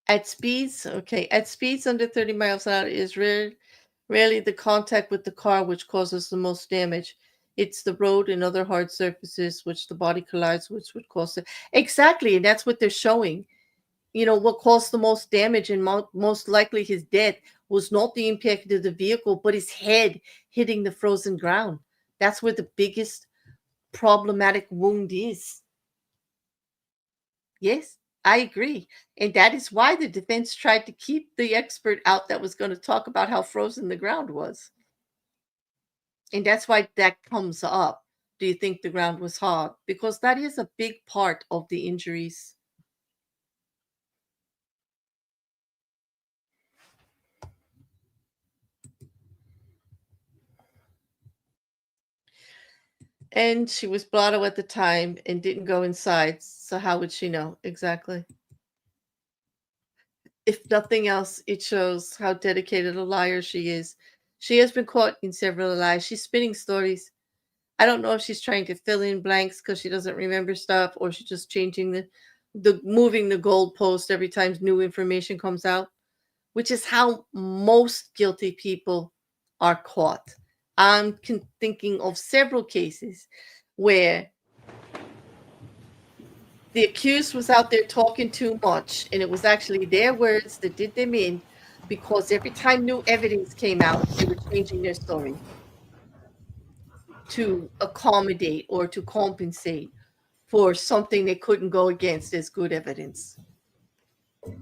At speeds, okay, at speeds under 30 miles an hour is rarely the contact with the car which causes the most damage. It's the road and other hard surfaces which the body collides, which would cause it. Exactly, and that's what they're showing. You know, what caused the most damage and most likely his death was not the impact of the vehicle, but his head hitting the frozen ground. That's where the biggest problematic wound is. Yes, I agree. And that is why the defense tried to keep the expert out that was going to talk about how frozen the ground was. And that's why that comes up. Do you think the ground was hard? Because that is a big part of the injuries. And she was brought out at the time and didn't go inside. So how would she know? Exactly. If nothing else, it shows how dedicated a liar she is. She has been caught in several lies. She's spinning stories. I don't know if she's trying to fill in blanks because she doesn't remember stuff, or she's just changing the moving the goalpost every time new information comes out, which is how most guilty people are caught. I'm thinking of several cases where the accused was out there talking too much, and it was actually their words that did them in, because every time new evidence came out, they were changing their story to accommodate or to compensate for something they couldn't go against as good evidence.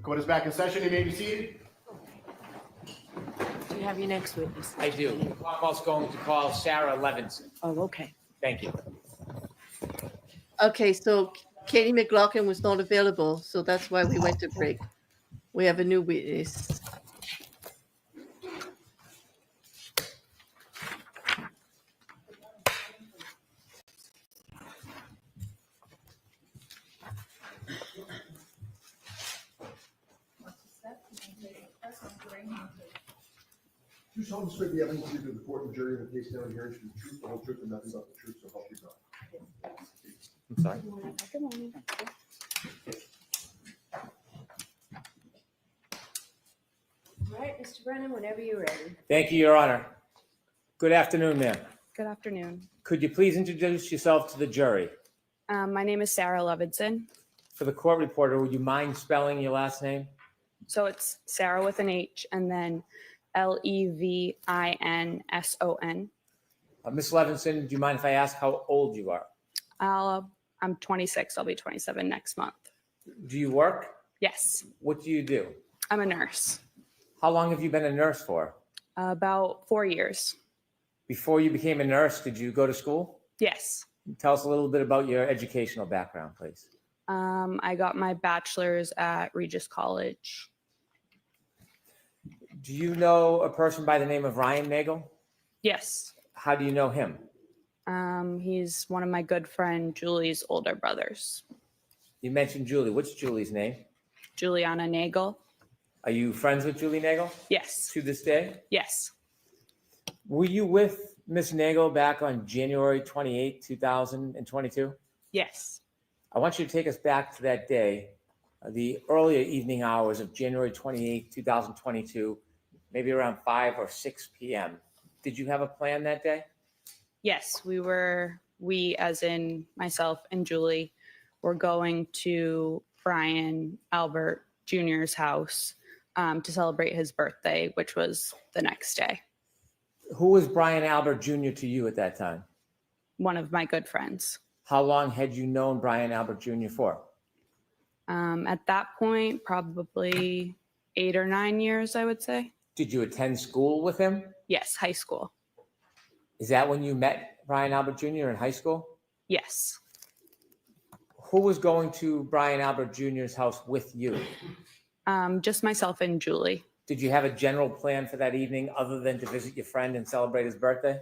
Court is back in session. You may be seated. Do you have your next witness? I do. The Commonwealth's going to call Sarah Levinson. Oh, okay. Thank you. Okay, so Katie McLaughlin was not available, so that's why we went to break. We have a new witness. Do solemnly swear the evidence you give to the court and jury in the case now and hearing should be the truth, the whole truth, and nothing but the truth, so help you God. I'm sorry. All right, Mr. Brennan, whenever you're ready. Thank you, Your Honor. Good afternoon, ma'am. Good afternoon. Could you please introduce yourself to the jury? My name is Sarah Levinson. For the court reporter, would you mind spelling your last name? So it's Sarah with an H and then Levinson. Ms. Levinson, do you mind if I ask how old you are? I'm 26. I'll be 27 next month. Do you work? Yes, What do you do? I'm a nurse. How long have you been a nurse for? About 4 years. Before you became a nurse, did you go to school? Yes. Tell us a little bit about your educational background, please. I got my bachelor's at Regis College. Do you know a person by the name of Ryan Nagel? Yes. How do you know him? He's one of my good friend Julie's older brothers. You mentioned Julie. What's Julie's name? Juliana Nagel. Are you friends with Julie Nagel Yes. to this day? Yes. Were you with Miss Nagel back on January 28, 2022? Yes. I want you to take us back to that day, the earlier evening hours of January 28, 2022, maybe around 5 or 6 p.m. Did you have a plan that day? Yes, we as in myself and Julie, were going to Brian Albert Jr.'s house to celebrate his birthday, which was the next day. Who was Brian Albert Jr. to you at that time? One of my good friends. How long had you known Brian Albert Jr. for? At that point, probably 8 or 9 years, I would say. Did you attend school with him? Yes, high school. Is that when you met Brian Albert Jr. in high school? Yes. Who was going to Brian Albert Jr.'s house with you? Just myself and Julie. Did you have a general plan for that evening other than to visit your friend and celebrate his birthday?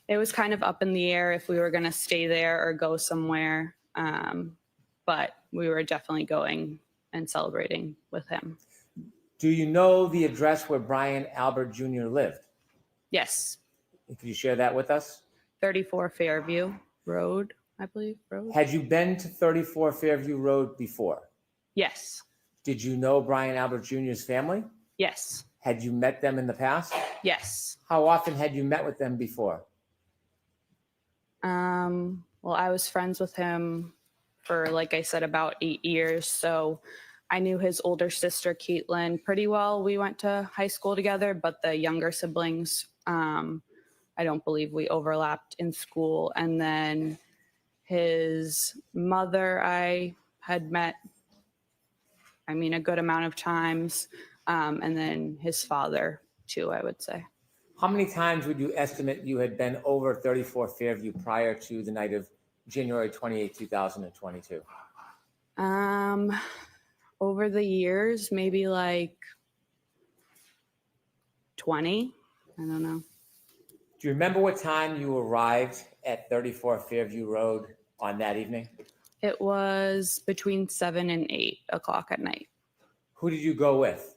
It was kind of up in the air if we were going to stay there or go somewhere. But we were definitely going and celebrating with him. Do you know the address where Brian Albert Jr. lived? Yes. Could you share that with us? 34 Fairview Road, I believe. Road. Had you been to 34 Fairview Road before? Yes. Did you know Brian Albert Jr.'s family? Yes. Had you met them in the past? Yes. How often had you met with them before? Well, I was friends with him for, like I said, about 8 years. So I knew his older sister, Caitlin, pretty well. We went to high school together, but the younger siblings I don't believe we overlapped in school. And then his mother, I had met, I mean, a good amount of times. And then his father too, I would say. How many times would you estimate you had been over 34 Fairview prior to the night of January 28, 2022? Over the years, maybe like 20. I don't know. Do you remember what time you arrived at 34 Fairview Road on that evening? It was between 7 and 8 o'clock at night. Who did you go with?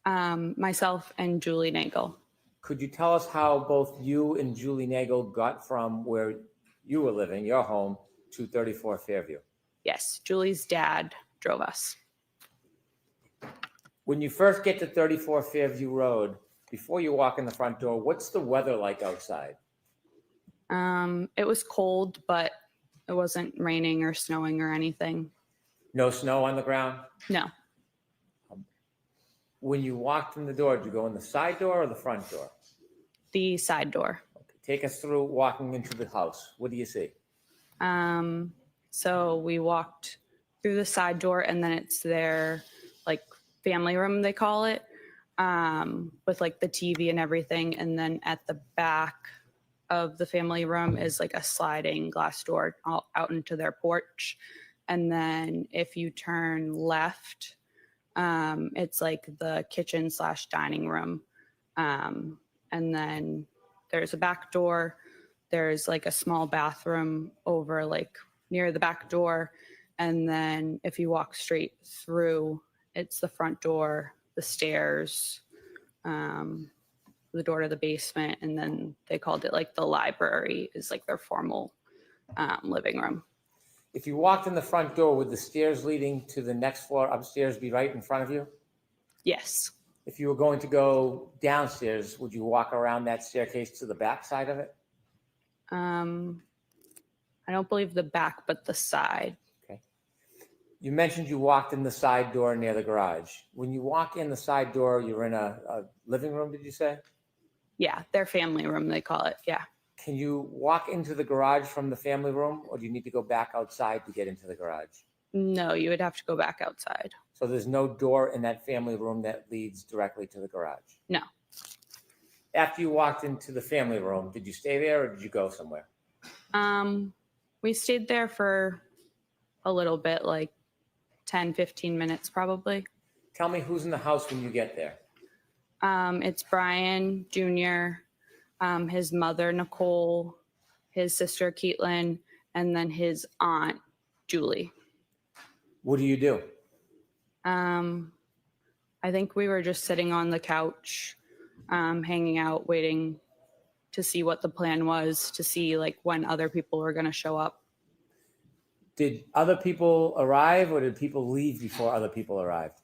Myself and Julie Nagel. Could you tell us how both you and Julie Nagel got from where you were living, your home, to 34 Fairview? Yes, Julie's dad drove us. When you first get to 34 Fairview Road, before you walk in the front door, what's the weather like outside? It was cold, but it wasn't raining or snowing or anything. No snow on the ground? No, When you walked in the door, did you go in the side door or the front door? the side door. Okay. Take us through walking into the house. What do you see? So we walked through the side door, and then it's their like family room, they call it, with like the TV and everything. And then at the back of the family room is like a sliding glass door out into their porch. And then if you turn left, it's like the kitchen / dining room. And then there's a back door. There's like a small bathroom over like near the back door. And then if you walk straight through, it's the front door, the stairs, the door to the basement. And then they called it like the library is like their formal living room. If you walked in the front door, would the stairs leading to the next floor upstairs be right in front of you? Yes. If you were going to go downstairs, would you walk around that staircase to the back side of it? I don't believe the back, but the side. Okay. You mentioned you walked in the side door near the garage. When you walk in the side door, you're in a living room, did you say? Yeah, their family room, they call it. Yeah. Can you walk into the garage from the family room, or do you need to go back outside to get into the garage? No, you would have to go back outside. So there's no door in that family room that leads directly to the garage? No. After you walked into the family room, did you stay there or did you go somewhere? We stayed there for a little bit, like 10, 15 minutes probably. Tell me who's in the house when you get there. It's Brian Jr., his mother, Nicole, his sister, Caitlin, and then his aunt, Julie. What do you do? I think we were just sitting on the couch, hanging out, waiting to see what the plan was, to see like when other people were going to show up. Did other people arrive or did people leave before other people arrived?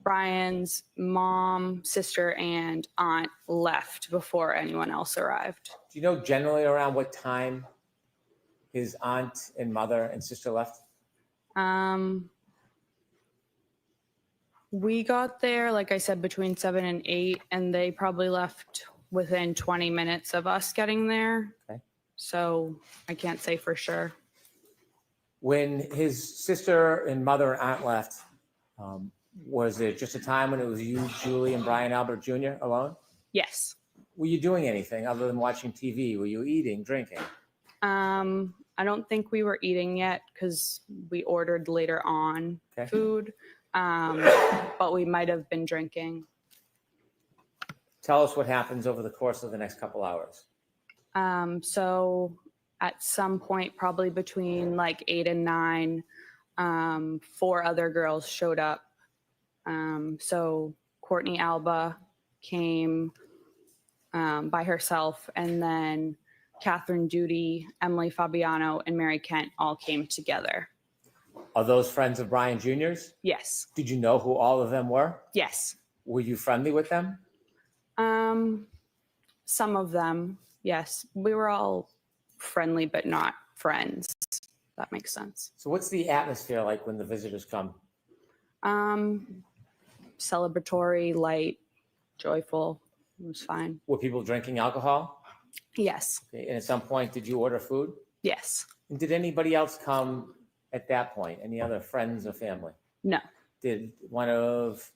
Brian's mom, sister, and aunt left before anyone else arrived. Do you know generally around what time his aunt and mother and sister left? We got there, like I said, between 7 and 8, and they probably left within 20 minutes of us getting there. Okay. So I can't say for sure. When his sister and mother and aunt left, was it just a time when it was you, Julie, and Brian Albert Jr. alone? Yes. Were you doing anything other than watching TV? Were you eating, drinking? I don't think we were eating yet because we ordered later on food, but we might have been drinking. Tell us what happens over the course of the next couple hours. So at some point, probably between like 8 and 9, 4 other girls showed up. So Courtney Alba came by herself, and then Catherine Duty, Emily Fabiano, and Mary Kent all came together. Are those friends of Brian Jr.'s? Yes. Did you know who all of them were? Yes. Were you friendly with them? Some of them, yes. We were all friendly, but not friends. That makes sense. So what's the atmosphere like when the visitors come? Celebratory, light, joyful, It was fine. Were people drinking alcohol? Yes. Okay, and at some point, did you order food? Yes. And did anybody else come at that point? Any other friends or family? No. Did one of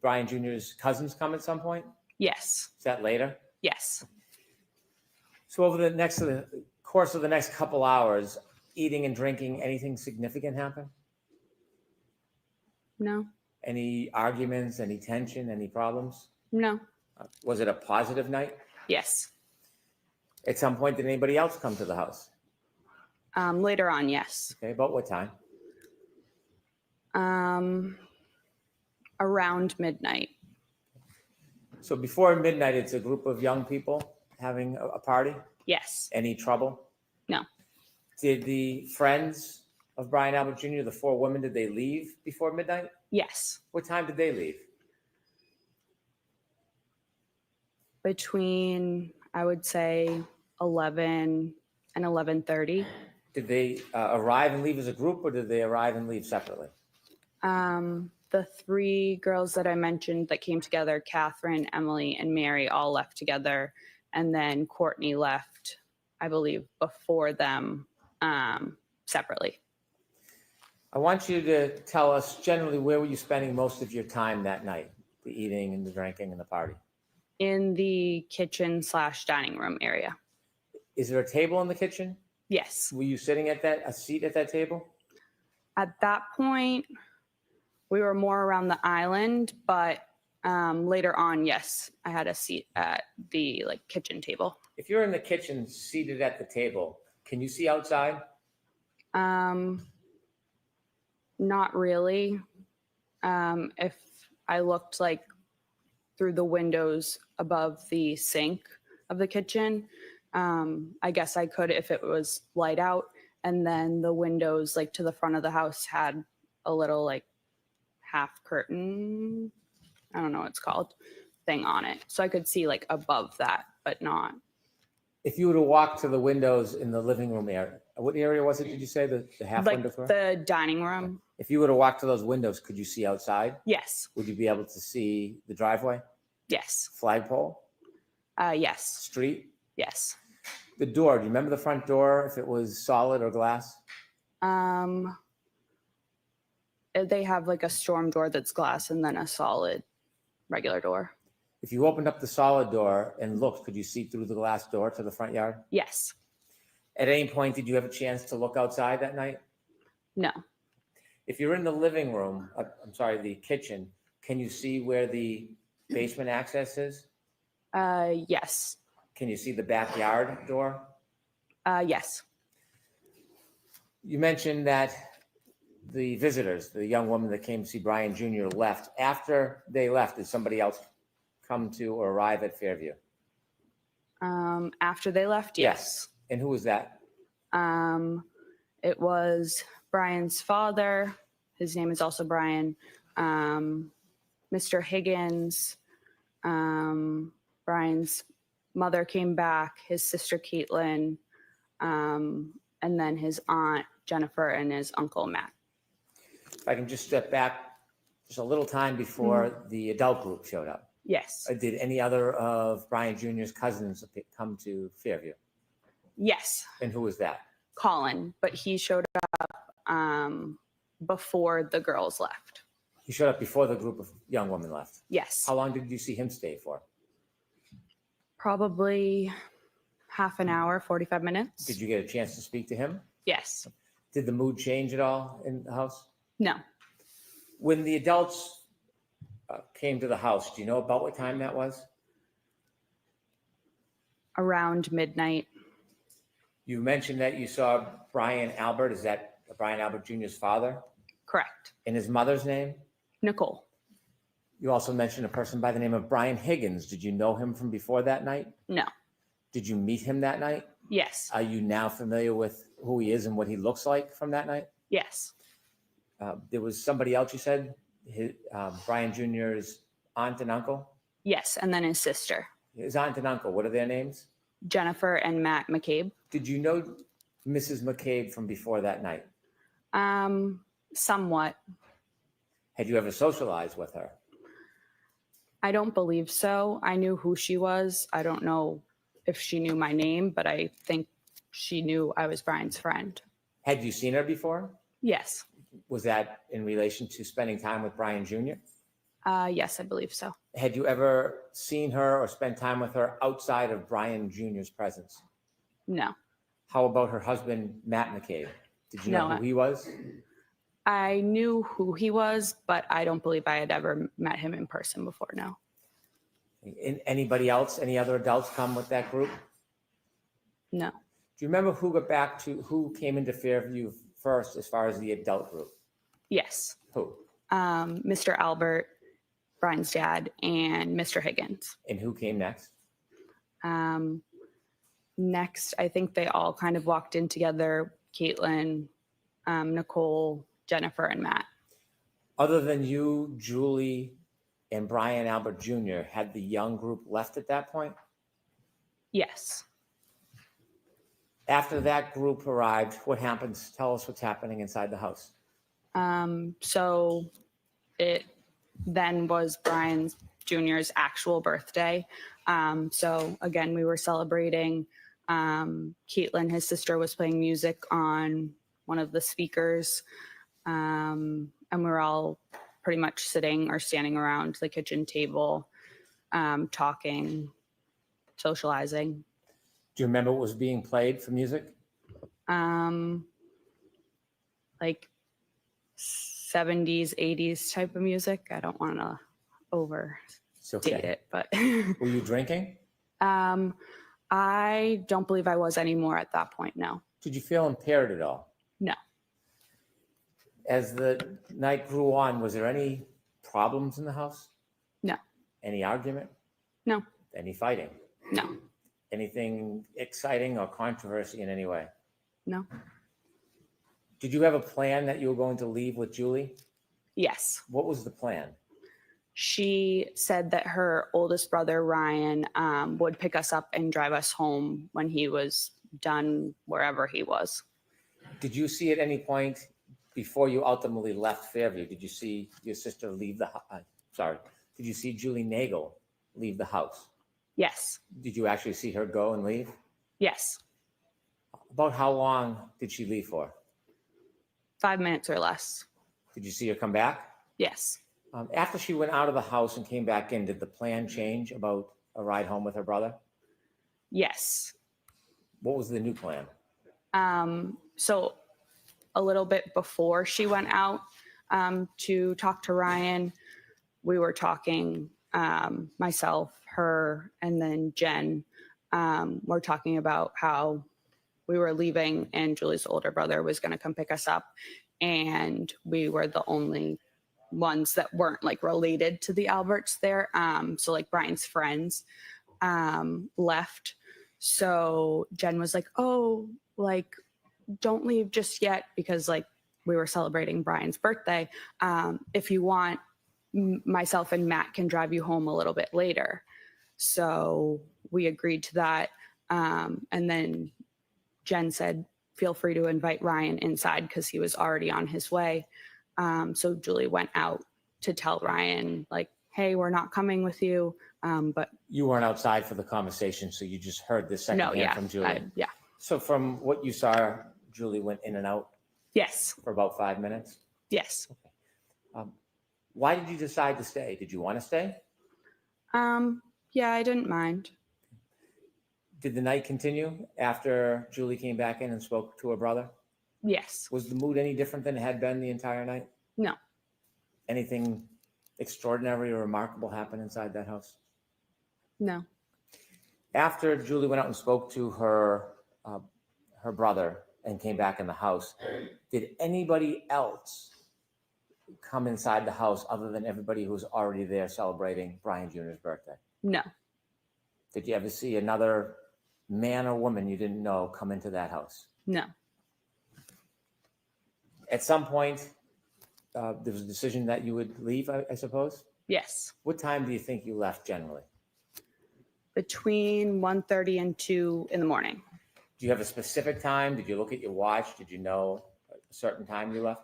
Brian Jr.'s cousins come at some point? Yes. Is that later? Yes. So over the course of the next couple hours, eating and drinking, anything significant happen? No. Any arguments, any tension, any problems? No. Was it a positive night? Yes. At some point, did anybody else come to the house? Later on, yes. Okay, about what time? Around midnight. So before midnight, it's a group of young people having a party? Yes. Any trouble? No. Did the friends of Brian Albert Jr., the 4 women, did they leave before midnight? Yes. What time did they leave? Between, I would say, 11 and 11:30. Did they arrive and leave as a group, or did they arrive and leave separately? The 3 girls that I mentioned that came together, Catherine, Emily, and Mary, all left together. And then Courtney left, I believe, before them separately. I want you to tell us generally where were you spending most of your time that night, the eating and the drinking and the party? In the kitchen/dining room area. Is there a table in the kitchen? Yes. Were you sitting at a seat at that table? At that point, we were more around the island, but later on, yes, I had a seat at the kitchen table. If you're in the kitchen seated at the table, can you see outside? Not really. If I looked through the windows above the sink of the kitchen, I guess I could if it was light out. And then the windows to the front of the house had a little half curtain, I don't know what it's called, thing on it. So I could see above that, but not. If you were to walk to the windows in the living room area, what area was it, did you say, the half window? The dining room. If you were to walk to those windows, could you see outside? Yes. Would you be able to see the driveway? Yes. Flagpole? Yes. Street? Yes. The door, do you remember the front door, if it was solid or glass? They have a storm door that's glass and then a solid regular door. If you opened up the solid door and looked, could you see through the glass door to the front yard? Yes. At any point, did you have a chance to look outside that night? No. If you're in the living room, the kitchen, can you see where the basement access is? Yes. Can you see the backyard door? Yes. You mentioned that the visitors, the young woman that came to see Brian Jr. left. After they left, did somebody else come to or arrive at Fairview? After they left, yes. And who was that? It was Brian's father. His name is also Brian. Mr. Higgins. Brian's mother came back, his sister Caitlin, and then his aunt Jennifer and his uncle Matt. If I can just step back just a little time before the adult group showed up. Yes. Did any other of Brian Jr.'s cousins come to Fairview? Yes. And who was that? Colin, but he showed up before the girls left. He showed up before the group of young women left. Yes. How long did you see him stay for? Probably half an hour, 45 minutes. Did you get a chance to speak to him? Yes. Did the mood change at all in the house? No. When the adults came to the house, do you know about what time that was? Around midnight. You mentioned that you saw Brian Albert. Is that Brian Albert Jr.'s father? Correct. And his mother's name? Nicole. You also mentioned a person by the name of Brian Higgins. Did you know him from before that night? No. Did you meet him that night? Yes. Are you now familiar with who he is and what he looks like from that night? Yes. There was somebody else you said, Brian Jr.'s aunt and uncle? Yes, and then his sister. His aunt and uncle, what are their names? Jennifer and Matt McCabe. Did you know Mrs. McCabe from before that night? Somewhat. Had you ever socialized with her? I don't believe so. I knew who she was. I don't know if she knew my name, but I think she knew I was Brian's friend. Had you seen her before? Yes. Was that in relation to spending time with Brian Jr.? Yes, I believe so. Had you ever seen her or spent time with her outside of Brian Jr.'s presence? No. How about her husband, Matt McCabe? Did you know No, who he was? I knew who he was, but I don't believe I had ever met him in person before. No. Anybody else, any other adults come with that group? No. Do you remember who came into Fairview first as far as the adult group? Yes. Who? Mr. Albert, Brian's dad, and Mr. Higgins. And who came next? Next, I think they all kind of walked in together. Caitlin, Nicole, Jennifer, and Matt. Other than you, Julie, and Brian Albert Jr., had the young group left at that point? Yes. After that group arrived, what happens? Tell us what's happening inside the house. So it then was Brian Jr.'s actual birthday. So again, we were celebrating. Caitlin, his sister, was playing music on one of the speakers. And we were all pretty much sitting or standing around the kitchen table, talking, socializing. Do you remember what was being played for music? Like 70s, 80s type of music. I don't want to overstate it, but Were you drinking? I don't believe I was anymore at that point. No. Did you feel impaired at all? No. As the night grew on, was there any problems in the house? No. Any argument? No. Any fighting? No. Anything exciting or controversy in any way? No. Did you have a plan that you were going to leave with Julie? Yes. What was the plan? She said that her oldest brother, Ryan, would pick us up and drive us home when he was done wherever he was. Did you see at any point before you ultimately left Fairview, did you see your sister leave the house? Did you see Julie Nagel leave the house? Yes. Did you actually see her go and leave? Yes. About how long did she leave for? 5 minutes or less. Did you see her come back? Yes. After she went out of the house and came back in, did the plan change about a ride home with her brother? Yes. What was the new plan? So a little bit before she went out to talk to Ryan, we were talking, myself, her, and then Jen, we're talking about how we were leaving and Julie's older brother was going to come pick us up. And we were the only ones that weren't like related to the Alberts there. So like Brian's friends left. So Jen was like, oh, like, don't leave just yet, because like we were celebrating Brian's birthday. If you want, myself and Matt can drive you home a little bit later. So we agreed to that. And then Jen said, feel free to invite Ryan inside because he was already on his way. So Julie went out to tell Ryan, like, hey, we're not coming with you. But You weren't outside for the conversation, so you just heard this secondhand from Julie. Yeah. So from what you saw, Julie went in and out Yes. for about 5 minutes? Yes. Why did you decide to stay? Did you want to stay? Yeah, I didn't mind. Did the night continue after Julie came back in and spoke to her brother? Yes. Was the mood any different than it had been the entire night? No. Anything extraordinary or remarkable happen inside that house? No. After Julie went out and spoke to her brother and came back in the house, did anybody else come inside the house other than everybody who was already there celebrating Brian Jr.'s birthday? No. Did you ever see another man or woman you didn't know come into that house? No. At some point, there was a decision that you would leave, I suppose? Yes. What time do you think you left generally? Between 1:30 and 2 in the morning. Do you have a specific time? Did you look at your watch? Did you know a certain time you left?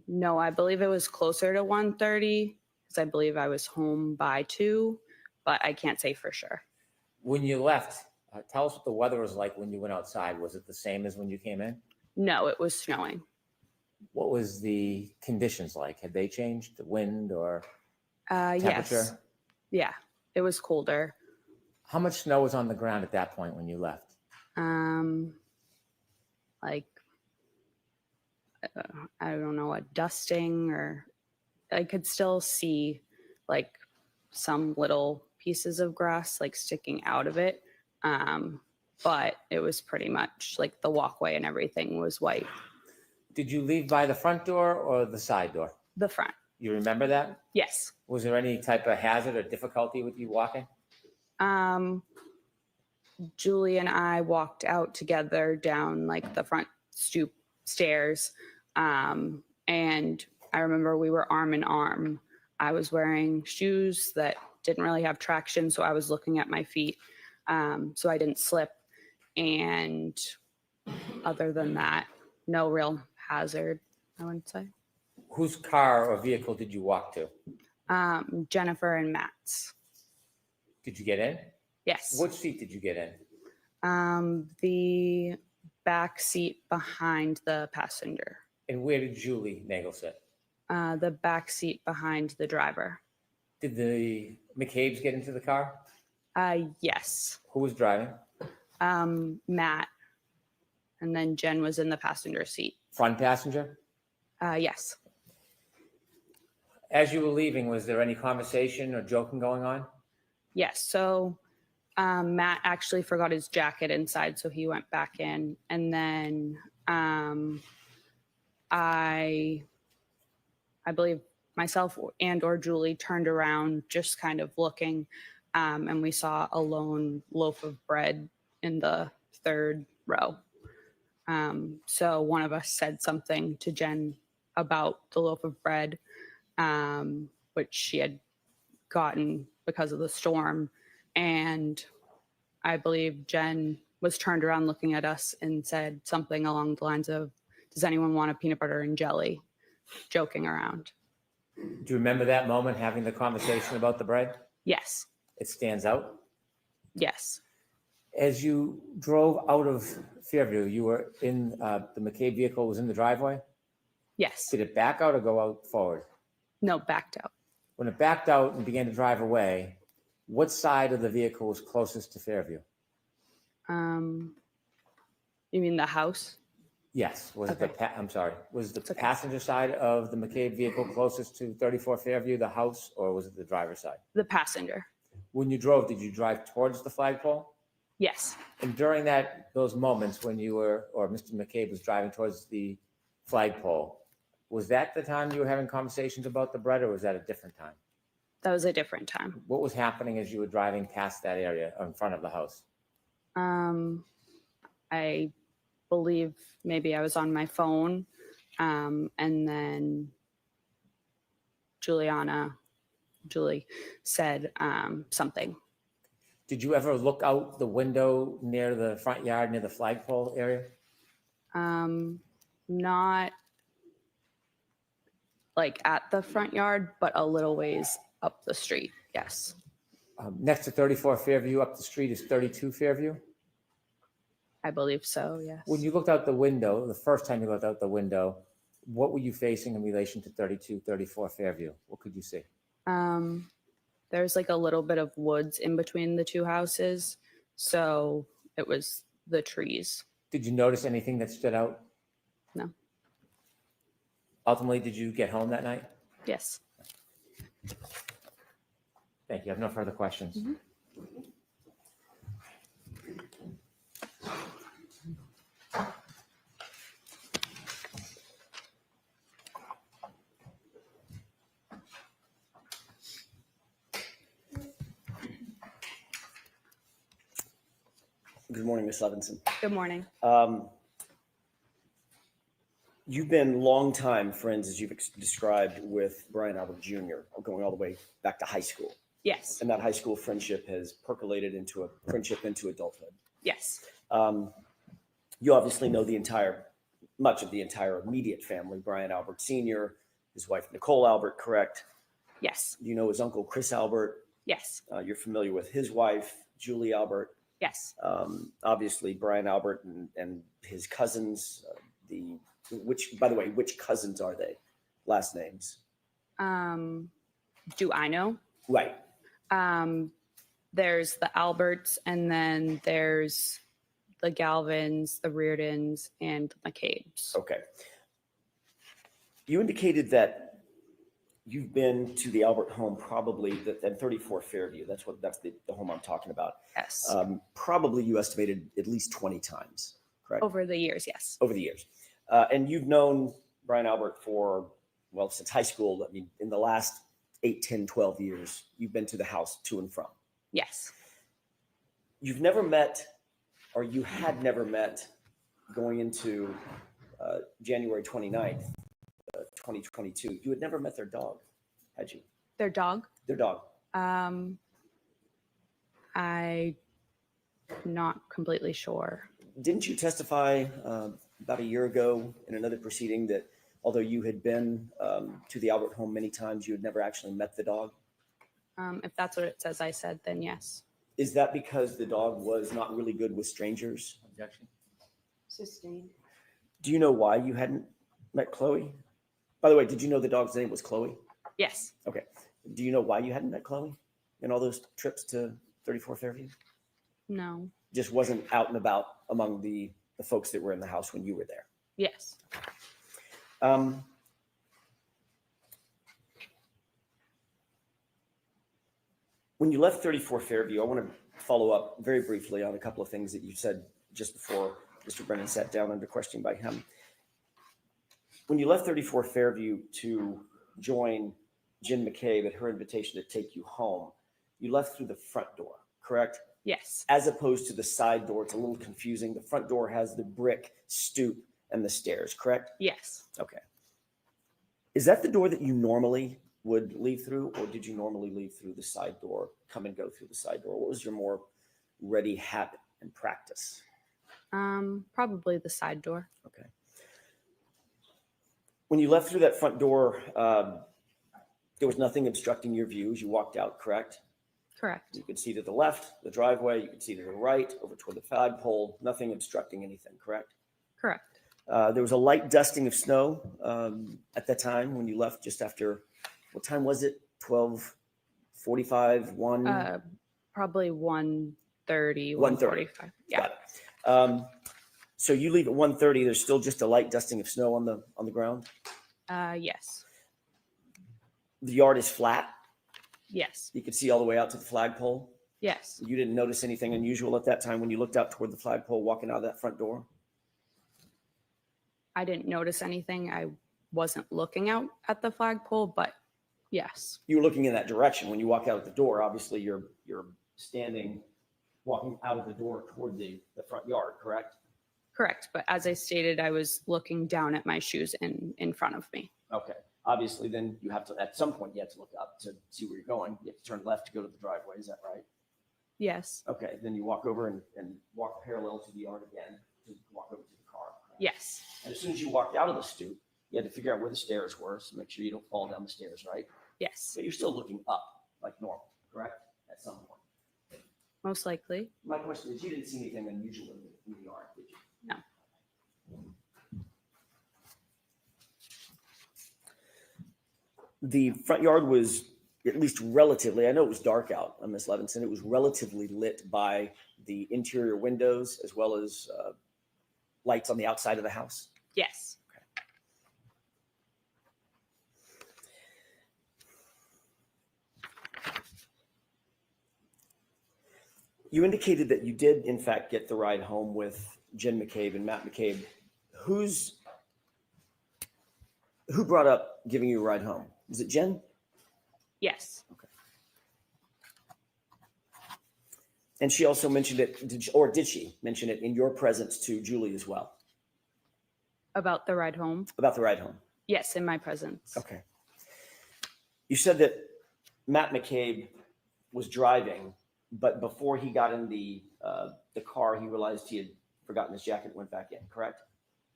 No, I believe it was closer to 1:30. because I believe I was home by 2, but I can't say for sure. When you left, tell us what the weather was like when you went outside. Was it the same as when you came in? No, it was snowing. What was the conditions like? Had they changed, the wind or temperature? Yes. Yeah, it was colder. How much snow was on the ground at that point when you left? Like, I don't know, a dusting, or I could still see like some little pieces of grass like sticking out of it. But it was pretty much like the walkway and everything was white. Did you leave by the front door or the side door? The front. You remember that? Yes. Was there any type of hazard or difficulty with you walking? Julie and I walked out together down like the front stoop stairs. And I remember we were arm in arm. I was wearing shoes that didn't really have traction, so I was looking at my feet, so I didn't slip. And other than that, no real hazard, I wouldn't say. Whose car or vehicle did you walk to? Jennifer and Matt's. Did you get in? Yes. Which seat did you get in? The back seat behind the passenger. And where did Julie Nagel sit? The back seat behind the driver. Did the McCabe's get into the car? Yes. Who was driving? Matt. And then Jen was in the passenger seat. Front passenger? Yes. As you were leaving, was there any conversation or joking going on? Yes. So Matt actually forgot his jacket inside, so he went back in. And then I believe myself and or Julie turned around, just kind of looking, and we saw a lone loaf of bread in the third row. So one of us said something to Jen about the loaf of bread, which she had gotten because of the storm. And I believe Jen was turned around looking at us and said something along the lines of, "Does anyone want a peanut butter and jelly?" Joking around. Do you remember that moment, having the conversation about the bread? Yes. It stands out. Yes. As you drove out of Fairview, you were in the McCabe vehicle was in the driveway? Yes. Did it back out or go out forward? No, backed out. When it backed out and began to drive away, what side of the vehicle was closest to Fairview? You mean the house? Yes. Was it Okay. I'm sorry. Was the It's okay. passenger side of the McCabe vehicle closest to 34 Fairview, the house, or was it the driver's side? The passenger. When you drove, did you drive towards the flagpole? Yes. And during those moments when you were, or Mr. McCabe was driving towards the flagpole, was that the time you were having conversations about the bread, or was that a different time? That was a different time. What was happening as you were driving past that area in front of the house? I believe maybe I was on my phone, and then Julie said something. Did you ever look out the window near the front yard, near the flagpole area? Not like at the front yard, but a little ways up the street. Yes. Next to 34 Fairview, up the street is 32 Fairview. I believe so. Yes. When you looked out the window, the first time you looked out the window, what were you facing in relation to 32, 34 Fairview? What could you see? There's like a little bit of woods in between the two houses. So it was the trees. Did you notice anything that stood out? No. Ultimately, did you get home that night? Yes. Thank you. I have no further questions. Mhm. Good morning, Ms. Levinson. Good morning. You've been longtime friends, as you've described, with Brian Albert Jr., going all the way back to high school. Yes. And that high school friendship has percolated into a friendship into adulthood. Yes. You obviously know much of the entire immediate family, Brian Albert Sr., his wife, Nicole Albert, correct? Yes. You know his uncle, Chris Albert. Yes. You're familiar with his wife, Julie Albert. Yes. Obviously, Brian Albert and his cousins. By the way, which cousins are they? Last names? Do I know? Right. There's the Alberts, and then there's the Galvins, the Reardons, and the McCabe's. Okay. You indicated that you've been to the Albert home probably at 34 Fairview. That's the home I'm talking about. Yes. Probably you estimated at least 20 times, correct? Over the years, yes. Over the years. And you've known Brian Albert since high school. I mean, in the last 8, 10, 12 years, you've been to the house to and from. Yes. You've never met, or you had never met, going into January 29th, 2022. You had never met their dog, had you? Their dog? Their dog. I'm not completely sure. Didn't you testify about a year ago in another proceeding that although you had been to the Albert home many times, you had never actually met the dog? If that's what it says I said, then yes. Is that because the dog was not really good with strangers? Objection. Sustained. Do you know why you hadn't met Chloe? By the way, did you know the dog's name was Chloe? Yes. Okay. Do you know why you hadn't met Chloe in all those trips to 34 Fairview? No. Just wasn't out and about among the folks that were in the house when you were there. Yes. When you left 34 Fairview, I want to follow up very briefly on a couple of things that you said just before Mr. Brennan sat down under questioning by him. When you left 34 Fairview to join Jen McCabe at her invitation to take you home, you left through the front door, correct? Yes. As opposed to the side door. It's a little confusing. The front door has the brick stoop and the stairs, correct? Yes. Okay. Is that the door that you normally would leave through, or did you normally leave through the side door, come and go through the side door? What was your more ready habit and practice? Probably the side door. Okay. When you left through that front door, there was nothing obstructing your view as you walked out, correct? Correct. You could see to the left, the driveway. You could see to the right, over toward the flagpole. Nothing obstructing anything, correct? Correct. There was a light dusting of snow at that time when you left just after, what time was it? 12:45, 1? Probably 1:30, 1:30. 1:45. Yeah. Got it. So you leave at 1:30. There's still just a light dusting of snow on the ground. Yes. The yard is flat. Yes. You could see all the way out to the flagpole. Yes. You didn't notice anything unusual at that time when you looked out toward the flagpole walking out of that front door? I didn't notice anything. I wasn't looking out at the flagpole, but yes. You were looking in that direction. When you walk out of the door, obviously you're standing, walking out of the door toward the front yard, correct? Correct. But as I stated, I was looking down at my shoes in front of me. Okay. Obviously, then you have to, at some point, you have to look up to see where you're going. You have to turn left to go to the driveway. Is that right? Yes. Okay. Then you walk over and walk parallel to the yard again to walk over to the car. Correct? Yes. And as soon as you walked out of the stoop, you had to figure out where the stairs were. So make sure you don't fall down the stairs, right? Yes. But you're still looking up like normal, correct? At some point. Most likely. My question is, you didn't see anything unusual in the yard, did you? No. The front yard was at least relatively, I know it was dark out on Miss Levinson, it was relatively lit by the interior windows as well as lights on the outside of the house. Yes. You indicated that you did, in fact, get the ride home with Jen McCabe and Matt McCabe. Who brought up giving you a ride home? Was it Jen? Yes. Okay. And she also mentioned it, did she mention it in your presence to Julie as well? About the ride home? About the ride home? Yes, in my presence. Okay. You said that Matt McCabe was driving, but before he got in the car, he realized he had forgotten his jacket and went back in, correct?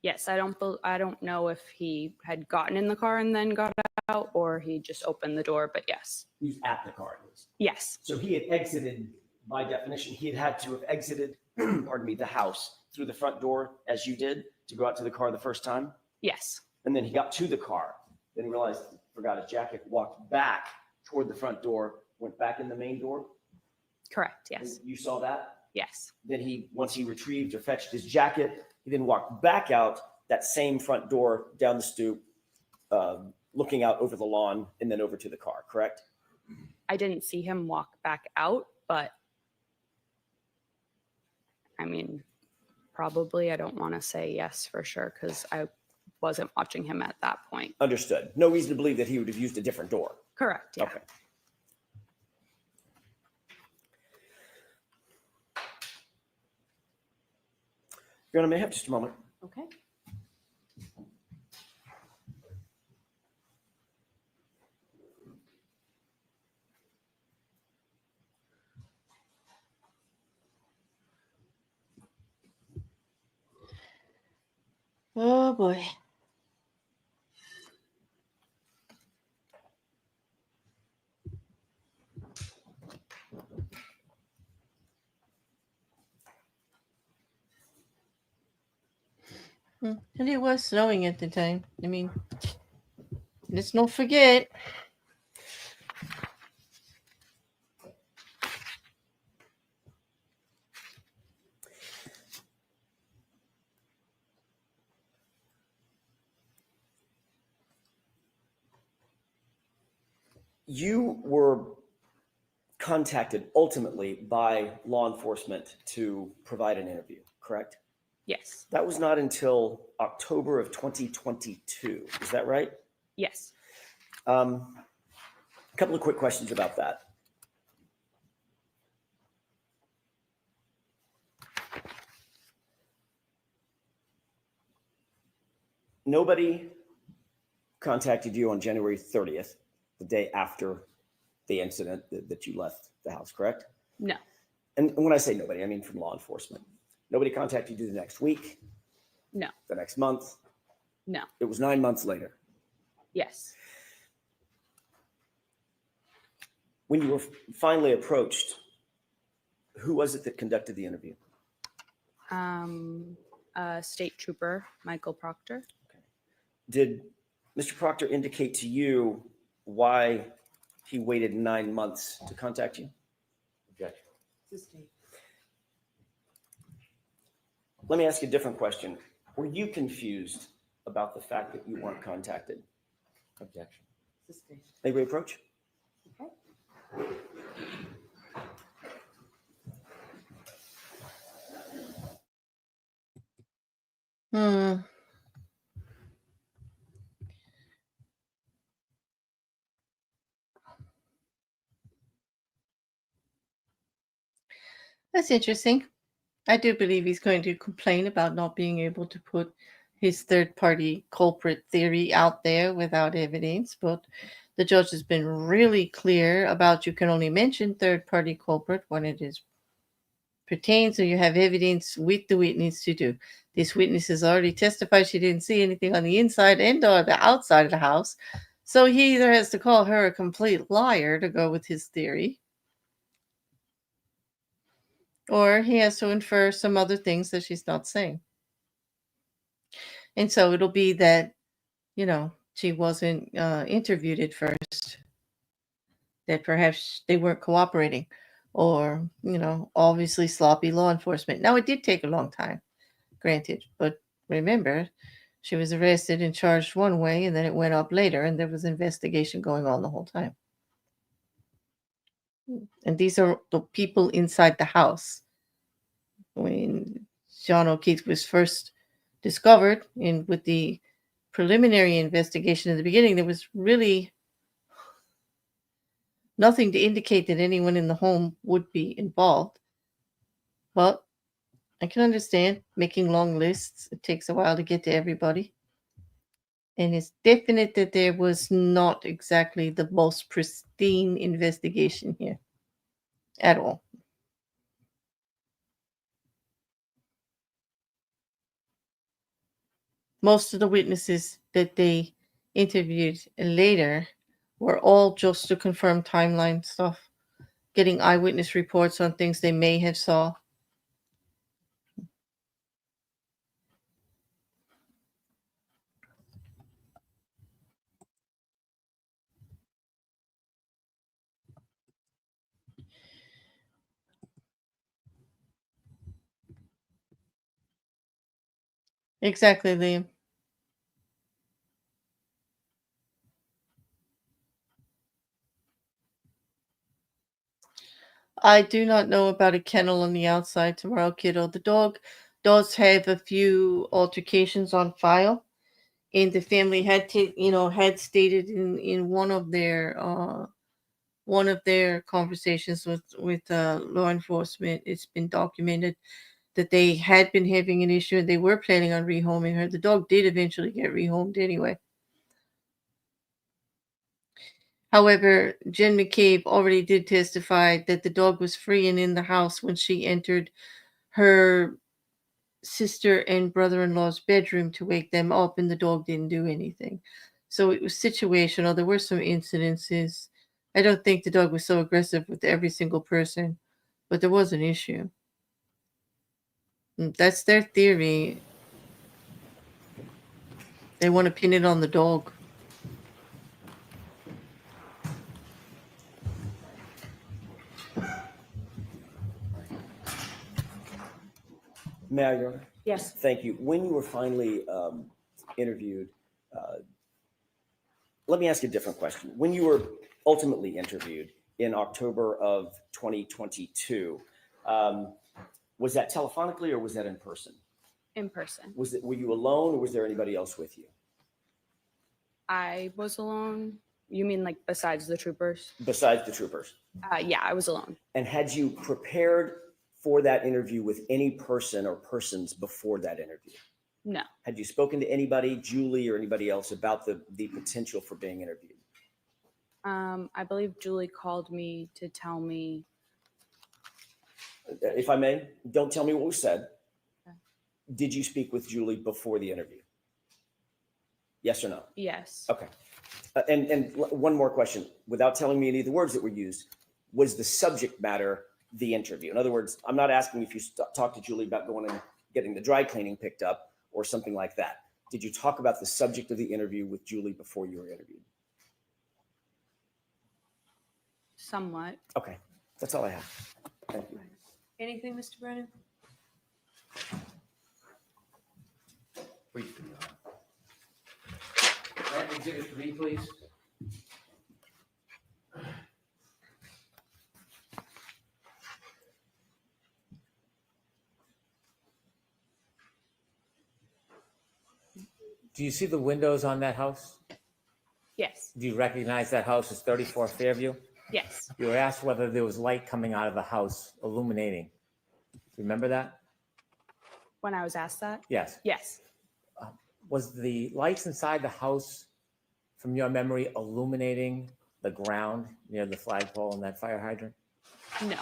Yes, I don't know if he had gotten in the car and then got out or he just opened the door, but yes. He was at the car at least. Yes. So he had exited, by definition, he had to have exited, pardon me, the house through the front door as you did to go out to the car the first time. Yes. And then he got to the car, then realized, forgot his jacket, walked back toward the front door, went back in the main door. Correct. Yes. You saw that? Yes. Then once he retrieved or fetched his jacket, he then walked back out that same front door down the stoop, looking out over the lawn and then over to the car, correct? I didn't see him walk back out, but I mean, probably. I don't want to say yes for sure because I wasn't watching him at that point. Understood. No reason to believe that he would have used a different door. Correct. Yeah. Okay. Your Honor, may I have just a moment? Okay. Oh boy. And it was snowing at the time. I mean, let's not forget. You were contacted ultimately by law enforcement to provide an interview, correct? Yes. That was not until October of 2022. Is that right? Yes. A couple of quick questions about that. Nobody contacted you on January 30th, the day after the incident that you left the house, correct? No. And when I say nobody, I mean from law enforcement. Nobody contacted you the next week, No. the next month. No. It was 9 months later. Yes. When you were finally approached, who was it that conducted the interview? State Trooper Michael Proctor. Did Mr. Proctor indicate to you why he waited 9 months to contact you? Objection. Let me ask you a different question. Were you confused about the fact that you weren't contacted? Objection. May we approach? Hmm. That's interesting. I do believe he's going to complain about not being able to put his third-party culprit theory out there without evidence, but the judge has been really clear about you can only mention third-party culprit when it is pertains or you have evidence with the witness to do. This witness has already testified she didn't see anything on the inside and or the outside of the house, so he either has to call her a complete liar to go with his theory, or he has to infer some other things that she's not saying. And so it'll be that, she wasn't interviewed at first, that perhaps they weren't cooperating, or, obviously sloppy law enforcement. Now, it did take a long time, granted, but remember, she was arrested and charged one way, and then it went up later, and there was investigation going on the whole time. And these are the people inside the house. When John O'Keefe was first discovered, and with the preliminary investigation in the beginning, there was really nothing to indicate that anyone in the home would be involved. But I can understand making long lists. It takes a while to get to everybody. And it's definite that there was not exactly the most pristine investigation here at all. Most of the witnesses that they interviewed later were all just to confirm timeline stuff, getting eyewitness reports on things they may have saw. Exactly, Liam. I do not know about a kennel on the outside tomorrow, kiddo. The dog does have a few altercations on file, and the family had had stated in one of their conversations with law enforcement. It's been documented that they had been having an issue and they were planning on rehoming her. The dog did eventually get rehomed anyway. However, Jen McCabe already did testify that the dog was free and in the house when she entered her sister and brother-in-law's bedroom to wake them up, and the dog didn't do anything. So it was situational. There were some incidences. I don't think the dog was so aggressive with every single person, but there was an issue. That's their theory. They want to pin it on the dog. May I, Your Honor? Yes. Thank you. When you were finally interviewed, let me ask you a different question. When you were ultimately interviewed in October of 2022, was that telephonically or was that in person? In person. Were you alone or was there anybody else with you? I was alone. You mean like besides the troopers? Besides the troopers? Yeah, I was alone. And had you prepared for that interview with any person or persons before that interview? No. Had you spoken to anybody, Julie or anybody else, about the potential for being interviewed? I believe Julie called me to tell me. If I may, don't tell me what was said. Okay. Did you speak with Julie before the interview? Yes or no? Yes. Okay. And one more question, without telling me any of the words that were used, was the subject matter the interview? In other words, I'm not asking if you talked to Julie about going and getting the dry cleaning picked up or something like that. Did you talk about the subject of the interview with Julie before you were interviewed? Somewhat. Okay, that's all I have. Thank you. Anything, Mr. Brennan? Exhibit 3, please. Do you see the windows on that house? Yes. Do you recognize that house as 34 Fairview? Yes. You were asked whether there was light coming out of the house illuminating. Remember that? When I was asked that? Yes. Yes. Was the lights inside the house, from your memory, illuminating the ground near the flagpole and that fire hydrant? No.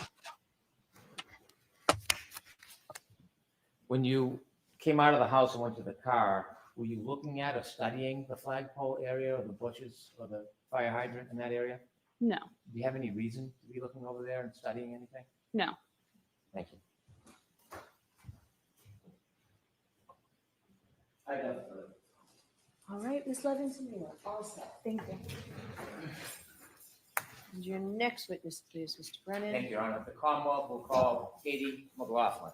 When you came out of the house and went to the car, were you looking at or studying the flagpole area or the bushes or the fire hydrant in that area? No. Do you have any reason to be looking over there and studying anything? No. Thank you. All right, Ms. Levinson, you are all set. Thank you. And your next witness, please, Mr. Brennan. Thank you, Your Honor. The Commonwealth will call Katie McLaughlin.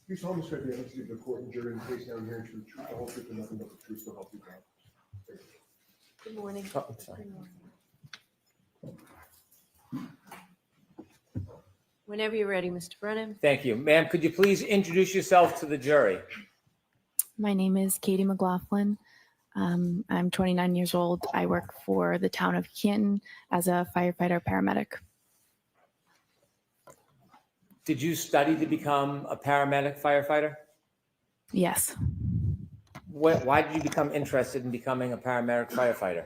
You solemnly swear the evidence you give the court and jury in the case now hearing true, truth, the whole truth, and nothing but the truth, so help you God. Good morning. Oh, I'm sorry. Good morning. Whenever you're ready, Mr. Brennan. Thank you. Ma'am, could you please introduce yourself to the jury? My name is Katie McLaughlin. I'm 29 years old. I work for the town of Canton as a firefighter paramedic. Did you study to become a paramedic firefighter? Yes. Why did you become interested in becoming a paramedic firefighter?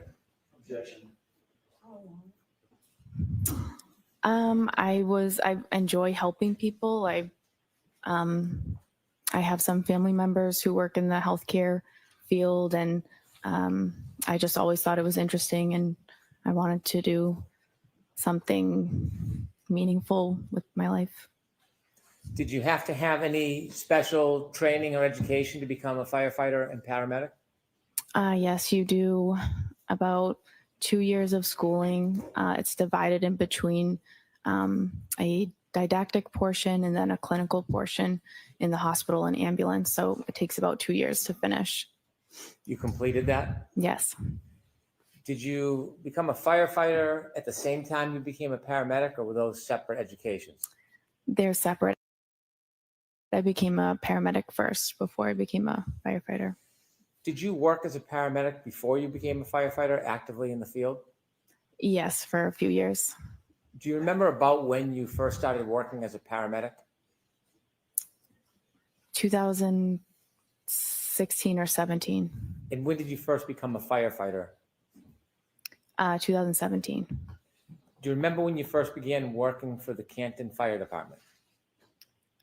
I enjoy helping people. I have some family members who work in the healthcare field, and I just always thought it was interesting, and I wanted to do something meaningful with my life. Did you have to have any special training or education to become a firefighter and paramedic? Yes, you do about 2 years of schooling. It's divided in between a didactic portion and then a clinical portion in the hospital and ambulance. So it takes about 2 years to finish. You completed that? Yes. Did you become a firefighter at the same time you became a paramedic, or were those separate educations? They're separate. I became a paramedic first before I became a firefighter. Did you work as a paramedic before you became a firefighter actively in the field? Yes, for a few years. Do you remember about when you first started working as a paramedic? 2016 or 17. And when did you first become a firefighter? 2017. Do you remember when you first began working for the Canton Fire Department?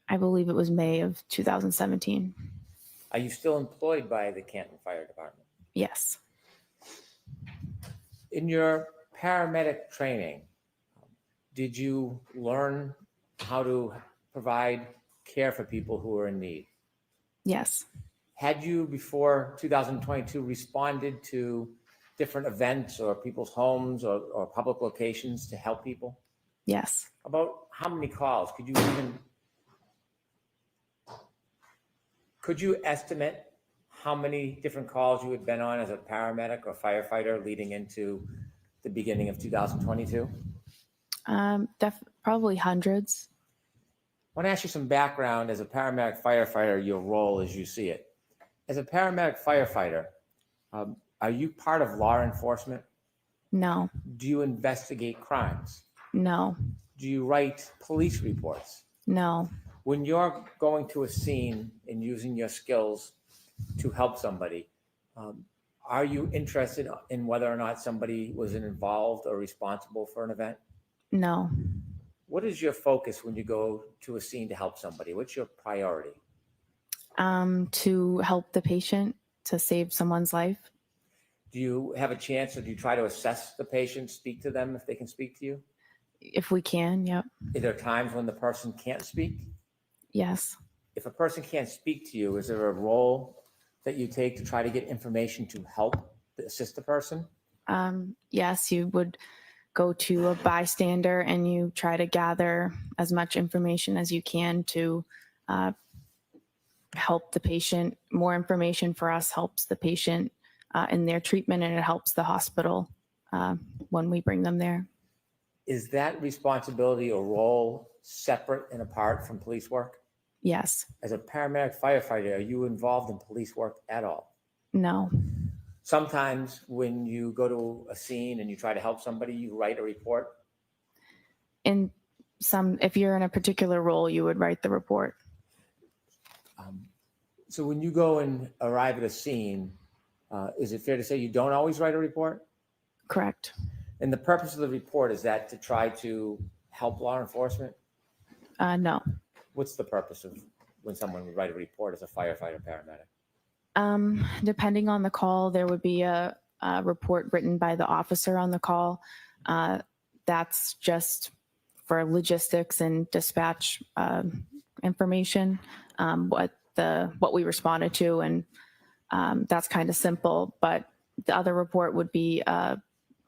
I believe it was May of 2017. Are you still employed by the Canton Fire Department? Yes. In your paramedic training, did you learn how to provide care for people who are in need? Yes. Had you, before 2022, responded to different events or people's homes or public locations to help people? Yes. About how many calls? Could you estimate how many different calls you had been on as a paramedic or firefighter leading into the beginning of 2022? Probably hundreds. I want to ask you some background as a paramedic firefighter, your role as you see it. As a paramedic firefighter, are you part of law enforcement? No. Do you investigate crimes? No. Do you write police reports? No. When you're going to a scene and using your skills to help somebody, are you interested in whether or not somebody was involved or responsible for an event? No. What is your focus when you go to a scene to help somebody? What's your priority? To help the patient, to save someone's life. Do you have a chance, or do you try to assess the patient, speak to them if they can speak to you? If we can, yep. Are there times when the person can't speak? Yes. If a person can't speak to you, is there a role that you take to try to get information to help assist the person? Yes, you would go to a bystander and you try to gather as much information as you can to help the patient. More information for us helps the patient in their treatment, and it helps the hospital when we bring them there. Is that responsibility or role separate and apart from police work? Yes. As a paramedic firefighter, are you involved in police work at all? No. Sometimes when you go to a scene and you try to help somebody, you write a report. If you're in a particular role, you would write the report. So when you go and arrive at a scene, is it fair to say you don't always write a report? Correct. And the purpose of the report, is that to try to help law enforcement? No. What's the purpose of when someone would write a report as a firefighter paramedic? Depending on the call, there would be a report written by the officer on the call. That's just for logistics and dispatch information, what we responded to, and that's kind of simple. But the other report would be a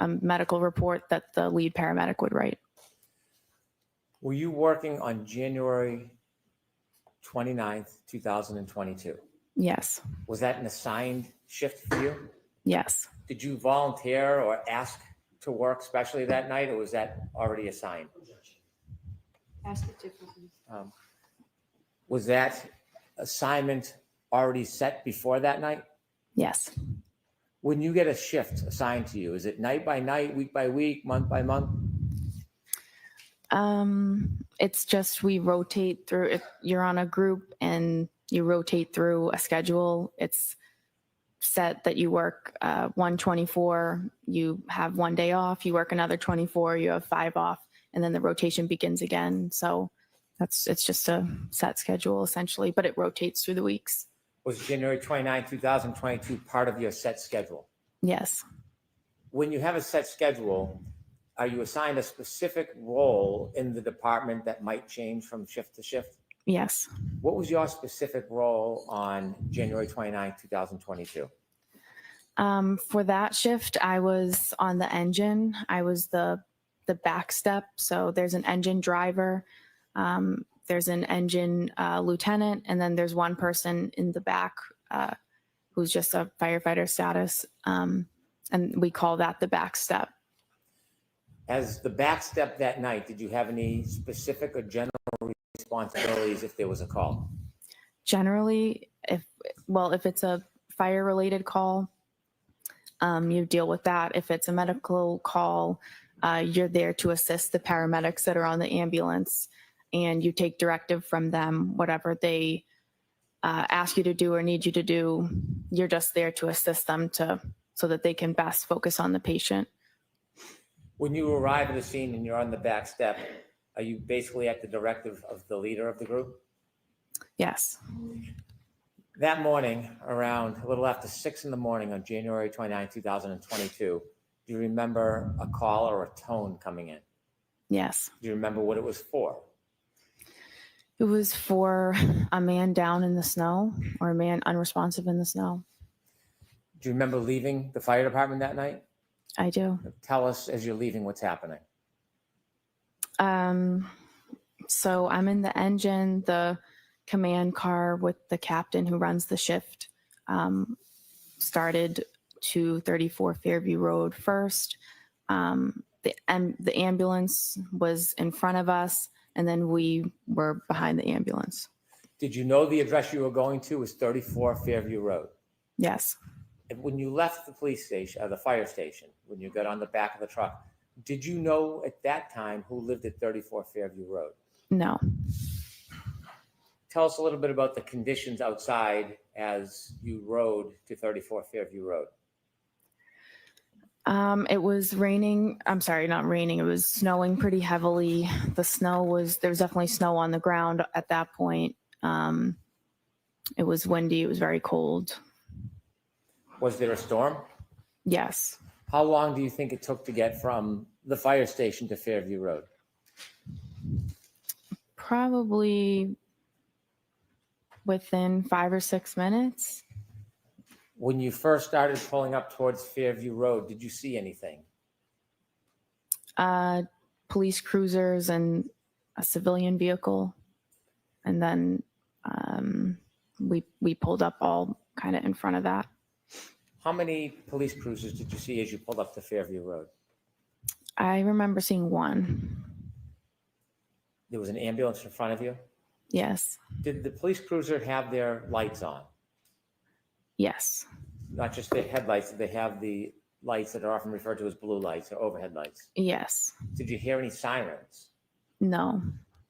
medical report that the lead paramedic would write. Were you working on January 29th, 2022? Yes. Was that an assigned shift for you? Yes. Did you volunteer or ask to work specially that night, or was that already assigned? Ask it differently. Was that assignment already set before that night? Yes. When you get a shift assigned to you, is it night by night, week by week, month by month? It's just we rotate through. If you're on a group and you rotate through a schedule, it's set that you work 124, you have 1 day off, you work another 24, you have 5 off, and then the rotation begins again. So it's just a set schedule essentially, but it rotates through the weeks. Was January 29, 2022 part of your set schedule? Yes. When you have a set schedule, are you assigned a specific role in the department that might change from shift to shift? Yes. What was your specific role on January 29, 2022? For that shift, I was on the engine. I was the back step. So there's an engine driver, there's an engine lieutenant, and then there's one person in the back who's just a firefighter status. And we call that the back step. As the back step that night, did you have any specific or general responsibilities if there was a call? Generally, if it's a fire related call, you deal with that. If it's a medical call, you're there to assist the paramedics that are on the ambulance, and you take directive from them, whatever they ask you to do or need you to do. You're just there to assist them so that they can best focus on the patient. When you arrive at the scene and you're on the back step, are you basically at the directive of the leader of the group? Yes. That morning, around a little after 6 in the morning on January 29, 2022, do you remember a call or a tone coming in? Yes. Do you remember what it was for? It was for a man down in the snow or a man unresponsive in the snow. Do you remember leaving the fire department that night? I do. Tell us as you're leaving what's happening. So I'm in the engine, the command car with the captain who runs the shift, started to 34 Fairview Road first. The ambulance was in front of us, and then we were behind the ambulance. Did you know the address you were going to was 34 Fairview Road? Yes. And when you left the police station, or the fire station, when you got on the back of the truck, did you know at that time who lived at 34 Fairview Road? No. Tell us a little bit about the conditions outside as you rode to 34 Fairview Road. It was raining. I'm sorry, not raining. It was snowing pretty heavily. There was definitely snow on the ground at that point. It was windy. It was very cold. Was there a storm? Yes. How long do you think it took to get from the fire station to Fairview Road? Probably within 5 or 6 minutes. When you first started pulling up towards Fairview Road, did you see anything? Police cruisers and a civilian vehicle. And then we pulled up all kind of in front of that. How many police cruisers did you see as you pulled up to Fairview Road? I remember seeing one. There was an ambulance in front of you? Yes. Did the police cruiser have their lights on? Yes. Not just their headlights, did they have the lights that are often referred to as blue lights or overhead lights? Yes. Did you hear any sirens? No.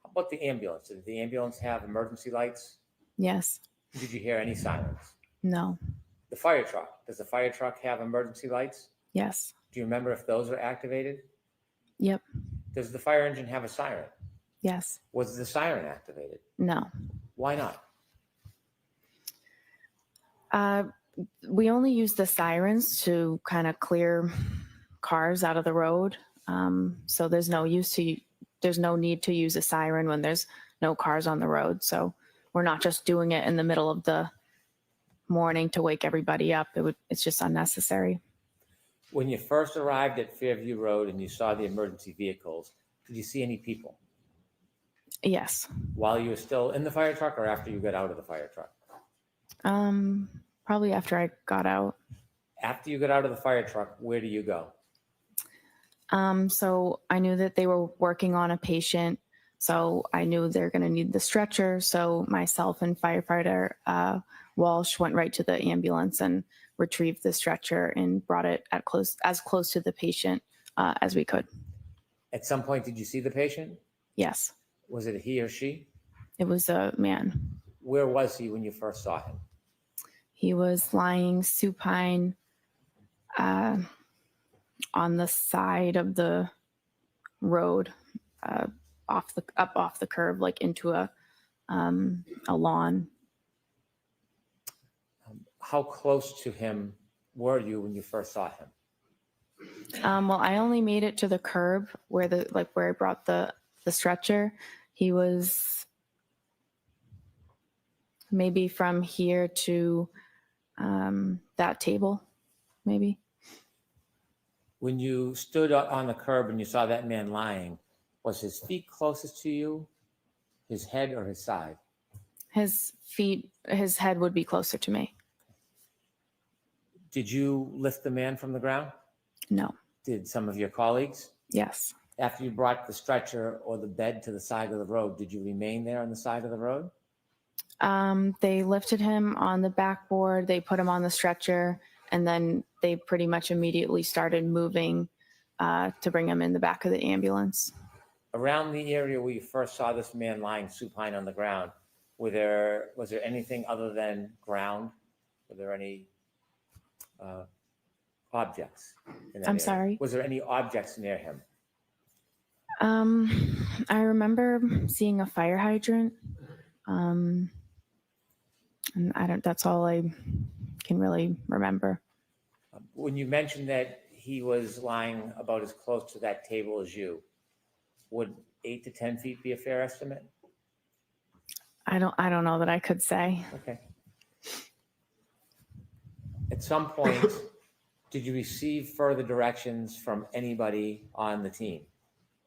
How about the ambulance? Did the ambulance have emergency lights? Yes. Did you hear any sirens? No. The fire truck, does the fire truck have emergency lights? Yes. Do you remember if those were activated? Yep. Does the fire engine have a siren? Yes. Was the siren activated? No. Why not? We only use the sirens to kind of clear cars out of the road. So there's no need to use a siren when there's no cars on the road. So we're not just doing it in the middle of the morning to wake everybody up. It's just unnecessary. When you first arrived at Fairview Road and you saw the emergency vehicles, did you see any people? Yes. While you were still in the fire truck or after you got out of the fire truck? Probably after I got out. After you got out of the fire truck, where do you go? So I knew that they were working on a patient. So I knew they're going to need the stretcher. So myself and firefighter Walsh went right to the ambulance, and retrieved the stretcher and brought it as close to the patient as we could. At some point, did you see the patient? Yes, Was it a he or she? it was a man. Where was he when you first saw him? He was lying supine on the side of the road, off the curb, like into a lawn. How close to him were you when you first saw him? Well, I only made it to the curb where I brought the stretcher. He was maybe from here to that table, maybe. When you stood on the curb and you saw that man lying, was his feet closest to you, his head, or his side? His head would be closer to me. Did you lift the man from the ground? No. Did some of your colleagues? Yes. After you brought the stretcher or the bed to the side of the road, did you remain there on the side of the road? They lifted him on the backboard, they put him on the stretcher, and then they pretty much immediately started moving to bring him in the back of the ambulance. Around the area where you first saw this man lying supine on the ground, was there anything other than ground? Were there any objects in that I'm area? sorry? Was there any objects near him? I remember seeing a fire hydrant. And that's all I can really remember. When you mentioned that he was lying about as close to that table as you, would 8 to 10 feet be a fair estimate? I don't know that I could say. Okay. At some point, did you receive further directions from anybody on the team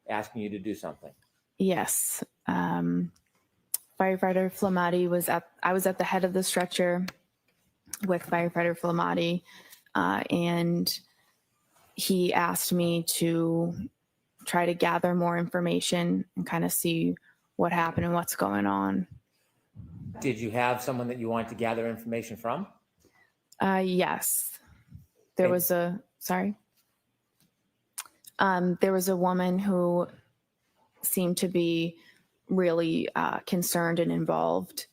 asking you to do something? Yes. Firefighter Flamati I was at the head of the stretcher with firefighter Flamati, and he asked me to try to gather more information and kind of see what happened and what's going on. Did you have someone that you wanted to gather information from? Yes. There was a woman who seemed to be really concerned and involved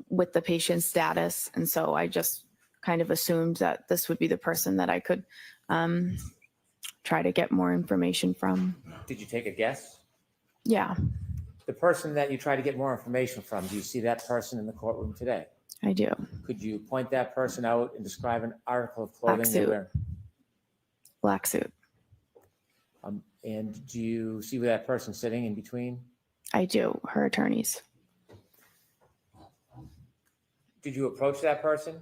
with the patient's status. And so I just kind of assumed that this would be the person that I could try to get more information from. Did you take a guess? Yeah, The person that you try to get more information from, do you see that person in the courtroom today? I do. Could you point that person out and describe an article of clothing Black they suit. wear? Black suit. And do you see where that person's sitting in between? I do. Her attorneys. Did you approach that person?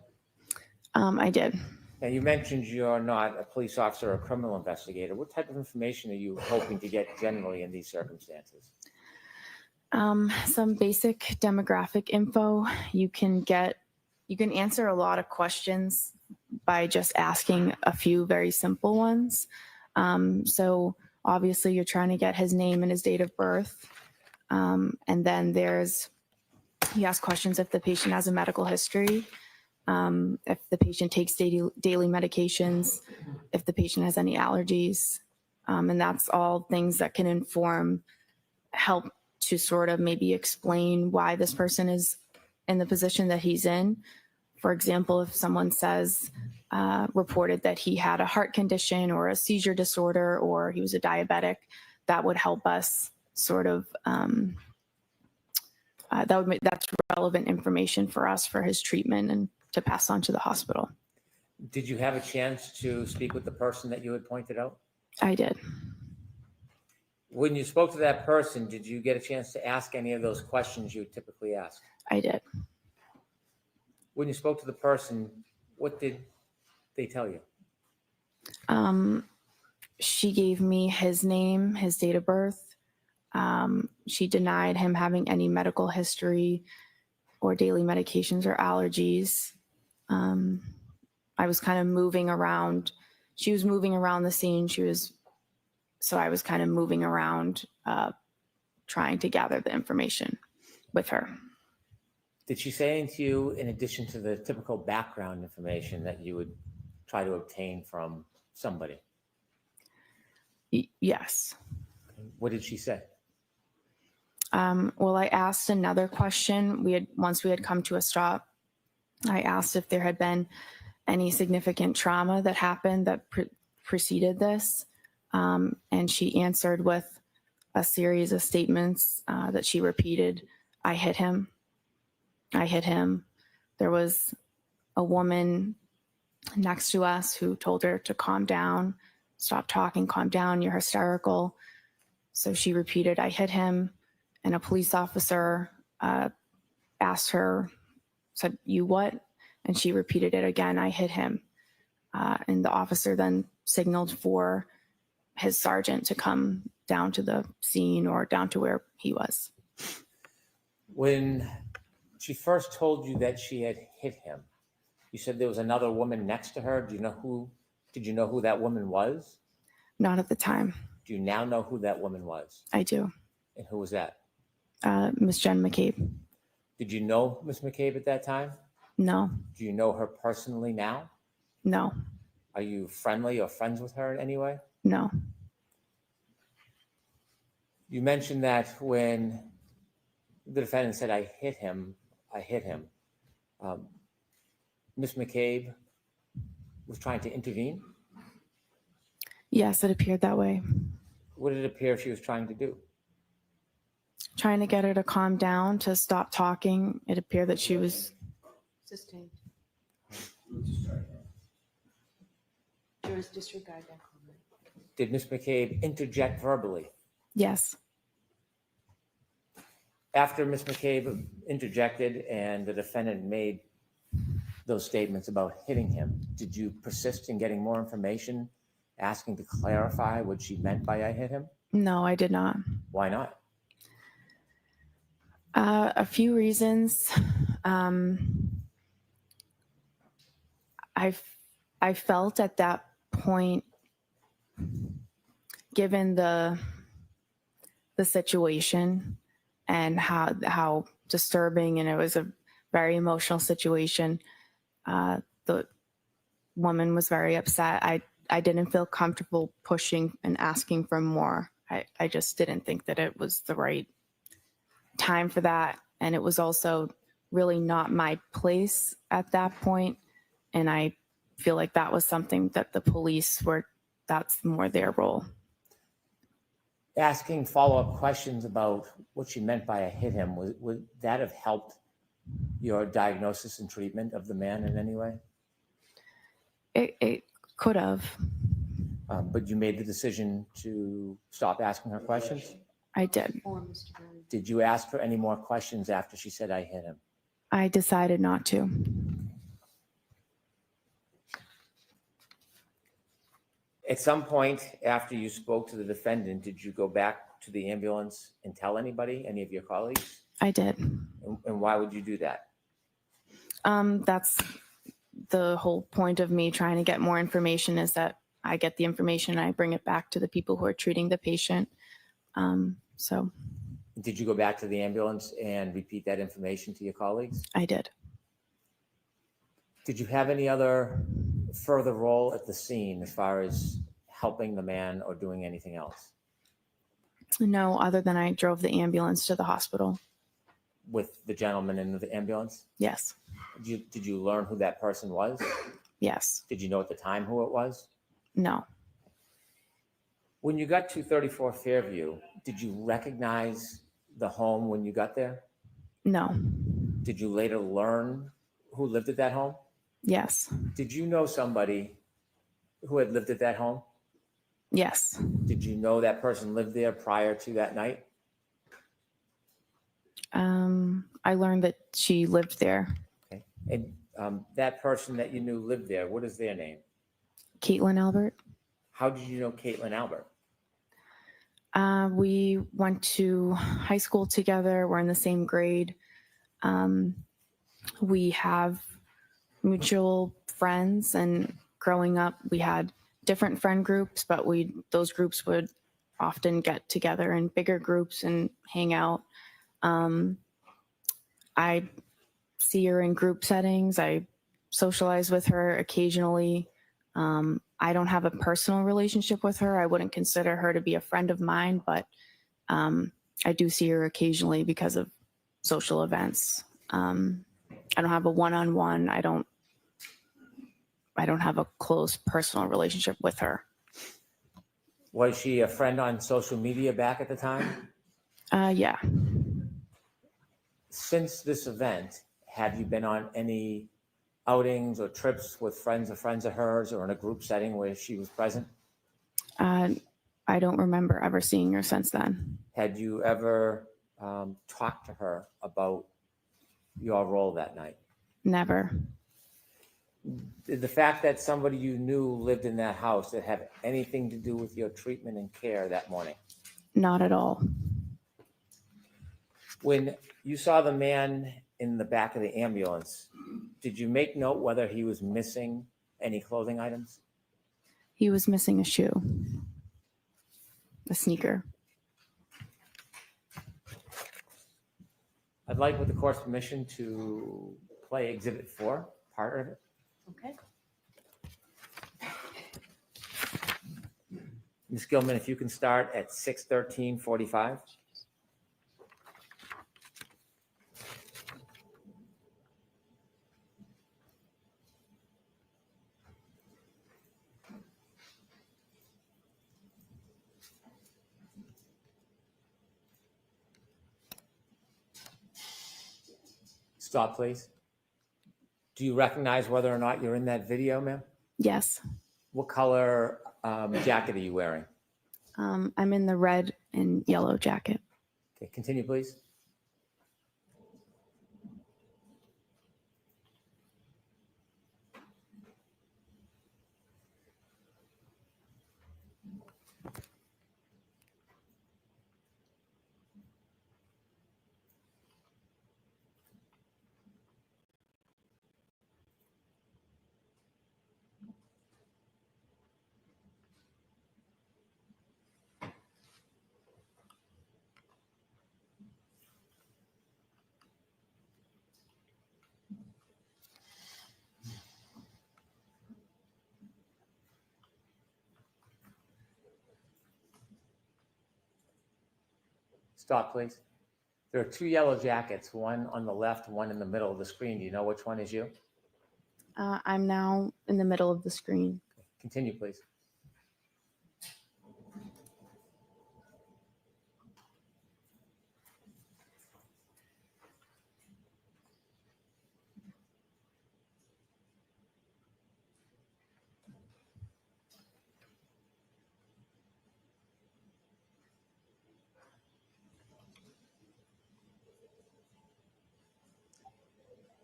I did. Now, you mentioned you're not a police officer or a criminal investigator. What type of information are you hoping to get generally in these circumstances? Some basic demographic info. You can answer a lot of questions by just asking a few very simple ones. So obviously you're trying to get his name and his date of birth. And then you ask questions if the patient has a medical history, if the patient takes daily medications, if the patient has any allergies. And that's all things that can help to sort of maybe explain why this person is in the position that he's in. For example, if someone reported that he had a heart condition or a seizure disorder or he was a diabetic, that would help us sort of, that's relevant information for us for his treatment and to pass on to the hospital. Did you have a chance to speak with the person that you had pointed out? I did. When you spoke to that person, did you get a chance to ask any of those questions you typically ask? I did. When you spoke to the person, what did they tell you? She gave me his name, his date of birth. She denied him having any medical history or daily medications or allergies. I was kind of moving around. She was moving around the scene. So I was kind of moving around, trying to gather the information with her. Did she say anything to you in addition to the typical background information that you would try to obtain from somebody? Yes. What did she say? Well, I asked another question. Once we had come to a stop, I asked if there had been any significant trauma that happened that preceded this. And she answered with a series of statements that she repeated. I hit him. I hit him. There was a woman next to us who told her to calm down, stop talking, calm down, you're hysterical. So she repeated, I hit him. And a police officer asked her, said, you what? And she repeated it again, I hit him. And the officer then signaled for his sergeant to come down to the scene or down to where he was. When she first told you that she had hit him, you said there was another woman next to her. Did you know who that woman was? Not at the time. Do you now know who that woman was? I do. And who was that? Miss Jen McCabe. Did you know Miss McCabe at that time? No. Do you know her personally now? No. Are you friendly or friends with her in any way? No. You mentioned that when the defendant said, I hit him, Miss McCabe was trying to intervene? Yes, it appeared that way. What did it appear she was trying to do? Trying to get her to calm down, to stop talking. It appeared that she was... Sustained. Jurors disregard that comment. Did Miss McCabe interject verbally? Yes. After Miss McCabe interjected and the defendant made those statements about hitting him, did you persist in getting more information, asking to clarify what she meant by I hit him? No, I did not. Why not? A few reasons. I felt at that point, given the situation and how disturbing, and it was a very emotional situation, the woman was very upset. I didn't feel comfortable pushing and asking for more. I just didn't think that it was the right time for that. And it was also really not my place at that point. And I feel like that was something that the police that's more their role. Asking follow-up questions about what she meant by I hit him, would that have helped your diagnosis and treatment of the man in any way? It could have. But you made the decision to stop asking her questions? I did. Or Mr. Brennan. Did you ask her any more questions after she said I hit him? I decided not to. At some point after you spoke to the defendant, did you go back to the ambulance and tell anybody, any of your colleagues? I did. And why would you do that? That's the whole point of me trying to get more information, is that I get the information and I bring it back to the people who are treating the patient. So Did you go back to the ambulance and repeat that information to your colleagues? I did. Did you have any other further role at the scene as far as helping the man or doing anything else No, other than I drove the ambulance to the hospital. with the gentleman in the ambulance? Yes. Did you learn who that person was? Yes. Did you know at the time who it was? No. When you got to 34 Fairview, did you recognize the home when you got there? No. Did you later learn who lived at that home? Yes. Did you know somebody who had lived at that home? Yes. Did you know that person lived there prior to that night? I learned that she lived there. Okay. And that person that you knew lived there, what is their name? Caitlin Albert. How did you know Caitlin Albert? We went to high school together. We're in the same grade. We have mutual friends, and growing up, we had different friend groups, but those groups would often get together in bigger groups and hang out. I see her in group settings. I socialize with her occasionally. I don't have a personal relationship with her. I wouldn't consider her to be a friend of mine, but I do see her occasionally because of social events. I don't have a one-on-one. I don't have a close personal relationship with her. Was she a friend on social media back at the time? Yeah. Since this event, have you been on any outings or trips with friends of hers or in a group setting where she was present? I don't remember ever seeing her since then. Had you ever talked to her about your role that night? Never. Did the fact that somebody you knew lived in that house that have anything to do with your treatment and care that morning? Not at all. When you saw the man in the back of the ambulance, did you make note whether he was missing any clothing items? He was missing a shoe, a sneaker. I'd like, with the court's permission, to play Exhibit 4, part of it. Okay. Ms. Gilman, if you can start at 6:13:45. Stop, please. Do you recognize whether or not you're in that video, ma'am? Yes. What color jacket are you wearing? I'm in the red and yellow jacket. Okay, continue, please. Stop, please. There are two yellow jackets, one on the left, one in the middle of the screen. Do you know which one is you? I'm now in the middle of the screen. Continue, please.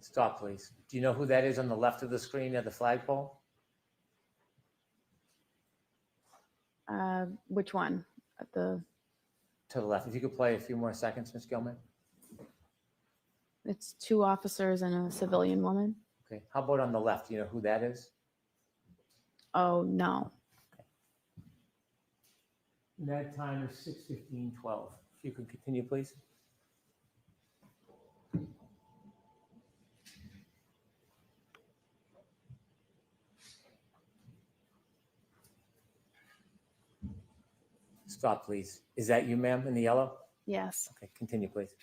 Stop, please. Do you know who that is on the left of the screen at the flagpole? Which one? At the. To the left. If you could play a few more seconds, Ms. Gilman. It's two officers and a civilian woman. Okay. How about on the left? Do you know who that is? Oh, no. That time is 6:15:12. If you could continue, please. Stop, please. Is that you, ma'am, in the yellow? Yes. Okay, continue, please.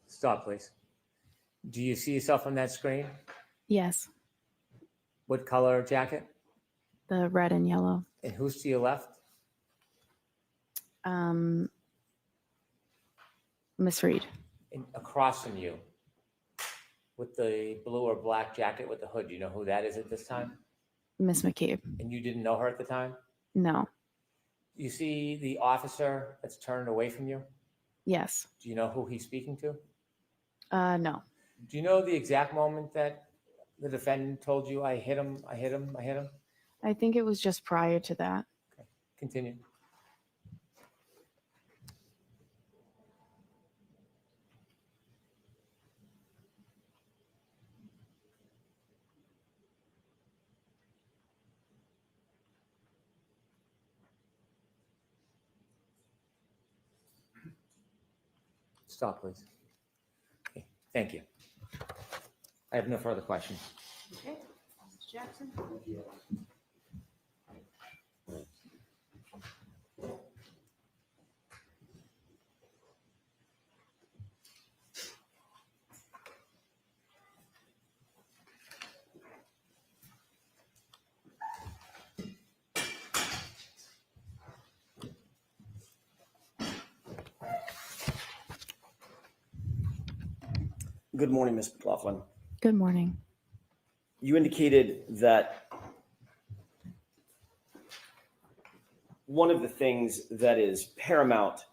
Stop, please. Do you see yourself on that screen? Yes. What color jacket? The red and yellow. And who's to your left? Miss Reed. And across from you, with the blue or black jacket with the hood. Do you know who that is at this time? Miss McCabe. And you didn't know her at the time? No. You see the officer that's turned away from you? Yes. Do you know who he's speaking to? No. Do you know the exact moment that the defendant told you, I hit him, I hit him, I hit him? I think it was just prior to that. Continue. Stop, please. Okay, thank you. I have no further questions. Okay, Mr. Jackson? Good morning, Ms. McLaughlin. Good morning. You indicated that one of the things that is paramount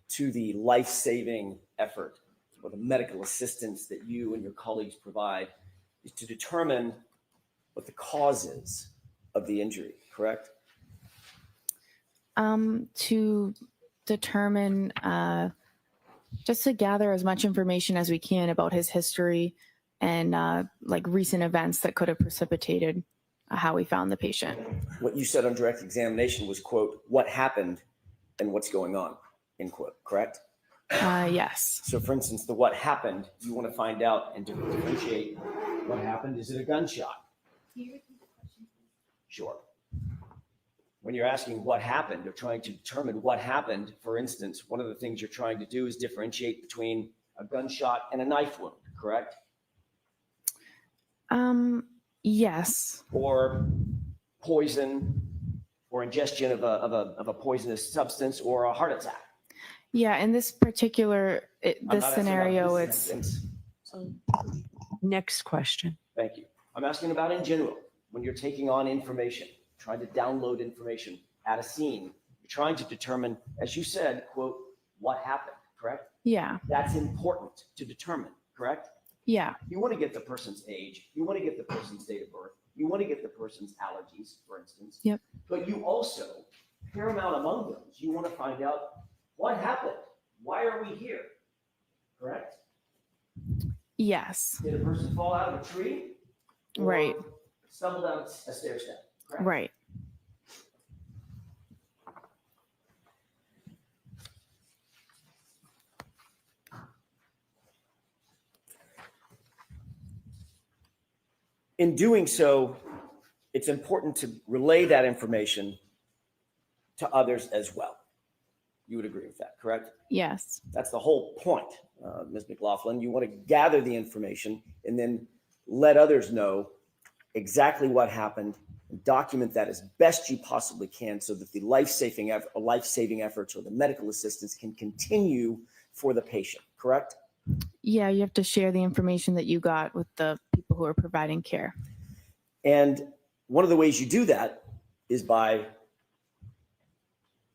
to the life-saving effort or the medical assistance that you and your colleagues provide is to determine what the cause is of the injury, correct? To determine, just to gather as much information as we can about his history and like recent events that could have precipitated how we found the patient. What you said on direct examination was, quote, what happened and what's going on, end quote, correct? Yes. So for instance, the what happened, you want to find out and differentiate what happened. Is it a gunshot? Sure. When you're asking what happened or trying to determine what happened, for instance, one of the things you're trying to do is differentiate between a gunshot and a knife wound, correct? Yes. Or poison or ingestion of a poisonous substance or a heart attack. Yeah, in this particular, I'm this not asking about scenario, this it's, instance. Next question. Thank you. I'm asking about in general, when you're taking on information, trying to download information at a scene, you're trying to determine, as you said, quote, what happened, correct? yeah, That's important to determine, correct? yeah, You want to get the person's age, you want to get the person's date of birth, you want to get the person's allergies, for instance. Yep. But you also, paramount among those, you want to find out what happened? Why are we here? Correct? yes, Did a person fall out of a tree? Or right, stumble down a stair step, correct? right. In doing so, it's important to relay that information to others as well. You would agree with that, correct? Yes, That's the whole point, Ms. McLaughlin. You want to gather the information and then let others know exactly what happened, and document that as best you possibly can so that the life-saving efforts or the medical assistance can continue for the patient, correct? yeah, you have to share the information that you got with the people who are providing care. And one of the ways you do that is by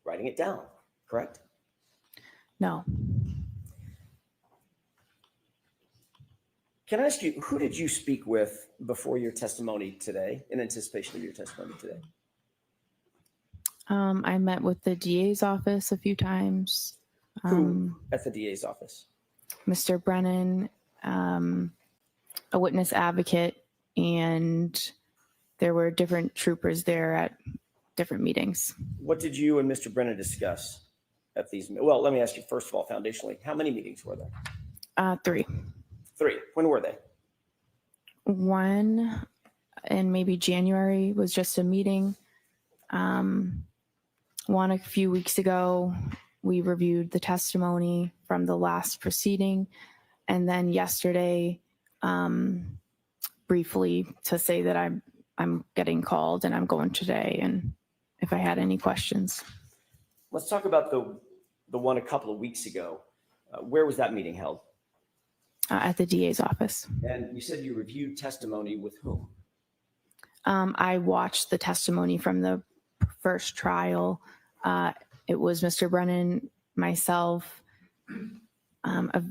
writing it down, correct? No, Can I ask you, who did you speak with before your testimony today, in anticipation of your testimony today? I met with the DA's office a few times. Who at the DA's office? Mr. Brennan, a witness advocate, and there were different troopers there at different meetings. What did you and Mr. Brennan discuss at these? Well, let me ask you, first of all, foundationally, how many meetings were there? 3. 3. When were they? One in maybe January was just a meeting. One a few weeks ago, we reviewed the testimony from the last proceeding. And then yesterday, briefly to say that I'm getting called and I'm going today, and if I had any questions. Let's talk about the one a couple of weeks ago. Where was that meeting held? At the DA's office. And you said you reviewed testimony with whom? I watched the testimony from the first trial. It was Mr. Brennan, myself, a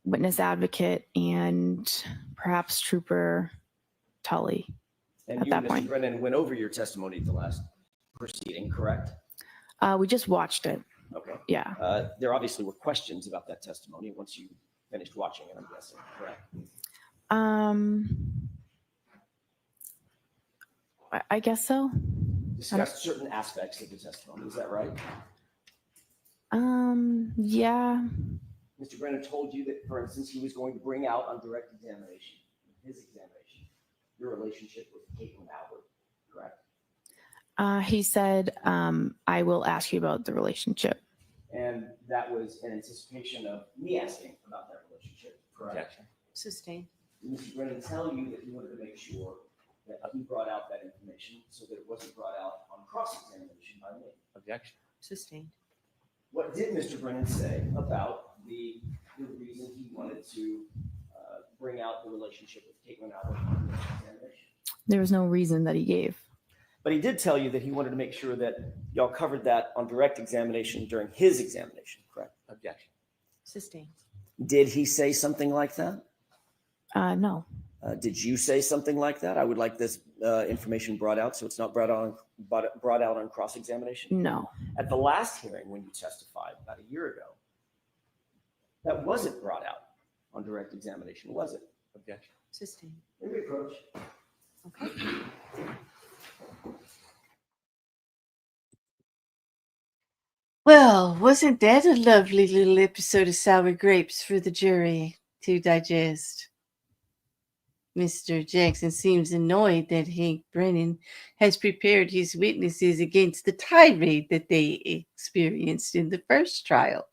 witness advocate, and perhaps Trooper Tully. And At you that and Mr. point. Brennan went over your testimony at the last proceeding, correct? We just watched it. Okay. Yeah. There obviously were questions about that testimony once you finished watching it, I'm guessing, correct? I guess so. Discussed certain aspects of the testimony, is that right? Yeah. Mr. Brennan told you that, for instance, he was going to bring out on direct examination, his examination, your relationship with Caitlin Albert, correct? He said, I will ask you about the relationship. And that was in anticipation of me asking about that relationship, correct? Objection. Sustained. Did Mr. Brennan tell you that he wanted to make sure that he brought out that information so that it wasn't brought out on cross-examination by me? Objection. Sustained. What did Mr. Brennan say about the reason he wanted to bring out the relationship with Caitlin Albert on the examination? There was no reason that he gave. But he did tell you that he wanted to make sure that y'all covered that on direct examination during his examination, correct? Objection. Sustained. Did he say something like that? No. Did you say something like that? I would like this information brought out so it's not brought out on cross-examination. No. At the last hearing when you testified about a year ago, that wasn't brought out on direct examination, was it? Objection. Sustained. Let me approach. Okay. Well, wasn't that a lovely little episode of Sour Grapes for the jury to digest? Mr. Jackson seems annoyed that Hank Brennan has prepared his witnesses against the tirade that they experienced in the first trial.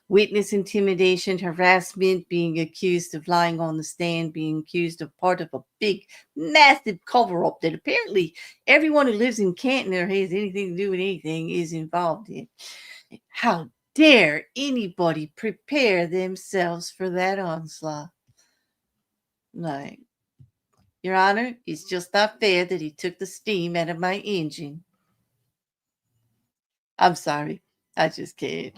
Witness intimidation, harassment, being accused of lying on the stand, being accused of part of a big, massive cover-up that apparently everyone who lives in Canton or has anything to do with anything is involved in. How dare anybody prepare themselves for that onslaught? Like, Your Honor, it's just not fair that he took the steam out of my engine. I'm sorry. I just can't.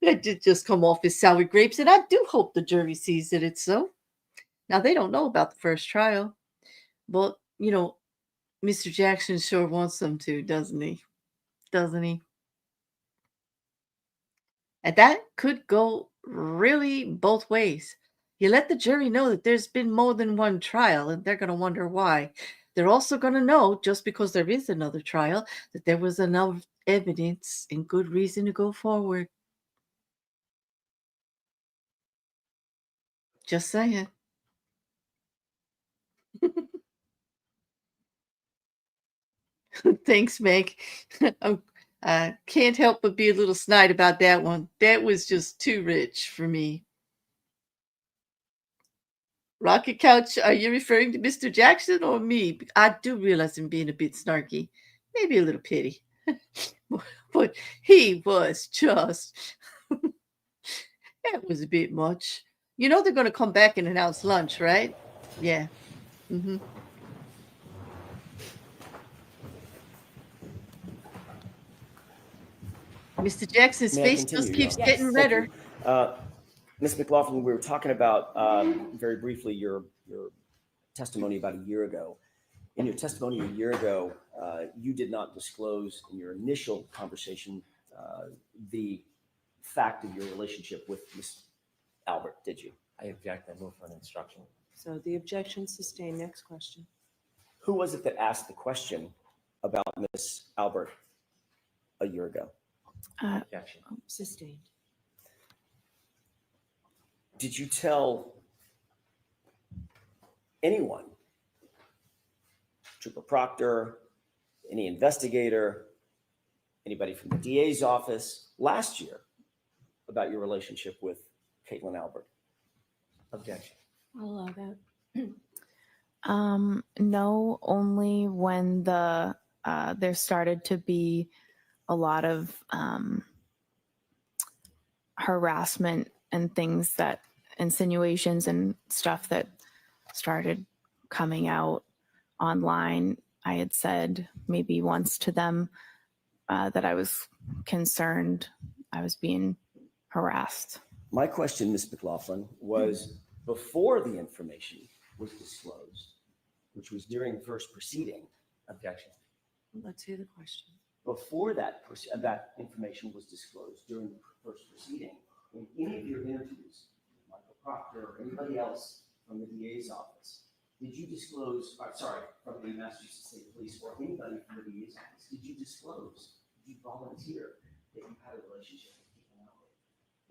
That did just come off as sour grapes, and I do hope the jury sees that it's so. Now, they don't know about the first trial, but, Mr. Jackson sure wants them to, doesn't he? Doesn't he? And that could go really both ways. You let the jury know that there's been more than one trial, and they're going to wonder why. They're also going to know, just because there is another trial, that there was enough evidence and good reason to go forward. Just saying. Thanks, Meg. I can't help but be a little snide about that one. That was just too rich for me. Rocket Couch, are you referring to Mr. Jackson or me? I do realize I'm being a bit snarky. Maybe a little pity. But he was just... that was a bit much. They're going to come back and announce lunch, right? Yeah. Mm-hmm. Mr. Jackson's May I face continue, just keeps Your Honor? getting Thank redder. you. Ms. McLaughlin, we were talking about very briefly your testimony about a year ago. In your testimony a year ago, you did not disclose in your initial conversation the fact of your relationship with Ms. Albert, did you? I object. I move for an instruction. So the objection sustained. Next question. Who was it that asked the question about Ms. Albert a year ago? Objection. Sustained. Did you tell anyone, Trooper Proctor, any investigator, anybody from the DA's office last year about your relationship with Caitlin Albert? Objection. I'll allow that. No, only when there started to be a lot of harassment and things, that insinuations and stuff that started coming out online. I had said maybe once to them that I was concerned I was being harassed. My question, Ms. McLaughlin, was before the information was disclosed, which was during the first proceeding. Objection. Let's hear the question. Before that information was disclosed during the first proceeding, in any of your interviews, Michael Proctor or anybody else from the DA's office, did you disclose, from the Massachusetts State Police or anybody from the DA's office, did you disclose, did you volunteer that you had a relationship with people now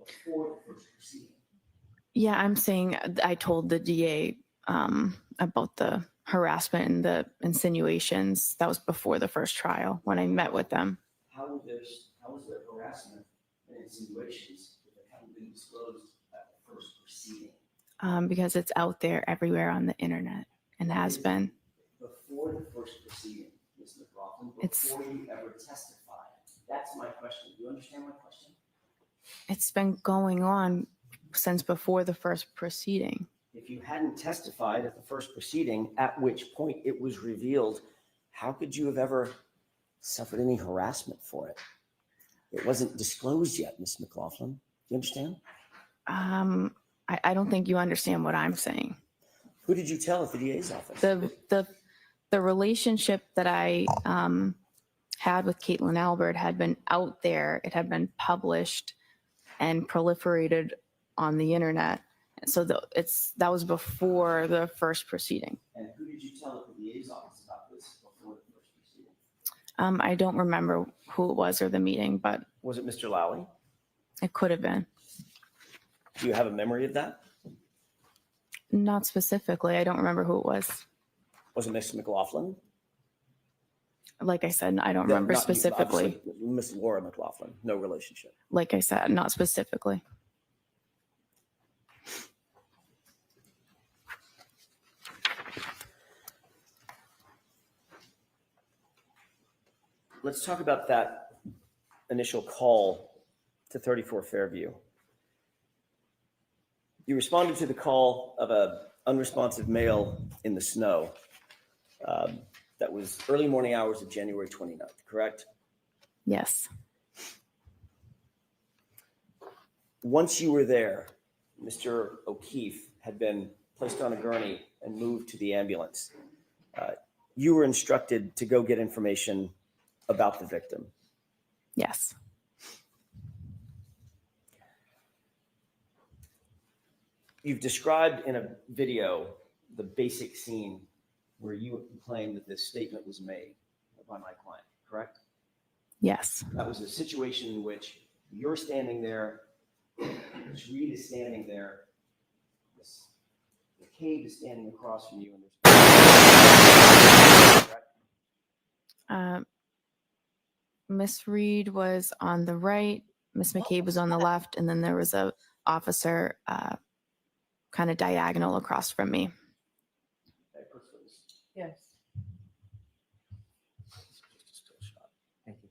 before the first proceeding? Yeah, I'm saying I told the DA about the harassment and the insinuations. That was before the first trial when I met with them. How was there harassment and insinuations if it hadn't been disclosed at the first proceeding? Because it's out there everywhere on the internet and has been. Before the first proceeding, Ms. McLaughlin, It's- before you ever testified. That's my question. Do you understand my question? It's been going on since before the first proceeding. If you hadn't testified at the first proceeding, at which point it was revealed, how could you have ever suffered any harassment for it? It wasn't disclosed yet, Ms. McLaughlin. Do you understand? I don't think you understand what I'm saying. Who did you tell at the DA's office? The relationship that I had with Caitlin Albert had been out there. It had been published and proliferated on the internet. So that was before the first proceeding. And who did you tell at the DA's office about this before the first proceeding? I don't remember who it was or the meeting, but Was it Mr. Lally? it could have been. Do you have a memory of that? Not specifically. I don't remember who it was. Was it Ms. McLaughlin? Like I said, I don't remember Not you, specifically. obviously, Miss Laura McLaughlin, no relationship. Like I said, not specifically. Let's talk about that initial call to 34 Fairview. You responded to the call of an unresponsive male in the snow. That was early morning hours of January 29th, correct? Yes. Once you were there, Mr. O'Keefe had been placed on a gurney and moved to the ambulance. You were instructed to go get information about the victim. Yes. You've described in a video the basic scene where you claim that this statement was made by my client, correct? Yes. That was a situation in which you're standing there, Reed is standing there, the cave is standing across from you, and there's Miss Reed was on the right, Miss McCabe was on the left, and then there was a officer kind of diagonal across from me. Yes. Thank you.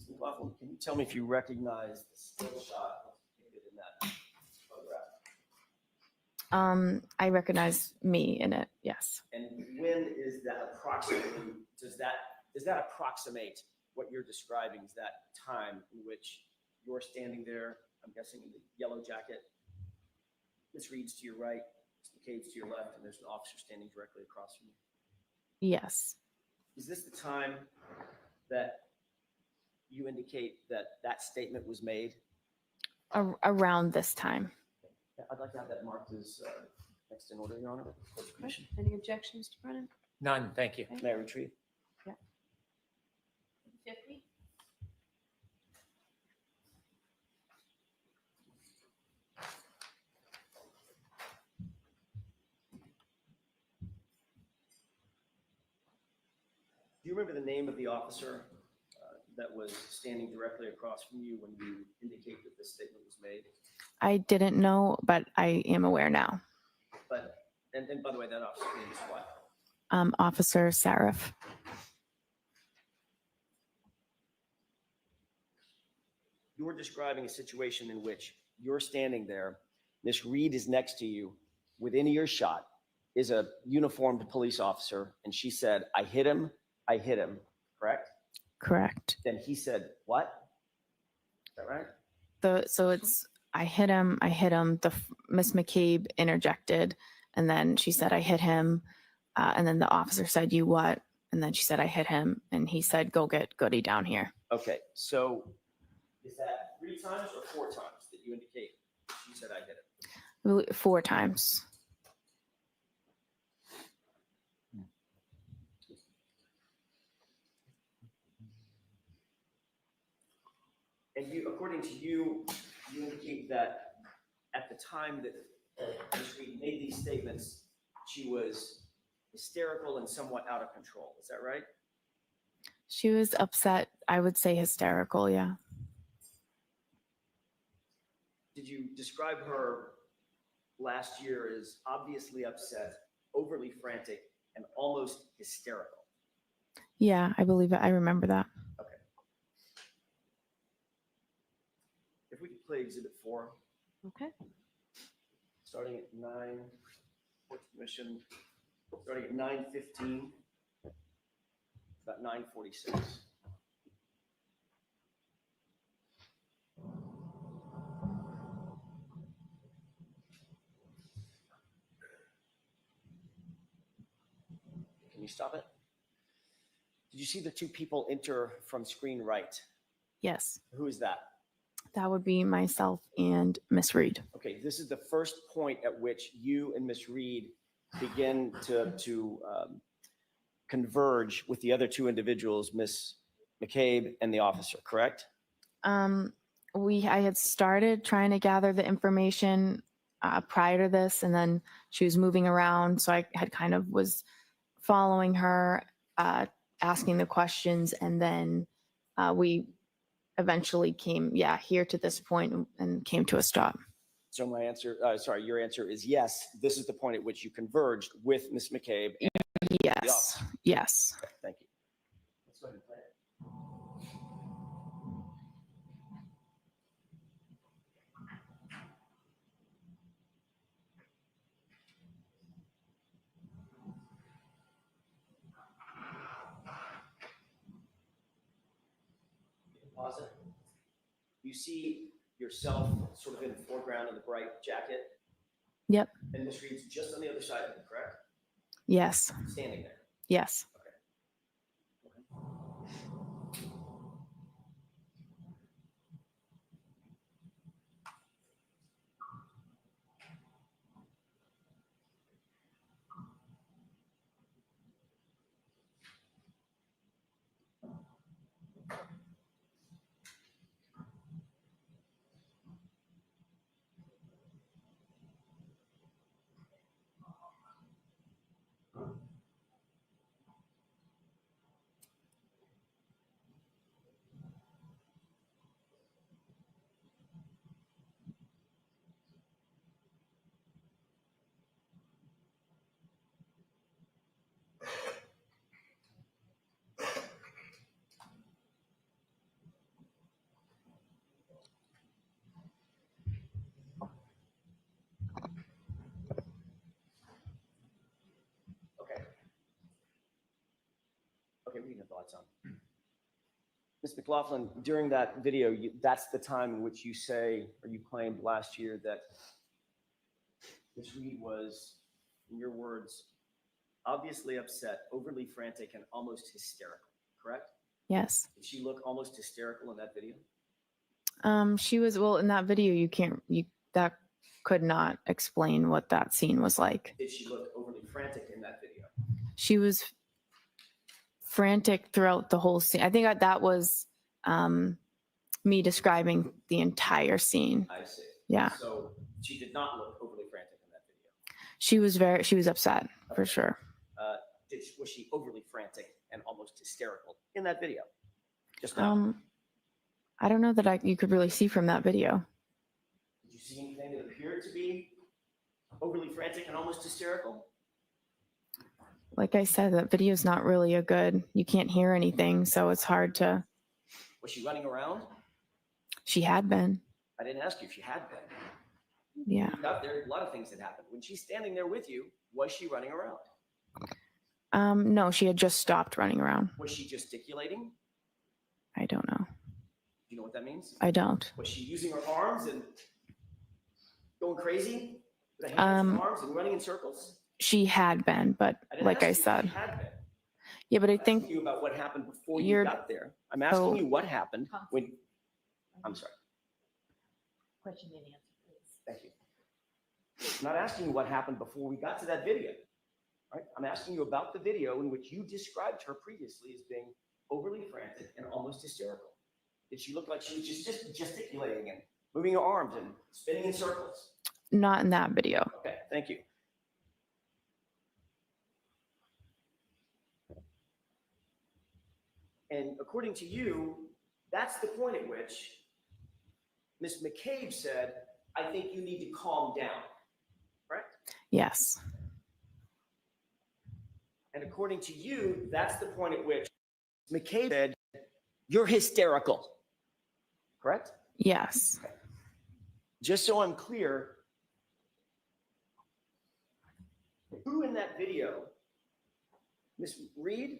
McLaughlin, can you tell me if you recognize the still shot in that photograph? I recognize me in it. Yes. And when is that approximately, does that approximate what you're describing? Is that time in which you're standing there, I'm guessing in the yellow jacket, Miss Reed's to your right, Miss McCabe's to your left, and there's an officer standing directly across from you? Yes. Is this the time that you indicate that that statement was made? Around this time. Yeah, I'd like to have that marked as next in order, Your Honor. Any objections, Mr. Brennan? None, thank you. May I retrieve? 50? Do you remember the name of the officer that was standing directly across from you when you indicate that this statement was made? I didn't know, but I am aware now. But, and by the way, that officer's name is what? Officer Sarif. You were describing a situation in which you're standing there. Miss Reed is next to you. Within earshot is a uniformed police officer. And she said, I hit him, correct? Correct. Then he said, what? Is that right? So it's, I hit him. Miss McCabe interjected, and then she said, I hit him. And then the officer said, you what? And then she said, I hit him. And he said, go get Goody down here. Okay, so is that 3 times or 4 times that you indicate? She said, I hit him. 4 times. And you, according to you, you indicate that at the time that Ms. Reed made these statements, she was hysterical and somewhat out of control. Is that right? She was upset. I would say hysterical. Yeah. Did you describe her last year as obviously upset, overly frantic, and almost hysterical? Yeah, I believe it. I remember that. Okay. If we could play Exhibit 4. Okay. Starting at 9, Court Commission, starting at 9:15, about 9:46. Can you stop it? Did you see the 2 people enter from screen right? Yes. Who is that? That would be myself and Miss Reed. Okay, this is the first point at which you and Miss Reed begin to converge with the other 2 individuals, Miss McCabe and the officer, correct? I had started trying to gather the information prior to this, and then she was moving around, so I had kind of was following her, asking the questions, and then we eventually came, here to this point and came to a stop. So my answer, your answer is yes. This is the point at which you converged with Miss McCabe. Yes. Yes. Okay, thank you. Let's go ahead and play it. Pause it. You see yourself sort of in the foreground in the bright jacket, Yep. and Miss Reed's just on the other side of it, correct? Yes. Standing there. Yes. Okay, we can have the lights on. Ms. McLaughlin, during that video, that's the time in which you say, or you claimed last year that Ms. Reed was, in your words, obviously upset, overly frantic, and almost hysterical, correct? Yes. Did she look almost hysterical in that video? She was, well, in that video, that could not explain what that scene was like. Did she look overly frantic in that video? She was frantic throughout the whole scene. I think that was me describing the entire scene. I see. Yeah. So she did not look overly frantic in that video. She was upset for sure. Was she overly frantic and almost hysterical in that video? Just now. I don't know that you could really see from that video. Did you see anything that appeared to be overly frantic and almost hysterical? Like I said, that video is not really you can't hear anything, so it's hard to. Was she running around? She had been. I didn't ask you if she had been. Yeah. You got there, a lot of things had happened. When she's standing there with you, was she running around? No, she had just stopped running around. Was she gesticulating? I don't know. Do you know what that means? I don't. Was she using her arms and going crazy? With her hands and arms and running in circles? She had been, but I didn't like ask I you if she said, had been. yeah, but I I'm asking think you about what happened before you you're- got there. I'm asking so- you what happened when, I'm sorry, Question and answer, please. thank you. I'm not asking you what happened before we got to that video. Right? I'm asking you about the video in which you described her previously as being overly frantic and almost hysterical. Did she look like she was just gesticulating and moving her arms and spinning in circles? not in that video. Okay, thank you. And according to you, that's the point at which Ms. McCabe said, I think you need to calm down, correct? Yes. And according to you, that's the point at which McCabe said, you're hysterical, correct? Yes. Just so I'm clear, who in that video, Ms. Reed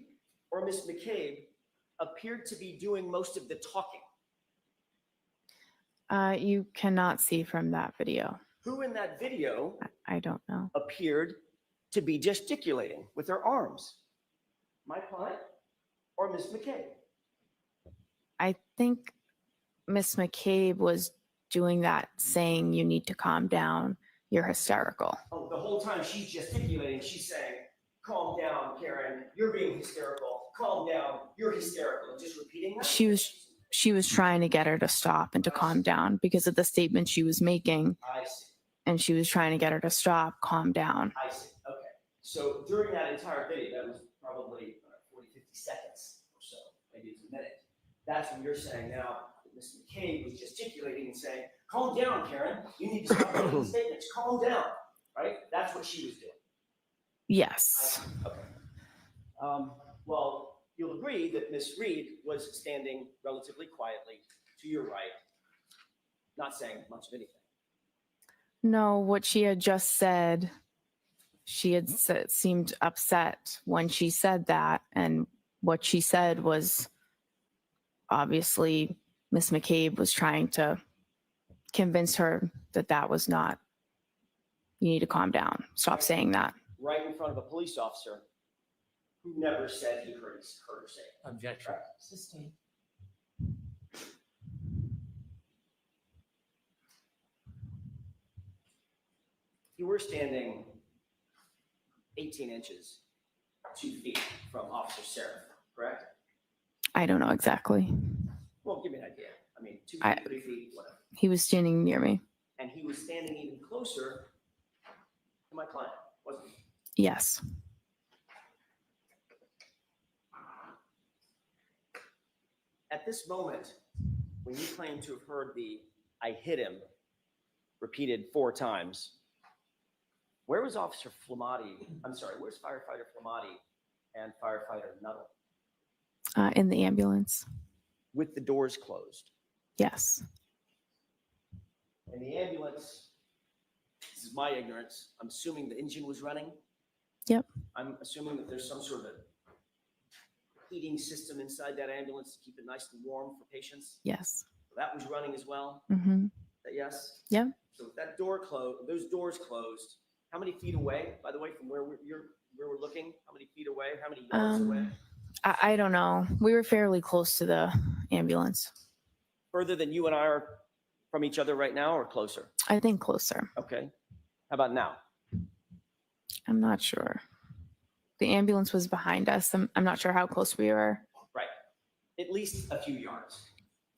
or Ms. McCabe, appeared to be doing most of the talking? You cannot see from that video. Who in that video I don't know. appeared to be gesticulating with her arms? My client or Ms. McCabe? I think Miss McCabe was doing that, saying you need to calm down. You're hysterical. Oh, the whole time she's gesticulating, she's saying, calm down, Karen, you're being hysterical. Calm down, you're hysterical. And just repeating that? She was trying to get her to stop and to calm down because of the statement she was making, I see. and she was trying to get her to stop, calm down. I see. Okay. So during that entire video, that was probably 40, 50 seconds or so, maybe it's a minute. That's when you're saying now that Ms. McCabe was gesticulating and saying, calm down, Karen. You need to stop making these statements. Calm down. Right? That's what she was doing. Yes. Okay. Well, you'll agree that Ms. Reed was standing relatively quietly to your right, not saying much of anything. No, what she had just said, she had seemed upset when she said that. And what she said was obviously Miss McCabe was trying to convince her that that was not, you need to calm down. Stop saying that. Right in front of a police officer who never said he heard her say it. Objection. Sustained. You were standing 18 inches, 2 feet from Officer Seraph, correct? I don't know exactly. Well, give me an idea. I mean, 2 I- feet, 3 feet, whatever. He was standing near me. And he was standing even closer to my client, wasn't he? Yes. At this moment, when you claim to have heard the "I hit him" repeated 4 times, where was Officer Flamati? I'm sorry, where's firefighter Flamati and firefighter Nuttall? In the ambulance. With the doors closed. Yes. In the ambulance, this is my ignorance, I'm assuming the engine was running. Yep. I'm assuming that there's some sort of heating system inside that ambulance to keep it nice and warm for patients. Yes. That was running as well. Mm-hmm. Yes? Yep. So if that door closed, those doors closed, how many feet away, by the way, from where we're looking? How many feet away? How many yards away? I don't know. We were fairly close to the ambulance. Further than you and I are from each other right now, or closer? I think closer. Okay. How about now? I'm not sure. The ambulance was behind us. I'm not sure how close we were. Right. At least a few yards.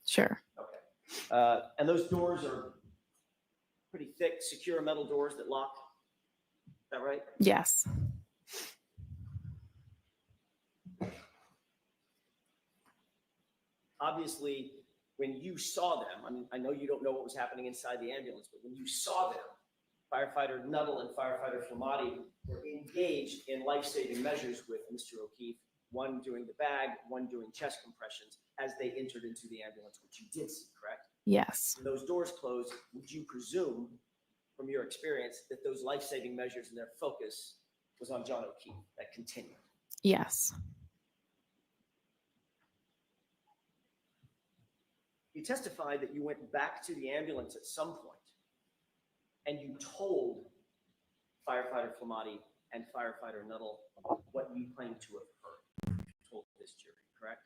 Sure. Okay. And those doors are pretty thick, secure metal doors that lock. Is that right? Yes. Obviously, when you saw them, I mean, I know you don't know what was happening inside the ambulance, but when you saw them, firefighter Nuttall and firefighter Flamati were engaged in life-saving measures with Mr. O'Keefe, one doing the bag, one doing chest compressions as they entered into the ambulance, which you did see, correct? Yes. When those doors closed, would you presume, from your experience, that those life-saving measures and their focus was on John O'Keefe, that continued? Yes. You testified that you went back to the ambulance at some point and you told firefighter Flamati and firefighter Nuttall what you claim to have heard. You told this jury, correct?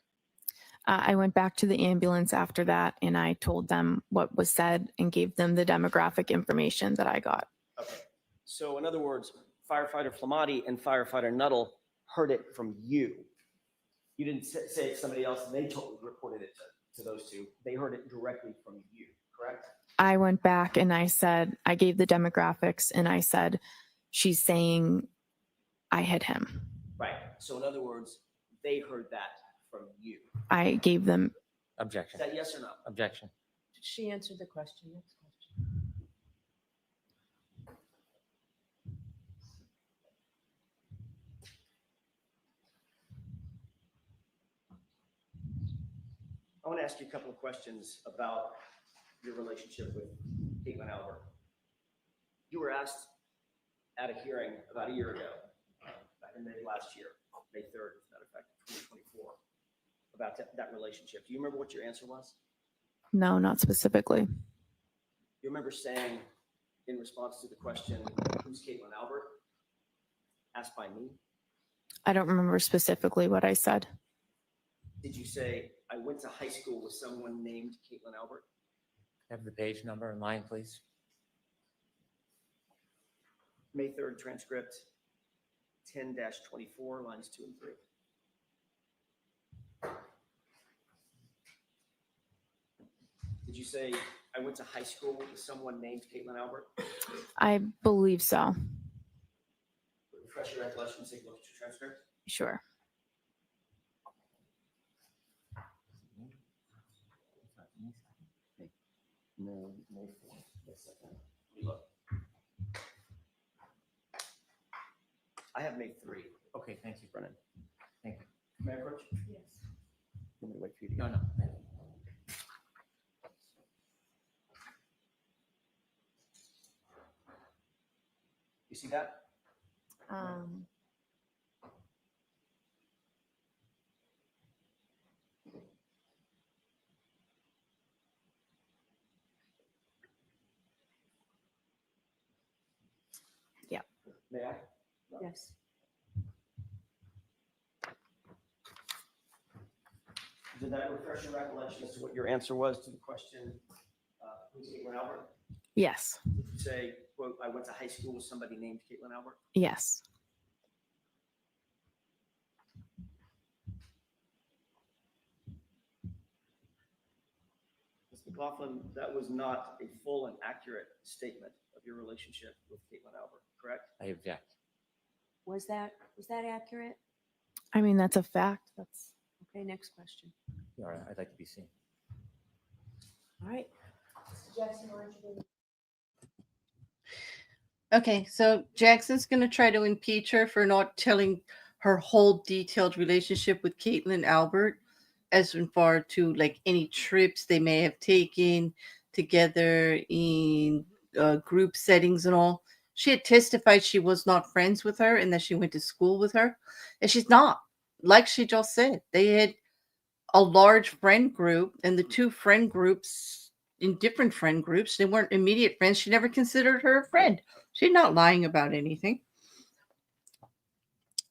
I went back to the ambulance after that and I told them what was said and gave them the demographic information that I got. Okay. So in other words, firefighter Flamati and firefighter Nuttall heard it from you. You didn't say it to somebody else and they reported it to those two. They heard it directly from you, correct? I went back and I said, I gave the demographics and I said, she's saying I hit him. Right. So in other words, they heard that from you. I gave them. Objection. Is that yes or no? Objection. She answered the question. Next question. I want to ask you a couple of questions about your relationship with Caitlin Albert. You were asked at a hearing about a year ago, back in May last year, May 3rd, as a matter of fact, 2024, about that relationship. Do you remember what your answer was? No, not specifically. You remember saying in response to the question, who's Caitlin Albert? Asked by me. I don't remember specifically what I said. Did you say, I went to high school with someone named Caitlin Albert? Have the page number in line, please. May 3rd transcript, 10-24, lines 2 and 3. Did you say, I went to high school with someone named Caitlin Albert? I believe so. Refresh your recollection, take a look at your transcript. Sure. No, May 4th. Yes, let me look. I have May 3. Okay, thank you, Brennan. Thank you. May I approach? Yes. Let me wait for you to No, get. no. You see that? Yeah. May I? Yes. Did that refresh your recollection as to what your answer was to the question, who's Caitlin Albert? Yes. Did you say, quote, I went to high school with somebody named Caitlin Albert? Yes. Ms. McLaughlin, that was not a full and accurate statement of your relationship with Caitlin Albert, correct? I object. Was that accurate? I mean, that's a fact. That's Okay, next question. All right, I'd like to be seen. All right. Mr. Jackson, why don't you do Okay, so Jackson's going to try to impeach her for not telling her whole detailed relationship with Caitlin Albert, as far to like any trips they may have taken together in group settings and all. She had testified she was not friends with her and that she went to school with her, and she's not. Like she just said, they had a large friend group, and the two friend groups in different friend groups, they weren't immediate friends. She never considered her a friend. She's not lying about anything.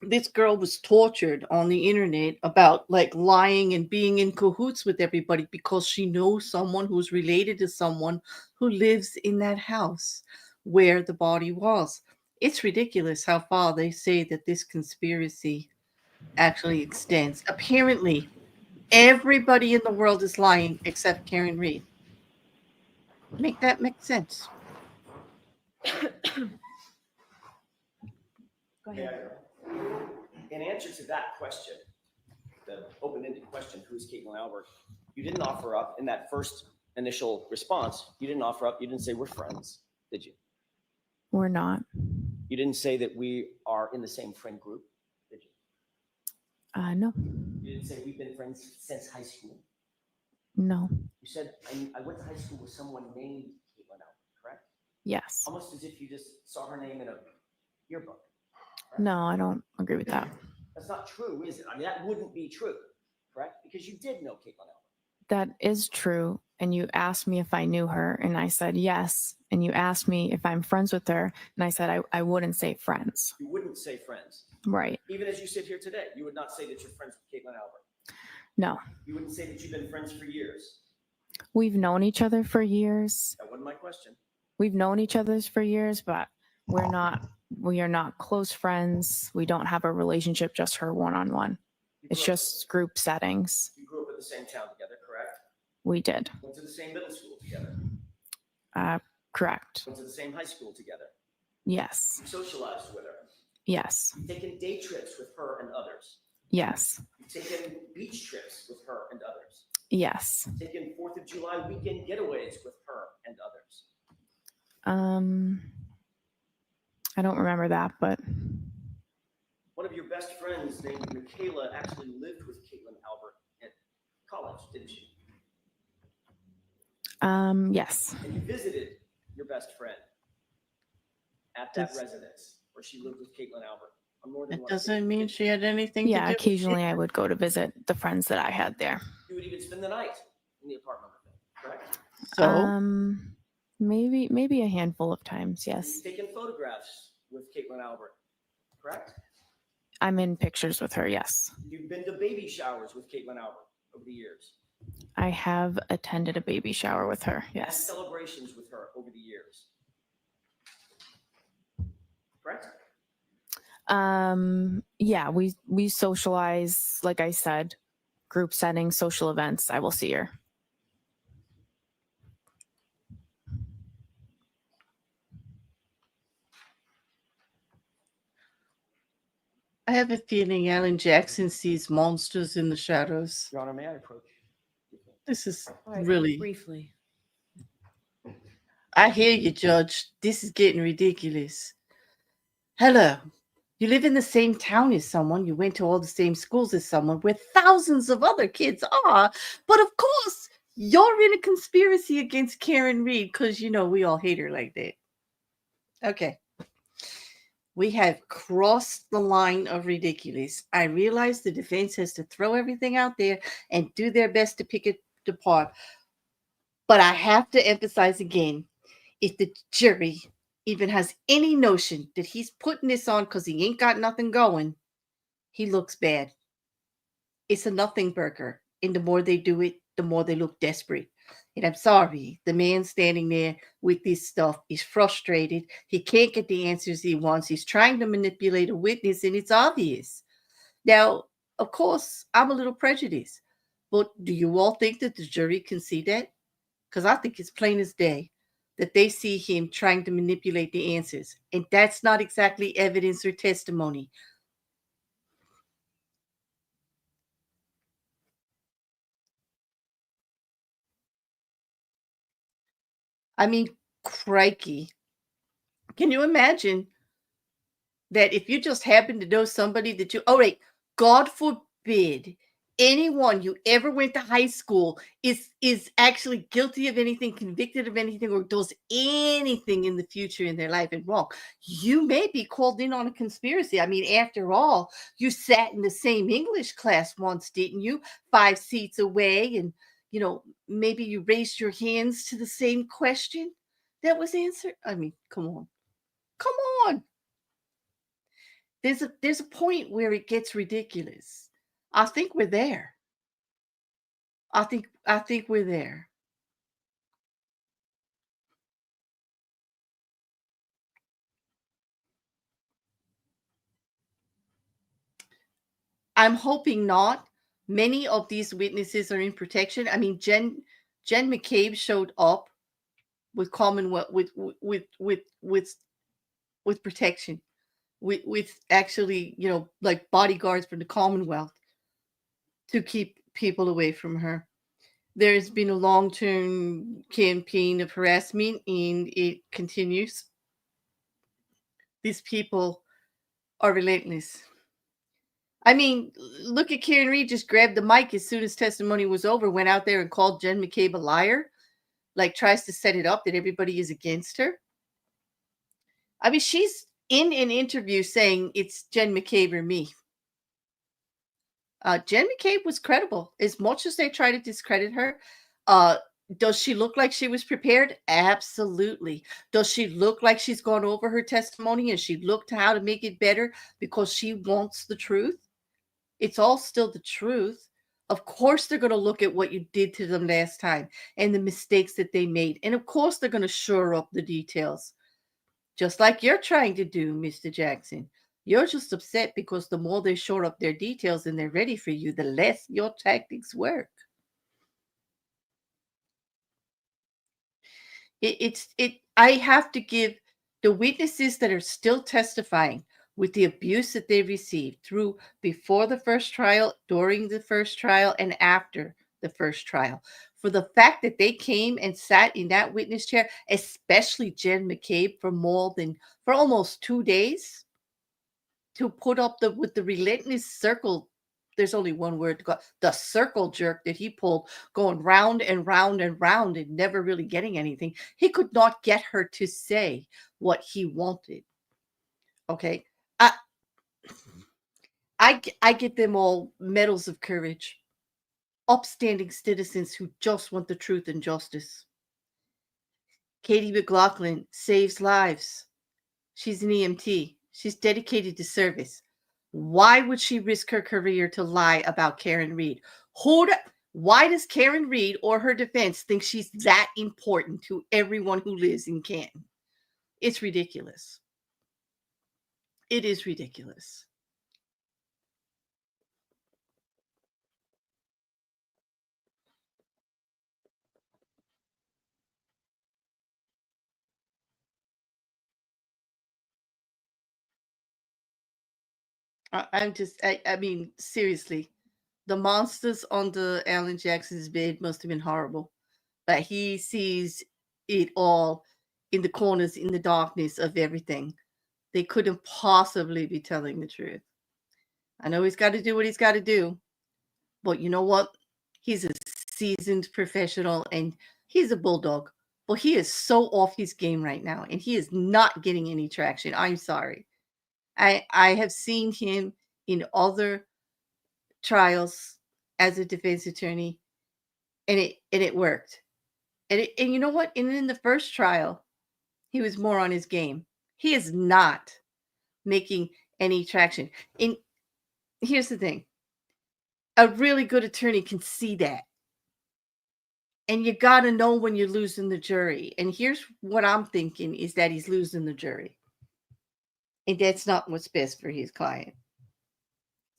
This girl was tortured on the internet about like lying and being in cahoots with everybody because she knows someone who's related to someone who lives in that house where the body was. It's ridiculous how far they say that this conspiracy actually extends. Apparently, everybody in the world is lying except Karen Reed. Make that make sense. Go ahead. In answer to that question, the open-ended question, who's Caitlin Albert, you didn't offer up in that first initial response, you didn't offer up, you didn't say we're friends, did you? we're not. You didn't say that we are in the same friend group, did you? No. You didn't say we've been friends since high school. No. You said, I went to high school with someone named Caitlin Albert, correct? Yes. Almost as if you just saw her name in a yearbook. No, I don't agree with that. That's not true, is it? I mean, that wouldn't be true, correct? Because you did know Caitlin Albert. That is true. And you asked me if I knew her, and I said yes. And you asked me if I'm friends with her, and I said I wouldn't say friends. You wouldn't say friends. Right. Even as you sit here today, you would not say that you're friends with Caitlin Albert. No. You wouldn't say that you've been friends for years. We've known each other for years. That wasn't my question. We've known each other for years, but we are not close friends. We don't have a relationship, just her one-on-one. It's just group settings. You grew up in the same town together, correct? We did. Went to the same middle school together. Correct. Went to the same high school together. Yes. You socialized with her. Yes. You've taken day trips with her and others. Yes. You've taken beach trips with her and others. Yes. You've taken 4th of July weekend getaways with her and others. I don't remember that, but One of your best friends named Michaela actually lived with Caitlin Albert at college, didn't she? yes. And you visited your best friend at that residence where she lived with Caitlin Albert. On more than It one doesn't occasion. mean she had anything to do Yeah, with occasionally it. I would go to visit the friends that I had there. You would even spend the night in the apartment with them, correct? So, Maybe a handful of times, yes. You've taken photographs with Caitlin Albert, correct? I'm in pictures with her, yes. You've been to baby showers with Caitlin Albert over the years. I have attended a baby shower with her, Had yes. celebrations with her over the years, correct? Yeah, we socialize, like I said, group settings, social events. I will see her. I have a feeling Alan Jackson sees monsters in the shadows. Your Honor, may I approach? This is All right, really. briefly. I hear you, Judge. This is getting ridiculous. Hello. You live in the same town as someone. You went to all the same schools as someone where thousands of other kids are. But of course, you're in a conspiracy against Karen Reed because, we all hate her like that. Okay. We have crossed the line of ridiculous. I realize the defense has to throw everything out there and do their best to pick it apart. But I have to emphasize again, if the jury even has any notion that he's putting this on because he ain't got nothing going, he looks bad. It's a nothing burger. And the more they do it, the more they look desperate. And I'm sorry, the man standing there with this stuff is frustrated. He can't get the answers he wants. He's trying to manipulate a witness, and it's obvious. Now, of course, I'm a little prejudiced. But do you all think that the jury can see that? Because I think it's plain as day that they see him trying to manipulate the answers. And that's not exactly evidence or testimony. I mean, crikey. Can you imagine that if you just happen to know somebody that all right, God forbid, anyone you ever went to high school is actually guilty of anything, convicted of anything, or does anything in the future in their life and wrong, you may be called in on a conspiracy. I mean, after all, you sat in the same English class once, didn't you? 5 seats away, and maybe you raised your hands to the same question that was answered. I mean, come on. There's a point where it gets ridiculous. I think we're there. I think we're there. I'm hoping not. Many of these witnesses are in protection. I mean, Jen McCabe showed up with Commonwealth with protection, with actually, like bodyguards from the Commonwealth to keep people away from her. There's been a long-term campaign of harassment, and it continues. These people are relentless. I mean, look at Karen Reed just grabbed the mic as soon as testimony was over, went out there and called Jen McCabe a liar, like tries to set it up that everybody is against her. I mean, she's in an interview saying it's Jen McCabe or me. Jen McCabe was credible. As much as they try to discredit her, does she look like she was prepared? Absolutely. Does she look like she's gone over her testimony and she looked how to make it better because she wants the truth? It's all still the truth. Of course, they're going to look at what you did to them last time and the mistakes that they made. And of course, they're going to shore up the details, just like you're trying to do, Mr. Jackson. You're just upset because the more they shore up their details and they're ready for you, the less your tactics work. I have to give the witnesses that are still testifying with the abuse that they received through before the first trial, during the first trial, and after the first trial, for the fact that they came and sat in that witness chair, especially Jen McCabe, for almost 2 days, to put up with the relentless circle. There's only one word to go, the circle jerk that he pulled, going round and round and round and never really getting anything. He could not get her to say what he wanted. Okay. I get them all medals of courage. Upstanding citizens who just want the truth and justice. Katie McLaughlin saves lives. She's an EMT. She's dedicated to service. Why would she risk her career to lie about Karen Reed? Why does Karen Reed or her defense think she's that important to everyone who lives in Canton? It's ridiculous. It is ridiculous. I mean, seriously, the monsters under Alan Jackson's bed must have been horrible. But he sees it all in the corners, in the darkness of everything. They couldn't possibly be telling the truth. I know he's got to do what he's got to do, but you know what? He's a seasoned professional and he's a bulldog. But he is so off his game right now, and he is not getting any traction. I'm sorry. I have seen him in other trials as a defense attorney, and it worked. And you know what? And in the first trial, he was more on his game. He is not making any traction. And here's the thing. A really good attorney can see that. And you got to know when you're losing the jury. And here's what I'm thinking is that he's losing the jury. And that's not what's best for his client.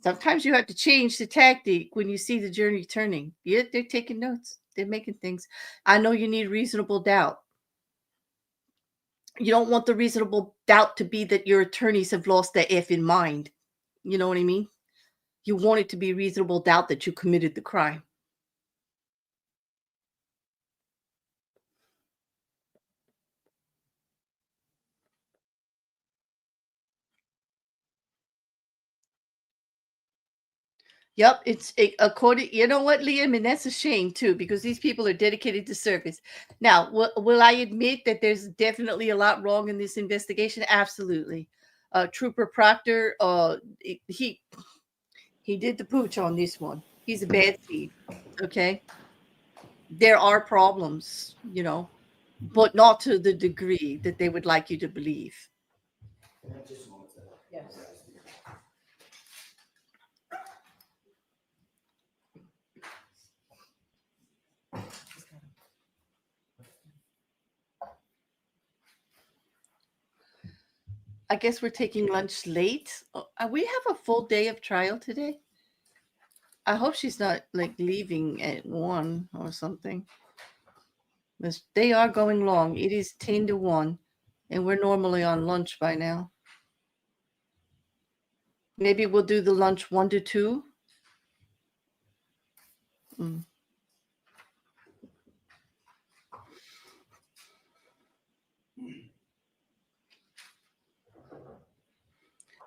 Sometimes you have to change the tactic when you see the jury turning. Yeah, they're taking notes. They're making things. I know you need reasonable doubt. You don't want the reasonable doubt to be that your attorneys have lost their effing mind. You know what I mean? You want it to be reasonable doubt that you committed the crime. Yep, according. You know what, Liam, and that's a shame too, because these people are dedicated to service. Now, will I admit that there's definitely a lot wrong in this investigation? Absolutely. Trooper Proctor, he did the pooch on this one. He's a bad seed. Okay, there are problems, but not to the degree that they would like you to believe. Yes. I guess we're taking lunch late. We have a full day of trial today. I hope she's not like leaving at 1 or something. They are going long. It is 10 to 1, and we're normally on lunch by now. Maybe we'll do the lunch 1 to 2.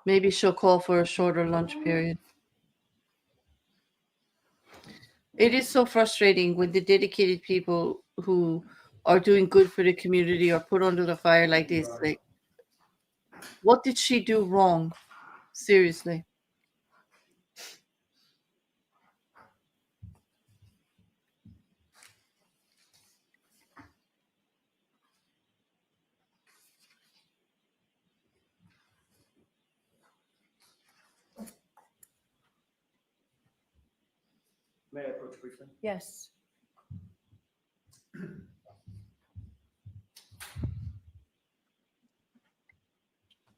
Maybe she'll call for a shorter lunch period. It is so frustrating when the dedicated people who are doing good for the community are put under the fire like this. Like, what did she do wrong? Seriously. May I approach briefly? Yes.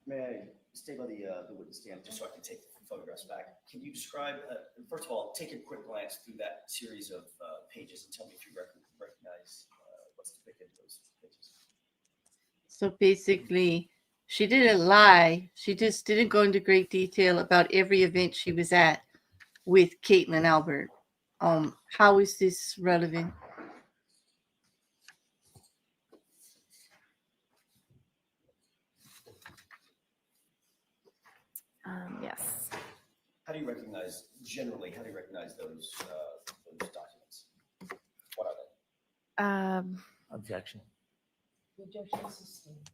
May I stay by the witness stand just so I can take the photographs back? Can you describe, first of all, take a quick glance through that series of pages and tell me if you recognize what's depicted in those pages. So basically, she didn't lie. She just didn't go into great detail about every event she was at with Caitlin Albert. How is this relevant? Yes. How do you recognize, generally, how do you recognize those documents? What are they? Objection. Objection sustained.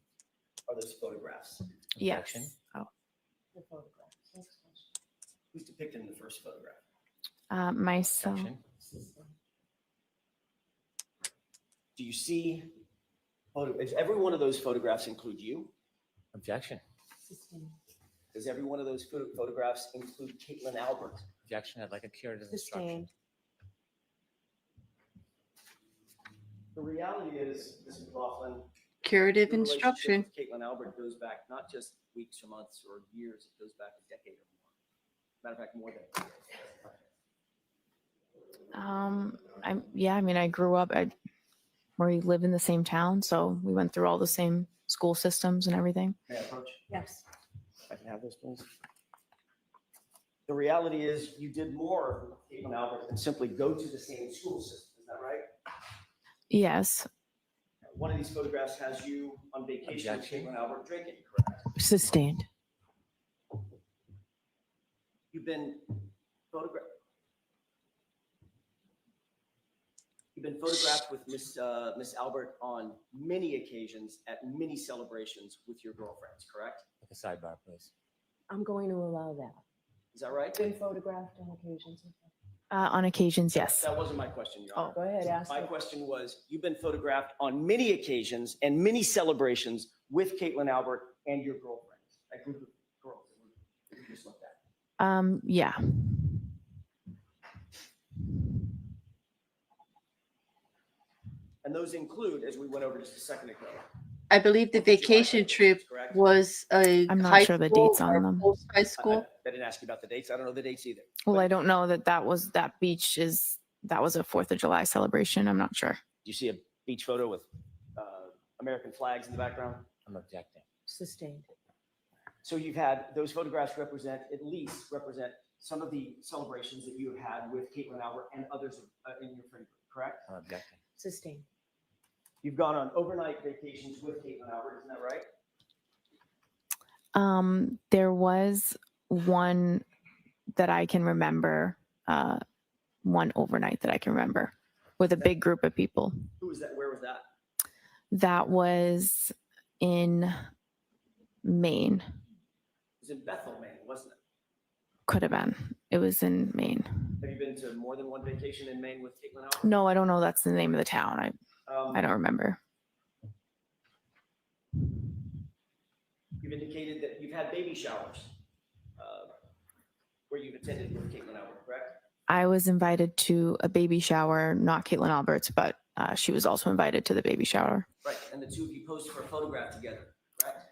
Are those photographs? Objection. Yes. Oh. The photographs. Next question. Who's depicted in the first photograph? Myself. Objection. Sustained. Do you see, does every one of those photographs include you? Objection. Sustained. Does every one of those photographs include Caitlin Albert? Objection. I'd like a curative instruction. Sustained. The reality is, Ms. McLaughlin, Curative your relationship instruction. with Caitlin Albert goes back not just weeks or months or years, it goes back a decade or more. Matter of fact, more than a decade. I grew up we live in the same town, so we went through all the same school systems and everything. May I approach? Yes. If I can have this, please. The reality is you did more with Caitlin Albert than simply go to the same school system. Is that right? Yes. One of these photographs has you on vacation with Objection. Caitlin Albert drinking, correct? Sustained. You've been photographed. You've been photographed with Miss Albert on many occasions at many celebrations with your girlfriends, correct? Like a sidebar, please. I'm going to allow that. Is that right? Been photographed on occasions. On occasions, yes. That wasn't my question, Your Honor. Go ahead, ask My it. question was, you've been photographed on many occasions and many celebrations with Caitlin Albert and your girlfriends, that group of girls that we just looked at. Yeah. And those include, as we went over just a second ago, I believe the vacation trip correct? was a I'm not high sure the school dates on or them. post-high school. I didn't ask you about the dates. I don't know the dates either. Well, But I don't know that was that beach that was a 4th of July celebration. I'm not sure. do you see a beach photo with American flags in the background? I'm objecting. Sustained. So you've had, those photographs represent some of the celebrations that you have had with Caitlin Albert and others in your friend group, correct? I'm objecting. Sustained. You've gone on overnight vacations with Caitlin Albert, isn't that right? There was one that I can remember, one overnight that I can remember with a big group of people. Who was that? Where was that? That was in Maine. It was in Bethel, Maine, wasn't it? Could have been. It was in Maine. Have you been to more than one vacation in Maine with Caitlin Albert? No, I don't know. That's the name of the town. I don't remember. You've indicated that you've had baby showers where you've attended with Caitlin Albert, correct? I was invited to a baby shower, not Caitlin Albert's, but she was also invited to the baby shower. Right, and the two of you posed for a photograph together, correct?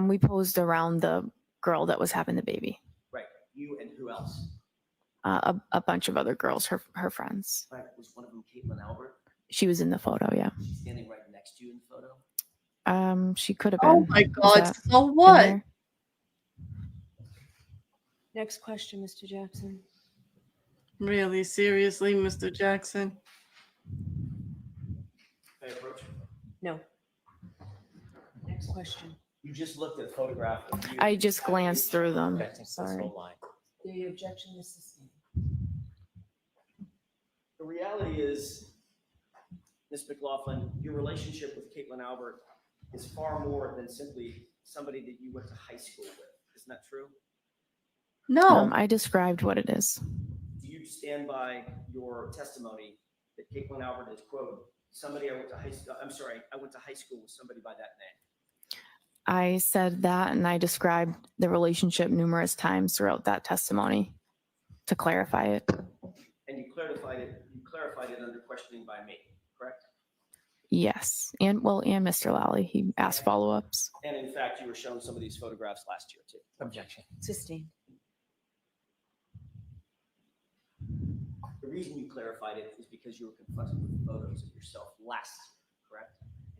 We posed around the girl that was having the baby. Right, you and who else? A bunch of other girls, her friends. Right, was one of them Caitlin Albert? She was in the photo, yeah. She's standing right next to you in the photo? She could have been. Oh my Is God! that So in what? there? Next question, Mr. Jackson. Really, seriously, Mr. Jackson? May I approach? No. Next question. You just looked at a photograph of you. I just glanced through them. Objecting to this Sorry. whole line. The objection is sustained. The reality is, Ms. McLaughlin, your relationship with Caitlin Albert is far more than simply somebody that you went to high school with. Isn't that true? No, I described what it is. Do you stand by your testimony that Caitlin Albert is, quote, somebody I went to high school, I'm sorry, I went to high school with somebody by that name? I said that and I described the relationship numerous times throughout that testimony to clarify it. And you clarified it under questioning by me, correct? Yes. And Mr. Lally, he asked follow-ups. And in fact, you were shown some of these photographs last year too. Objection. Sustained. The reason you clarified it is because you were confronted with photos of yourself last year, correct?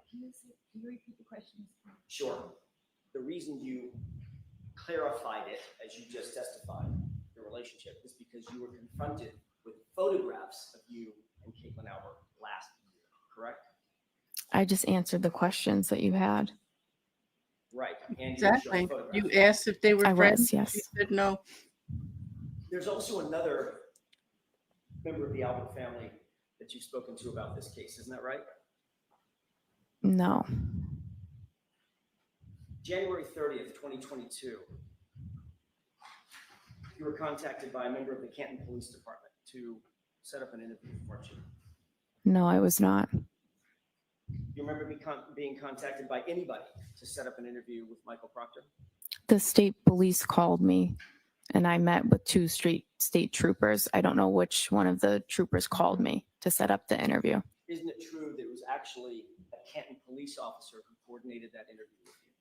Can you repeat the question? Sure. The reason you clarified it, as you just testified, the relationship, is because you were confronted with photographs of you and Caitlin Albert last year, correct? I just answered the questions that you had. Right. And you were shown exactly. photographs. You asked if they were I was, friends. yes. She said no. There's also another member of the Albert family that you've spoken to about this case, isn't that right? No. January 30th, 2022, you were contacted by a member of the Canton Police Department to set up an interview, weren't you? No, I was not. You remember being contacted by anybody to set up an interview with Michael Proctor? The state police called me and I met with two state troopers. I don't know which one of the troopers called me to set up the interview. Isn't it true that it was actually a Canton police officer who coordinated that interview with you?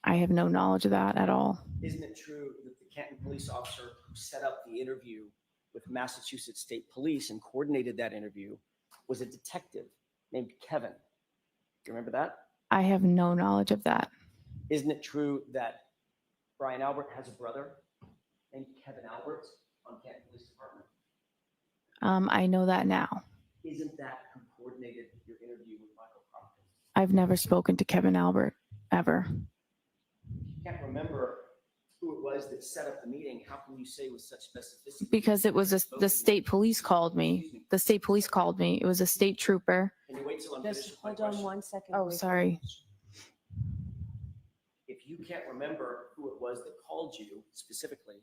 I have no knowledge of that at all. Isn't it true that the Canton police officer who set up the interview with Massachusetts State Police and coordinated that interview was a detective named Kevin? Do you remember that? I have no knowledge of that. Isn't it true that Brian Albert has a brother named Kevin Albert on Canton Police Department? I know that now. Isn't that who coordinated your interview with Michael Proctor? I've never spoken to Kevin Albert ever. You can't remember who it was that set up the meeting. How can you say with such specificity? Because it was the state police called me. The state police called me. It was a state trooper. Can you wait till I'm finished Just with my hold on question? 1 second. Oh, wait. sorry. If you can't remember who it was that called you specifically,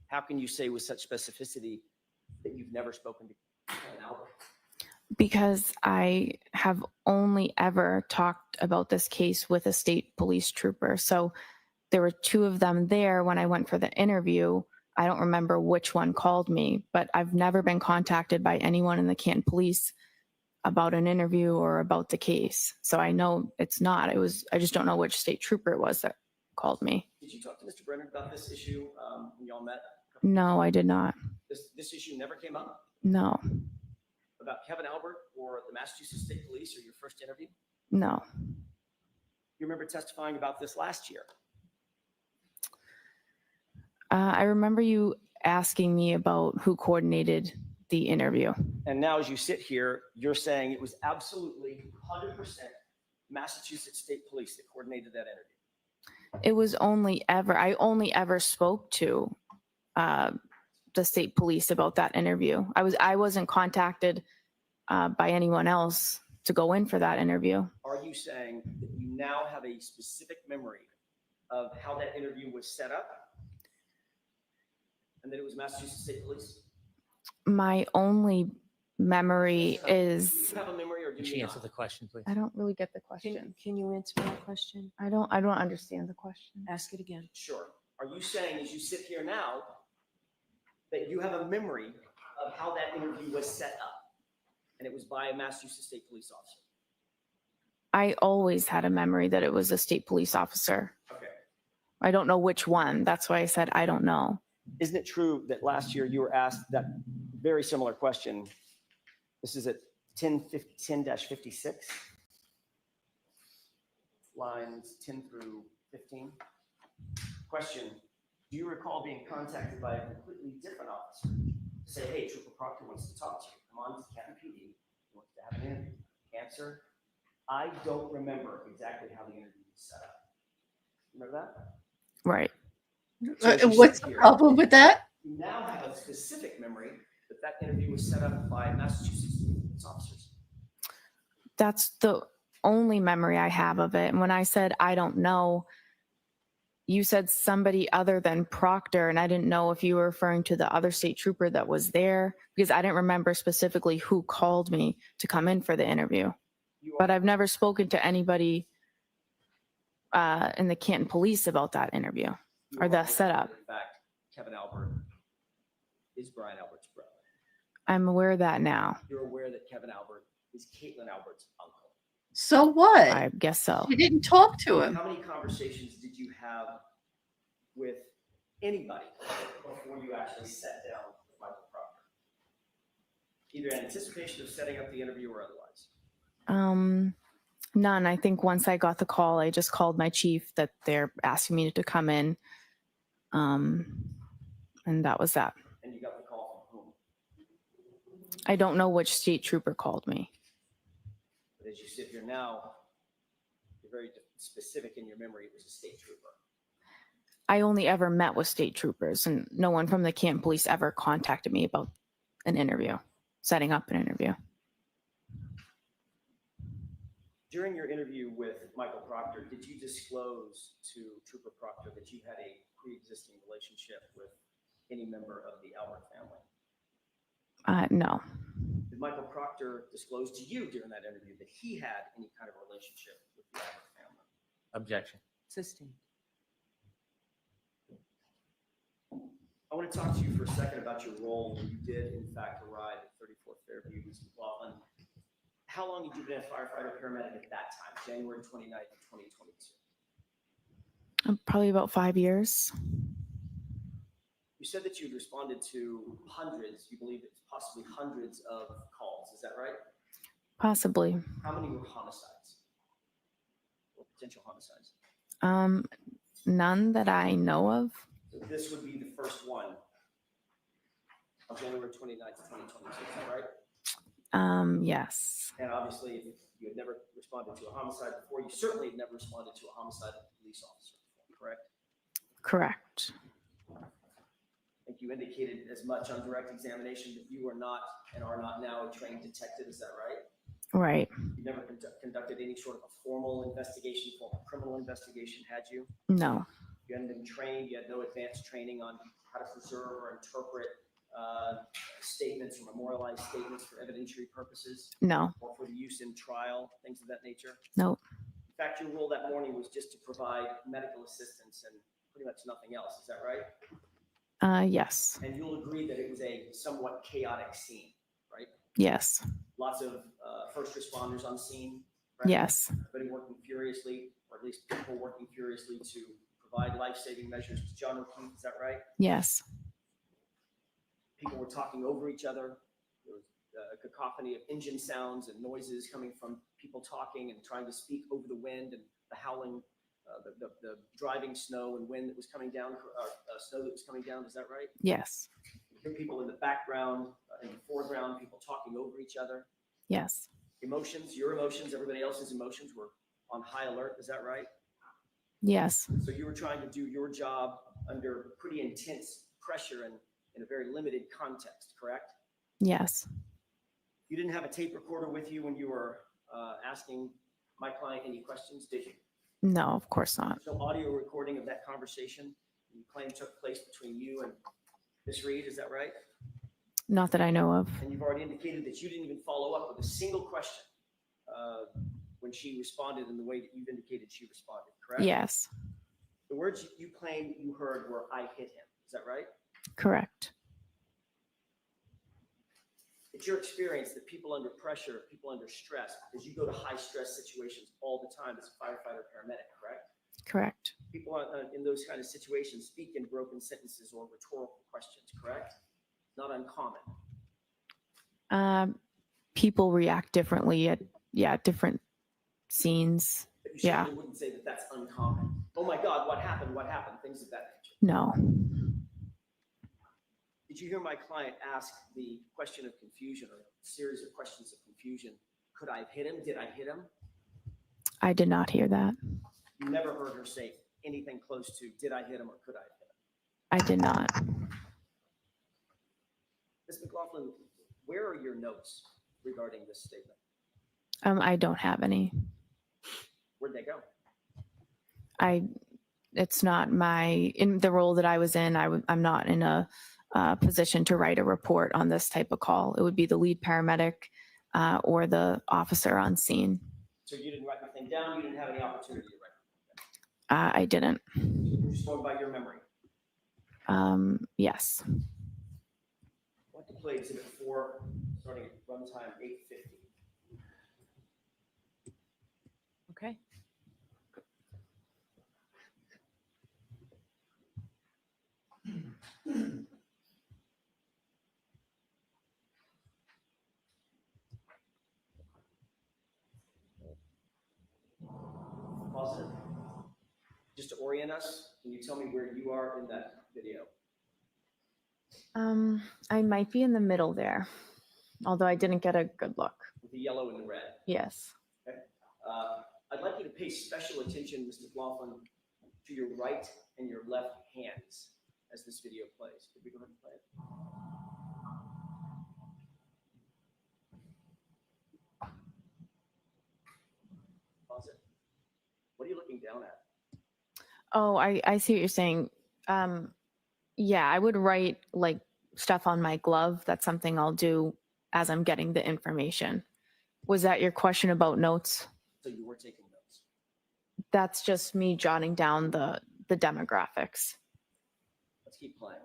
how can you say with such specificity that you've never spoken to Kevin Albert? Because I have only ever talked about this case with a state police trooper. So there were two of them there when I went for the interview. I don't remember which one called me, but I've never been contacted by anyone in the Canton Police about an interview or about the case. So I know it's not. I just don't know which state trooper it was that called me. Did you talk to Mr. Brennan about this issue when y'all met? No, I did not. This issue never came up No, about Kevin Albert or the Massachusetts State Police or your first interview? no. You remember testifying about this last year? I remember you asking me about who coordinated the interview. And now as you sit here, you're saying it was absolutely 100% Massachusetts State Police that coordinated that interview. It was I only ever spoke to the state police about that interview. I wasn't contacted by anyone else to go in for that interview. Are you saying that you now have a specific memory of how that interview was set up and that it was Massachusetts State Police? My only memory Do is you have a memory or do Can you she not? answer the question, please? I don't really get the question. Can you answer that question? I don't understand the question. Ask it again. Sure. Are you saying as you sit here now that you have a memory of how that interview was set up and it was by a Massachusetts State Police officer? I always had a memory that it was a state police officer. Okay. I don't know which one. That's why I said I don't know. Isn't it true that last year you were asked that very similar question? This is at 10-56, lines 10 through 15. Question, do you recall being contacted by a completely different officer to say, hey, Trooper Proctor wants to talk to you. Come on to Canton PD. He wants to have an interview. Answer, I don't remember exactly how the interview was set up. Remember that? Right. So as you What's sit the here, problem with that? You now have a specific memory that that that interview was set up by Massachusetts police officers? That's the only memory I have of it. And when I said, I don't know, you said somebody other than Proctor, and I didn't know if you were referring to the other state trooper that was there, because I didn't remember specifically who called me to come in for the interview. But I've never spoken to anybody in the Canton police about that interview or the setup. In fact, Kevin Albert is Brian Albert's brother. I'm aware of that now. You're aware that Kevin Albert is Caitlin Albert's uncle. So what? I guess so. You didn't talk to him. How many conversations did you have with anybody before you actually sat down with Michael Proctor? Either in anticipation of setting up the interview or otherwise? None. I think once I got the call, I just called my chief that they're asking me to come in. And that was that. And you got the call from whom? I don't know which state trooper called me. But as you sit here now, you're very specific in your memory. It was a state trooper. I only ever met with state troopers, and no one from the Canton police ever contacted me about an interview, setting up an interview. During your interview with Michael Proctor, did you disclose to Trooper Proctor that you had a pre-existing relationship with any member of the Albert family? No. Did Michael Proctor disclose to you during that interview that he had any kind of relationship with the Albert family? Objection. Sustained. I want to talk to you for a second about your role when you did, in fact, arrive at 34 Fairview, McLaughlin. How long had you been a firefighter paramedic at that time, January 29th, 2022? Probably about 5 years. You said that you'd responded to hundreds, you believe it's possibly hundreds of calls. Is that right? Possibly. How many were homicides or potential homicides? None that I know of. So this would be the first one of January 29th, 2022. Is that right? Yes. And obviously, if you had never responded to a homicide before, you certainly had never responded to a homicide of a police officer before, correct? Correct. I think you indicated as much on direct examination that you are not and are not now a trained detective. Is that right? Right. You never conducted any sort of a formal investigation, formal criminal investigation, had you? No. You hadn't been trained. You had no advanced training on how to preserve or interpret statements or memorialized statements for evidentiary purposes? No. Or for the use in trial, things of that nature? Nope. In fact, your role that morning was just to provide medical assistance and pretty much nothing else. Is that right? Yes. And you'll agree that it was a somewhat chaotic scene, right? Yes. Lots of first responders on scene. Right? Yes. Everybody working furiously, or at least people working furiously to provide life-saving measures to John O'Keefe. Is that right? Yes. People were talking over each other. There was a cacophony of engine sounds and noises coming from people talking and trying to speak over the wind and the howling, the driving snow and wind that was coming down, snow that was coming down. Is that right? Yes. You hear people in the background, in the foreground, people talking over each other. Yes. Emotions, your emotions, everybody else's emotions were on high alert. Is that right? Yes. So you were trying to do your job under pretty intense pressure and in a very limited context, correct? Yes. You didn't have a tape recorder with you when you were asking my client any questions, did you? No, of course not. There's no audio recording of that conversation you claim took place between you and Ms. Reed, is that right? Not that I know of. And you've already indicated that you didn't even follow up with a single question when she responded in the way that you've indicated she responded, correct? Yes. The words you claim you heard were, "I hit him." Is that right? Correct. It's your experience that people under pressure, people under stress, because you go to high stress situations all the time as a firefighter paramedic, correct? Correct. People in those kind of situations speak in broken sentences or rhetorical questions, correct? Not uncommon. People react differently at different scenes. But you certainly wouldn't say that that's uncommon. Oh my God, what happened? What happened? Things of that nature. No. Did you hear my client ask the question of confusion or a series of questions of confusion? Could I have hit him? Did I hit him? I did not hear that. You never heard her say anything close to, did I hit him or could I have hit him? I did not. Ms. McLaughlin, where are your notes regarding this statement? I don't have any. Where'd they go? It's not in the role that I was in, I'm not in a position to write a report on this type of call. It would be the lead paramedic or the officer on scene. So you didn't write anything down, you didn't have any opportunity to write? I didn't. You're just going by your memory. Yes. I'd like to play exhibit 4, starting at runtime 8:50. Okay. Pause it. Just to orient us, can you tell me where you are in that video? I might be in the middle there, although I didn't get a good look. With the yellow and the red. Yes. Okay. I'd like you to pay special attention, Mr. McLaughlin, to your right and your left hands as this video plays. Could we go ahead and play it? Pause it. What are you looking down at? Oh, I see what you're saying. Yeah, I would write like stuff on my glove. That's something I'll do as I'm getting the information. Was that your question about notes? So you were taking notes. That's just me jotting down the demographics. Let's keep playing.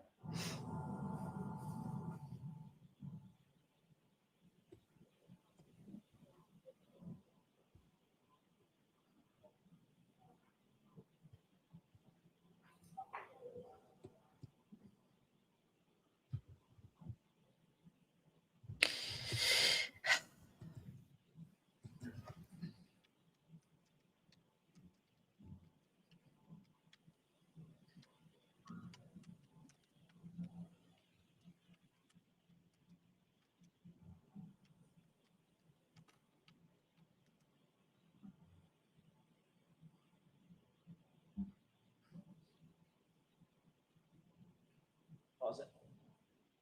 Pause it.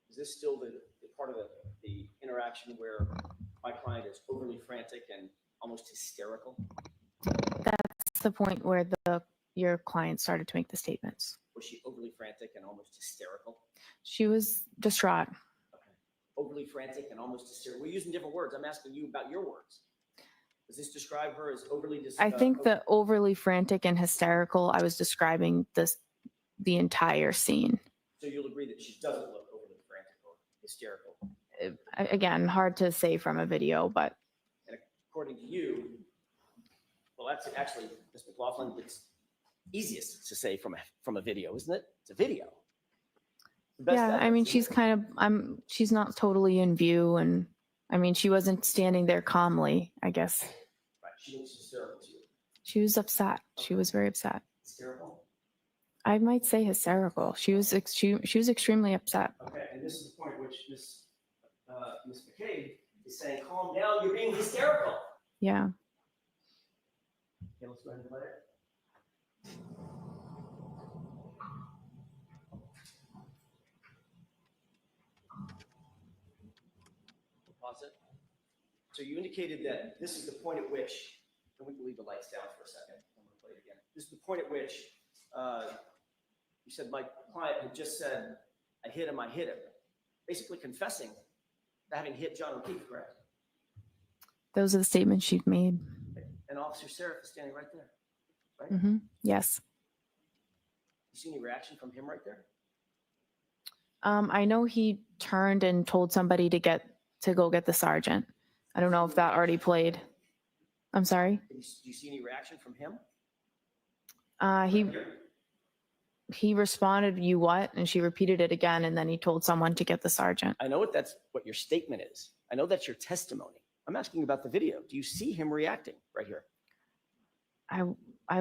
Is this still the part of the interaction where my client is overly frantic and almost hysterical? That's the point where your client started to make the statements. Was she overly frantic and almost hysterical? She was distraught. Okay. Overly frantic and almost hysterical. We're using different words. I'm asking you about your words. Does this describe her as overly I think the overly frantic and hysterical, I was describing the entire scene. So you'll agree that she doesn't look overly frantic or hysterical? Again, hard to say from a video, but. And according to you, well, that's actually, Ms. McLaughlin, it's easiest to say from a video, isn't it? It's a video. Yeah, I mean, she's kind of, she's not totally in view, and I mean, she wasn't standing there calmly, I guess. Right, she looks hysterical to you. She was upset. She was very upset. Hysterical? I might say hysterical. She was extremely upset. Okay, and this is the point at which Ms. McCabe is saying, calm down, you're being hysterical. Yeah. Okay, let's go ahead and play it. Pause it. So you indicated that this is the point at which, and we can leave the lights down for a second. I'm going to play it again. This is the point at which you said my client had just said, I hit him, basically confessing to having hit John O'Keefe, correct? Those are the statements she'd made. And Officer Seraph is standing right there, right? Yes. You see any reaction from him right there? I know he turned and told somebody to go get the sergeant. I don't know if that already played. I'm sorry? Do you see any reaction from him? He responded, "You what?" And she repeated it again, and then he told someone to get the sergeant. I know that's what your statement is. I know that's your testimony. I'm asking about the video. Do you see him reacting right here?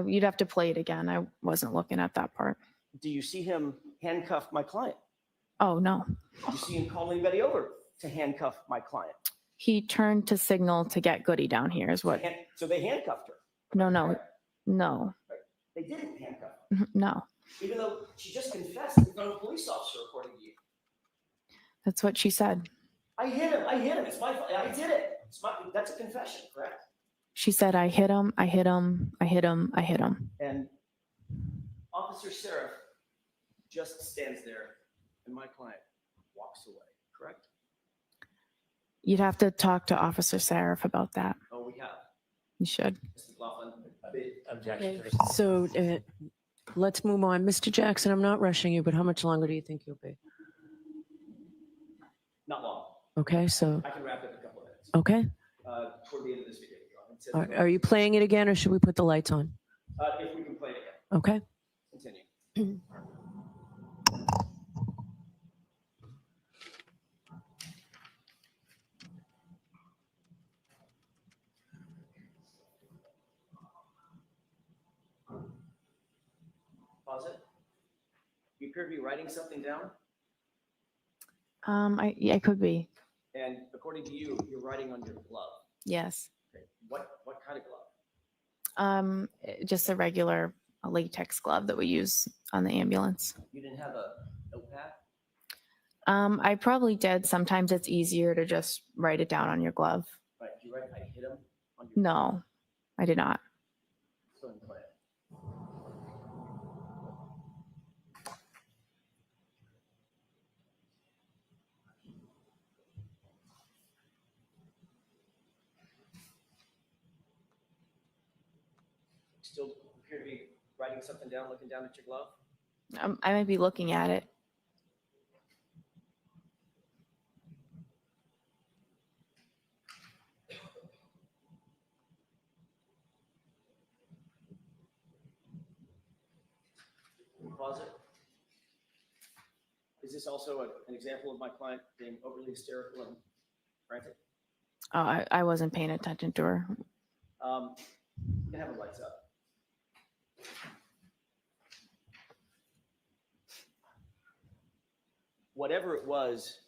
You'd have to play it again. I wasn't looking at that part. Do you see him handcuff my client? Oh, no. Do you see him call anybody over to handcuff my client? He turned to signal to get Goody down here is what. So they handcuffed her? No. They didn't handcuff her? No. Even though she just confessed in front of a police officer, according to you? That's what she said. I hit him. It's my fault. I did it. That's a confession, correct? She said, I hit him, I hit him, I hit him, I hit him. And Officer Seraph just stands there and my client walks away, correct? You'd have to talk to Officer Seraph about that. Oh, we have. You should. Mr. McLaughlin. Objection. Okay. So let's move on. Mr. Jackson, I'm not rushing you, but how much longer do you think you'll be? Not long. Okay, so, I can wrap it in a couple of minutes. okay. Toward the end of this video. Go ahead. Are you playing it again or should we put the lights on? If we can play it again. Okay. Continue. Pause it. You appear to be writing something down, I could be. and according to you, you're writing on your glove. Yes. Okay. What kind of glove? Just a regular latex glove that we use on the ambulance. You didn't have a notepad? I probably did. Sometimes it's easier to just write it down on your glove. Right. Did you write, I hit him on your No, I did not. Go ahead and play it. Still appear to be writing something down, looking down at your glove? I might be looking at it. Pause it. Is this also an example of my client being overly hysterical and frantic? Oh, I wasn't paying attention to her. You can have the lights up. Whatever it was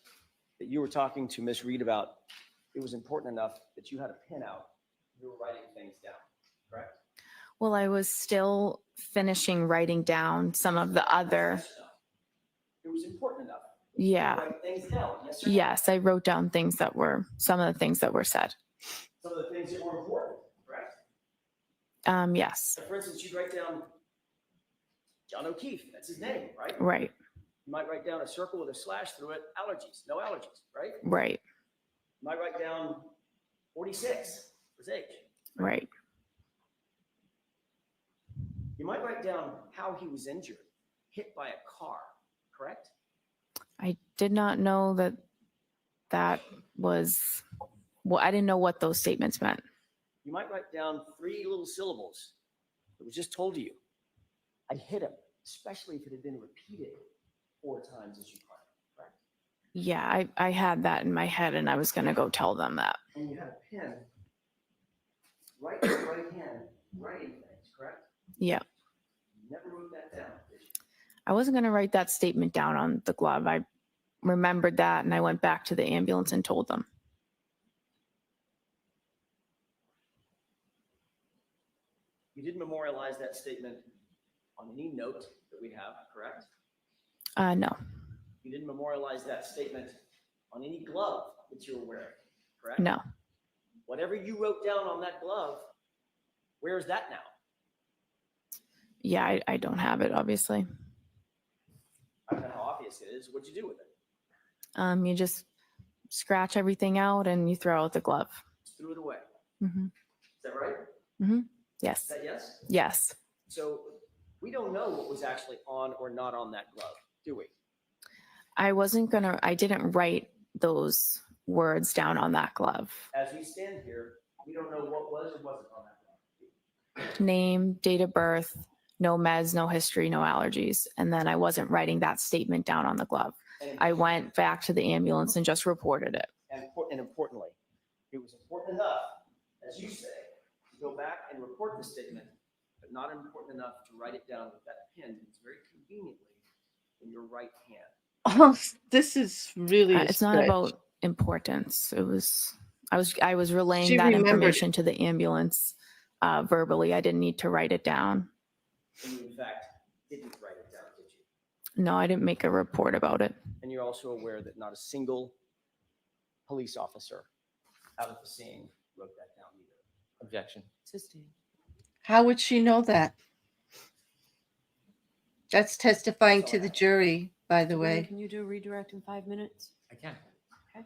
that you were talking to Miss Reed about, it was important enough that you had a pin out. You were writing things down, correct? Well, I was still finishing writing down some of the other. Yes, no. It was important enough. Yeah. To write things down. Yes, or no? Yes, I wrote down things that were some of the things that were said. Some of the things that were important, correct? Yes. So for instance, you'd write down John O'Keefe. That's his name, right? Right. You might write down a circle with a slash through it. Allergies. No allergies, right? Right. You might write down 46 for his age. Right. You might write down how he was injured, hit by a car, correct? I did not know that was, well, I didn't know what those statements meant. You might write down 3 little syllables that was just told to you. I hit him, especially if it had been repeated 4 times as you claimed, correct? Yeah, I had that in my head and I was going to go tell them that. And you had a pen right in your right hand writing things, correct? Yeah. You never wrote that down, did you? I wasn't going to write that statement down on the glove. I remembered that and I went back to the ambulance and told them. You didn't memorialize that statement on any note that we have, correct? No. You didn't memorialize that statement on any glove that you were wearing, correct? No. Whatever you wrote down on that glove, where is that now? Yeah, I don't have it, obviously. I don't know how obvious it is. What'd you do with it? You just scratch everything out and you throw out the glove. Just threw it away. Mm-hmm. Is that right? Mm-hmm. Is Yes. that yes? Yes. So we don't know what was actually on or not on that glove, do we? I didn't write those words down on that glove. As we stand here, we don't know what was or wasn't on that glove. Name, date of birth, no meds, no history, no allergies. And then I wasn't writing that statement down on the glove. I went back to the ambulance and just reported it. And importantly, it was important enough, as you say, to go back and report the statement, but not important enough to write it down with that pen. It's very conveniently in your right hand. Oh, this is really. It's not about importance. I was relaying She that remembered information to the ambulance verbally. I didn't need to write it down. And you, in fact, didn't write it down, did you? No, I didn't make a report about it. And you're also aware that not a single police officer out at the scene wrote that down either. Objection. Sustained. How would she know that? That's testifying That's all to I the have. jury, by the Brennan, way. Can you do a redirect in 5 minutes? I can. Okay.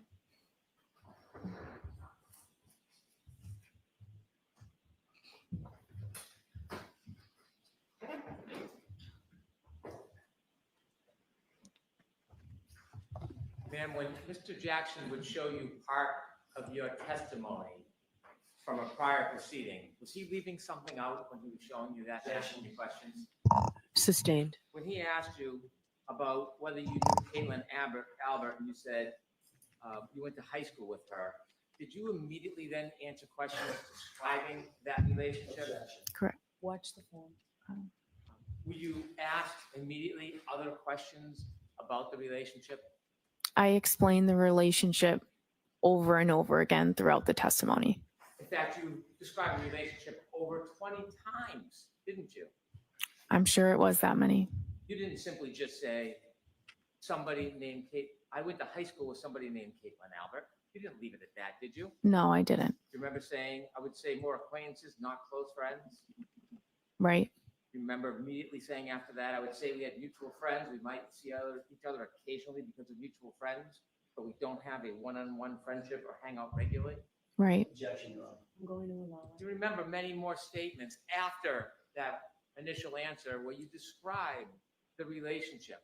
Ma'am, when Mr. Jackson would show you part of your testimony from a prior proceeding, was he leaving something out when he was showing you that, asking you questions? Sustained. When he asked you about whether you knew Caitlin Albert, and you said you went to high school with her, did you immediately then answer questions describing that relationship? Correct. Watch the film. Were you asked immediately other questions about the relationship? I explained the relationship over and over again throughout the testimony. In fact, you described the relationship over 20 times, didn't you? I'm sure it was that many. You didn't simply just say somebody named Kate. I went to high school with somebody named Caitlin Albert. You didn't leave it at that, did you? No, I didn't. You remember saying, I would say more acquaintances, not close friends? Right. You remember immediately saying after that, I would say we had mutual friends. We might see each other occasionally because of mutual friends, but we don't have a one-on-one friendship or hang out regularly. Right. Objection, Your Honor. I'm going to allow it. You remember many more statements after that initial answer where you described the relationship.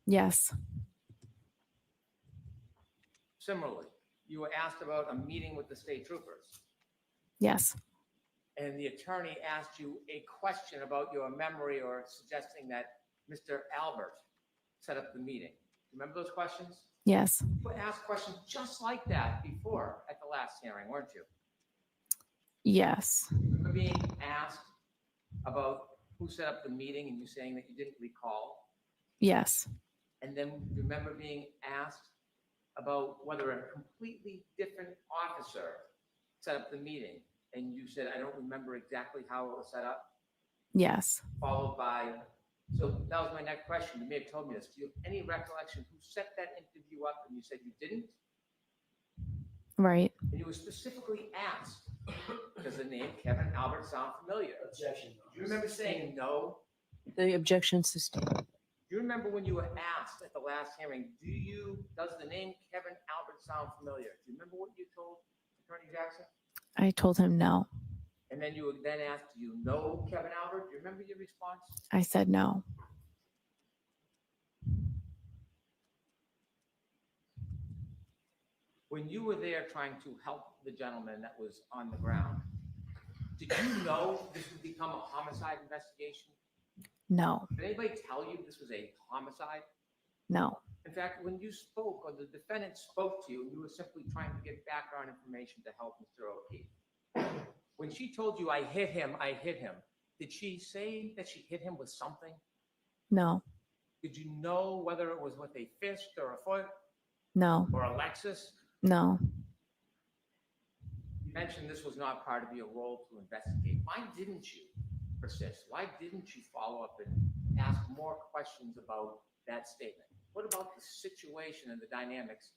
Yes. Similarly, you were asked about a meeting with the state troopers, Yes. and the attorney asked you a question about your memory or suggesting that Mr. Albert set up the meeting. Remember those questions? Yes. You were asked questions just like that before at the last hearing, weren't you? Yes. Remember being asked about who set up the meeting and you saying that you didn't recall? Yes. And then remember being asked about whether a completely different officer set up the meeting and you said, I don't remember exactly how it was set up, Yes. followed by, so that was my next question. You may have told me this. Do you have any recollection who set that interview up and you said you didn't? Right. And you were specifically asked, does the name Kevin Albert sound familiar? Objection. Do you remember saying no? The objection sustained. Do you remember when you were asked at the last hearing, does the name Kevin Albert sound familiar? Do you remember what you told Attorney Jackson? I told him no. And then you were then asked, do you know Kevin Albert? Do you remember your response? I said no. When you were there trying to help the gentleman that was on the ground, did you know this would become a homicide investigation? No. Did anybody tell you this was a homicide? No. In fact, when you spoke or the defendant spoke to you, you were simply trying to get background information to help Mr. O'Keefe. When she told you, I hit him, did she say that she hit him with something? No. Did you know whether it was with a fist or a foot No. or a Lexus? No. You mentioned this was not part of your role to investigate. Why didn't you persist? Why didn't you follow up and ask more questions about that statement? What about the situation and the dynamics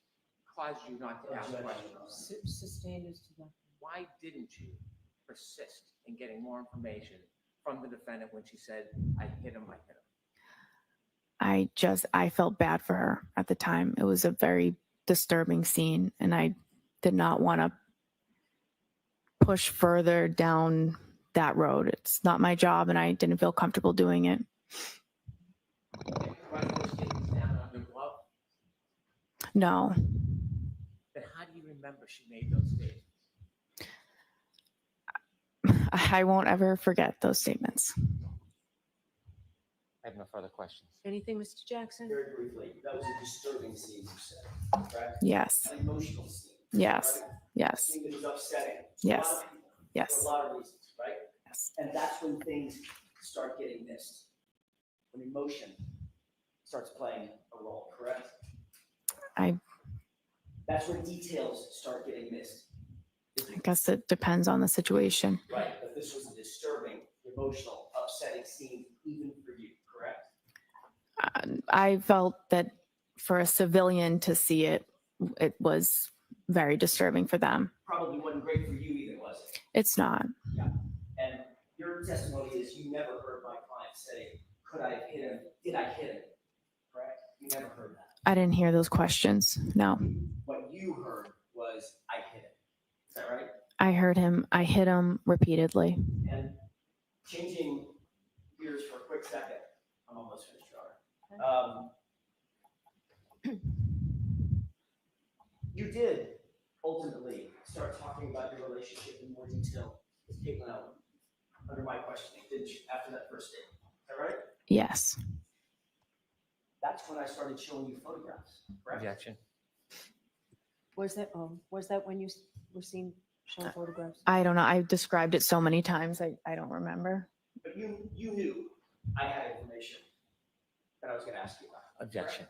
caused you not to ask questions? Sustained is to the. Why didn't you persist in getting more information from the defendant when she said, I hit him, I hit him? I felt bad for her at the time. It was a very disturbing scene, and I did not want to push further down that road. It's not my job, and I didn't feel comfortable doing it. Write those statements down on your glove? No. Then how do you remember she made those statements? I won't ever forget those statements. I have no further questions. Anything, Mr. Jackson? Very briefly, that was a disturbing scene, you said, correct? Yes. An emotional scene. Yes. Right? Yes. A scene that was upsetting. Yes. A lot of people, Yes. for a lot of reasons, right? Yes. And that's when things start getting missed. When emotion starts playing a role, correct? That's when details start getting missed. I guess it depends on the situation. Right, but this was a disturbing, emotional, upsetting scene even for you, correct? I felt that for a civilian to see it, it was very disturbing for them. Probably wasn't great for you either, was it? It's not. Yeah. And your testimony is you never heard my client say, could I have hit him? Did I hit him? Correct? You never heard that. I didn't hear those questions. No. What you heard was, I hit him. Is that right? I heard him. I hit him repeatedly. And changing gears for a quick second, I'm almost finished, Your Honor. You did ultimately start talking about your relationship in more detail with Caitlin Allen under my questioning, didn't you, after that first date? Is that right? Yes. That's when I started showing you photographs, correct? Objection. Was that when you were seen showing photographs? I don't know. I've described it so many times. I don't remember. But you knew I had information that I was going to ask you about. Objection.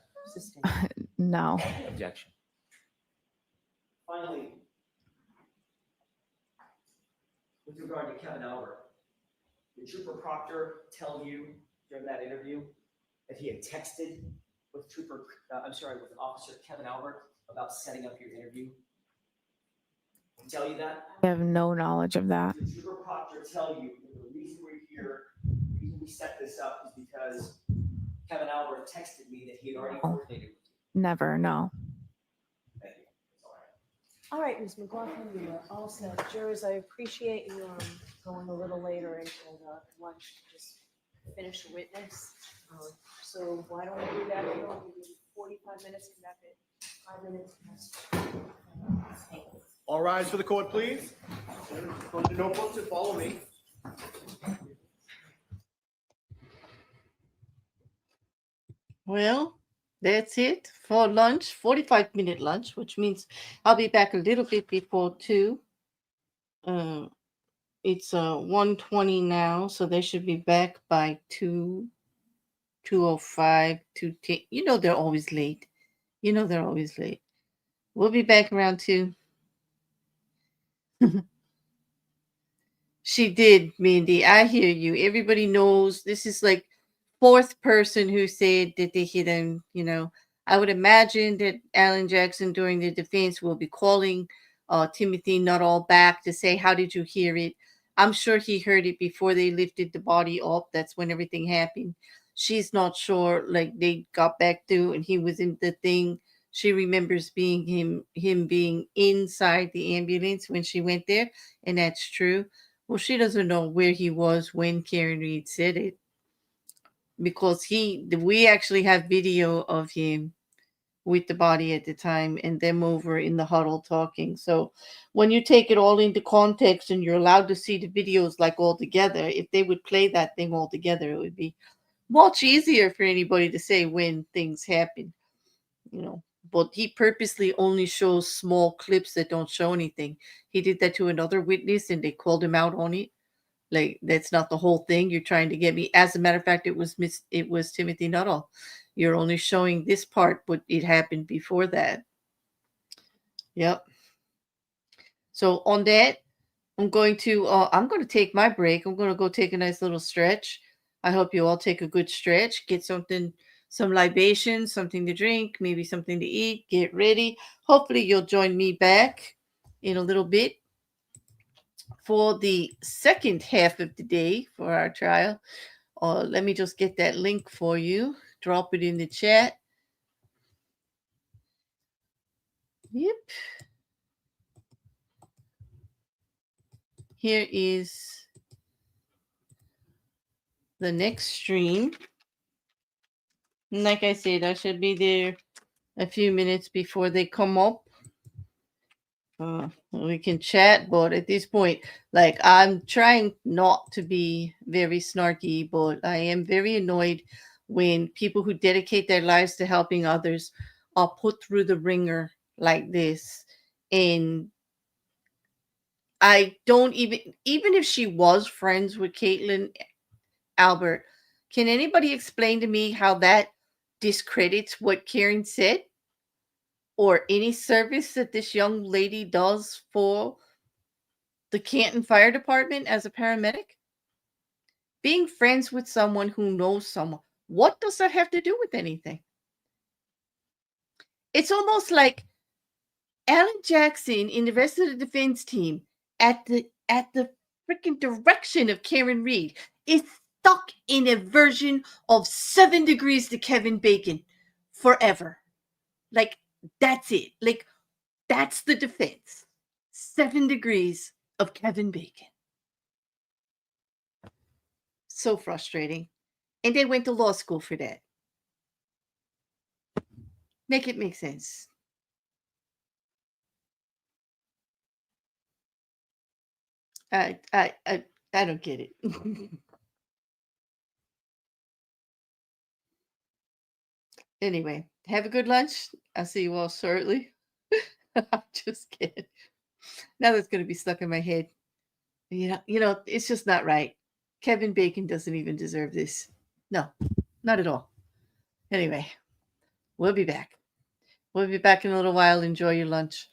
No. Objection. Finally, with regard to Kevin Albert, did Trooper Proctor tell you during that interview that he had texted with with Officer Kevin Albert about setting up your interview? Did he tell you that? I have no knowledge of that. Did Trooper Proctor tell you that the reason we're here, the reason we set this up is because Kevin Albert texted me that he had already coordinated with you? Never. No. Thank you. That's all I have. All right, Ms. McLaughlin, you are all set. Jurors, I appreciate you going a little later until lunch to just finish the witness. So why don't we do that? We'll give you 45 minutes, conduct it 5 minutes. All rise for the court, please. Go to the notebooks and follow me. Well, that's it for lunch, 45-minute lunch, which means I'll be back a little bit before 2. It's 1:20 now, so they should be back by 2:05, 2:10. You know they're always late. We'll be back around 2. She did, Mindy. I hear you. Everybody knows this is like 4th person who said that they hit him. I would imagine that Alan Jackson during the defense will be calling Timothy Nuttall back to say, how did you hear it? I'm sure he heard it before they lifted the body up. That's when everything happened. She's not sure, like they got back through and he was in the thing. She remembers being him being inside the ambulance when she went there, and that's true. Well, she doesn't know where he was when Karen Reed said it, because we actually have video of him with the body at the time and them over in the huddle talking. So when you take it all into context and you're allowed to see the videos like all together, if they would play that thing all together, it would be much easier for anybody to say when things happen, But he purposely only shows small clips that don't show anything. He did that to another witness and they called him out on it. Like, that's not the whole thing. You're trying to get me. As a matter of fact, it was Timothy Nuttall. You're only showing this part, but it happened before that. Yep. So on that, I'm going to take my break. I'm going to go take a nice little stretch. I hope you all take a good stretch. Get some libations, something to drink, maybe something to eat. Get ready. Hopefully you'll join me back in a little bit for the second half of the day for our trial. Let me just get that link for you. Drop it in the chat. Yep. Here is the next stream. And like I said, I should be there a few minutes before they come up. We can chat, but at this point, like, I'm trying not to be very snarky, but I am very annoyed when people who dedicate their lives to helping others are put through the ringer like this. And I don't even if she was friends with Caitlin Albert, can anybody explain to me how that discredits what Karen said? Or any service that this young lady does for the Canton Fire Department as a paramedic? Being friends with someone who knows someone. What does that have to do with anything? It's almost like Alan Jackson and the rest of the defense team at the freaking direction of Karen Reed is stuck in a version of 7 Degrees to Kevin Bacon forever. Like, that's it. Like, that's the defense. 7 Degrees of Kevin Bacon. So frustrating. And they went to law school for that. Make it make sense. I don't get it. Anyway, have a good lunch. I'll see you all shortly. I'm just kidding. Now that's going to be stuck in my head. You know, it's just not right. Kevin Bacon doesn't even deserve this. No, not at all. Anyway, we'll be back. We'll be back in a little while. Enjoy your lunch.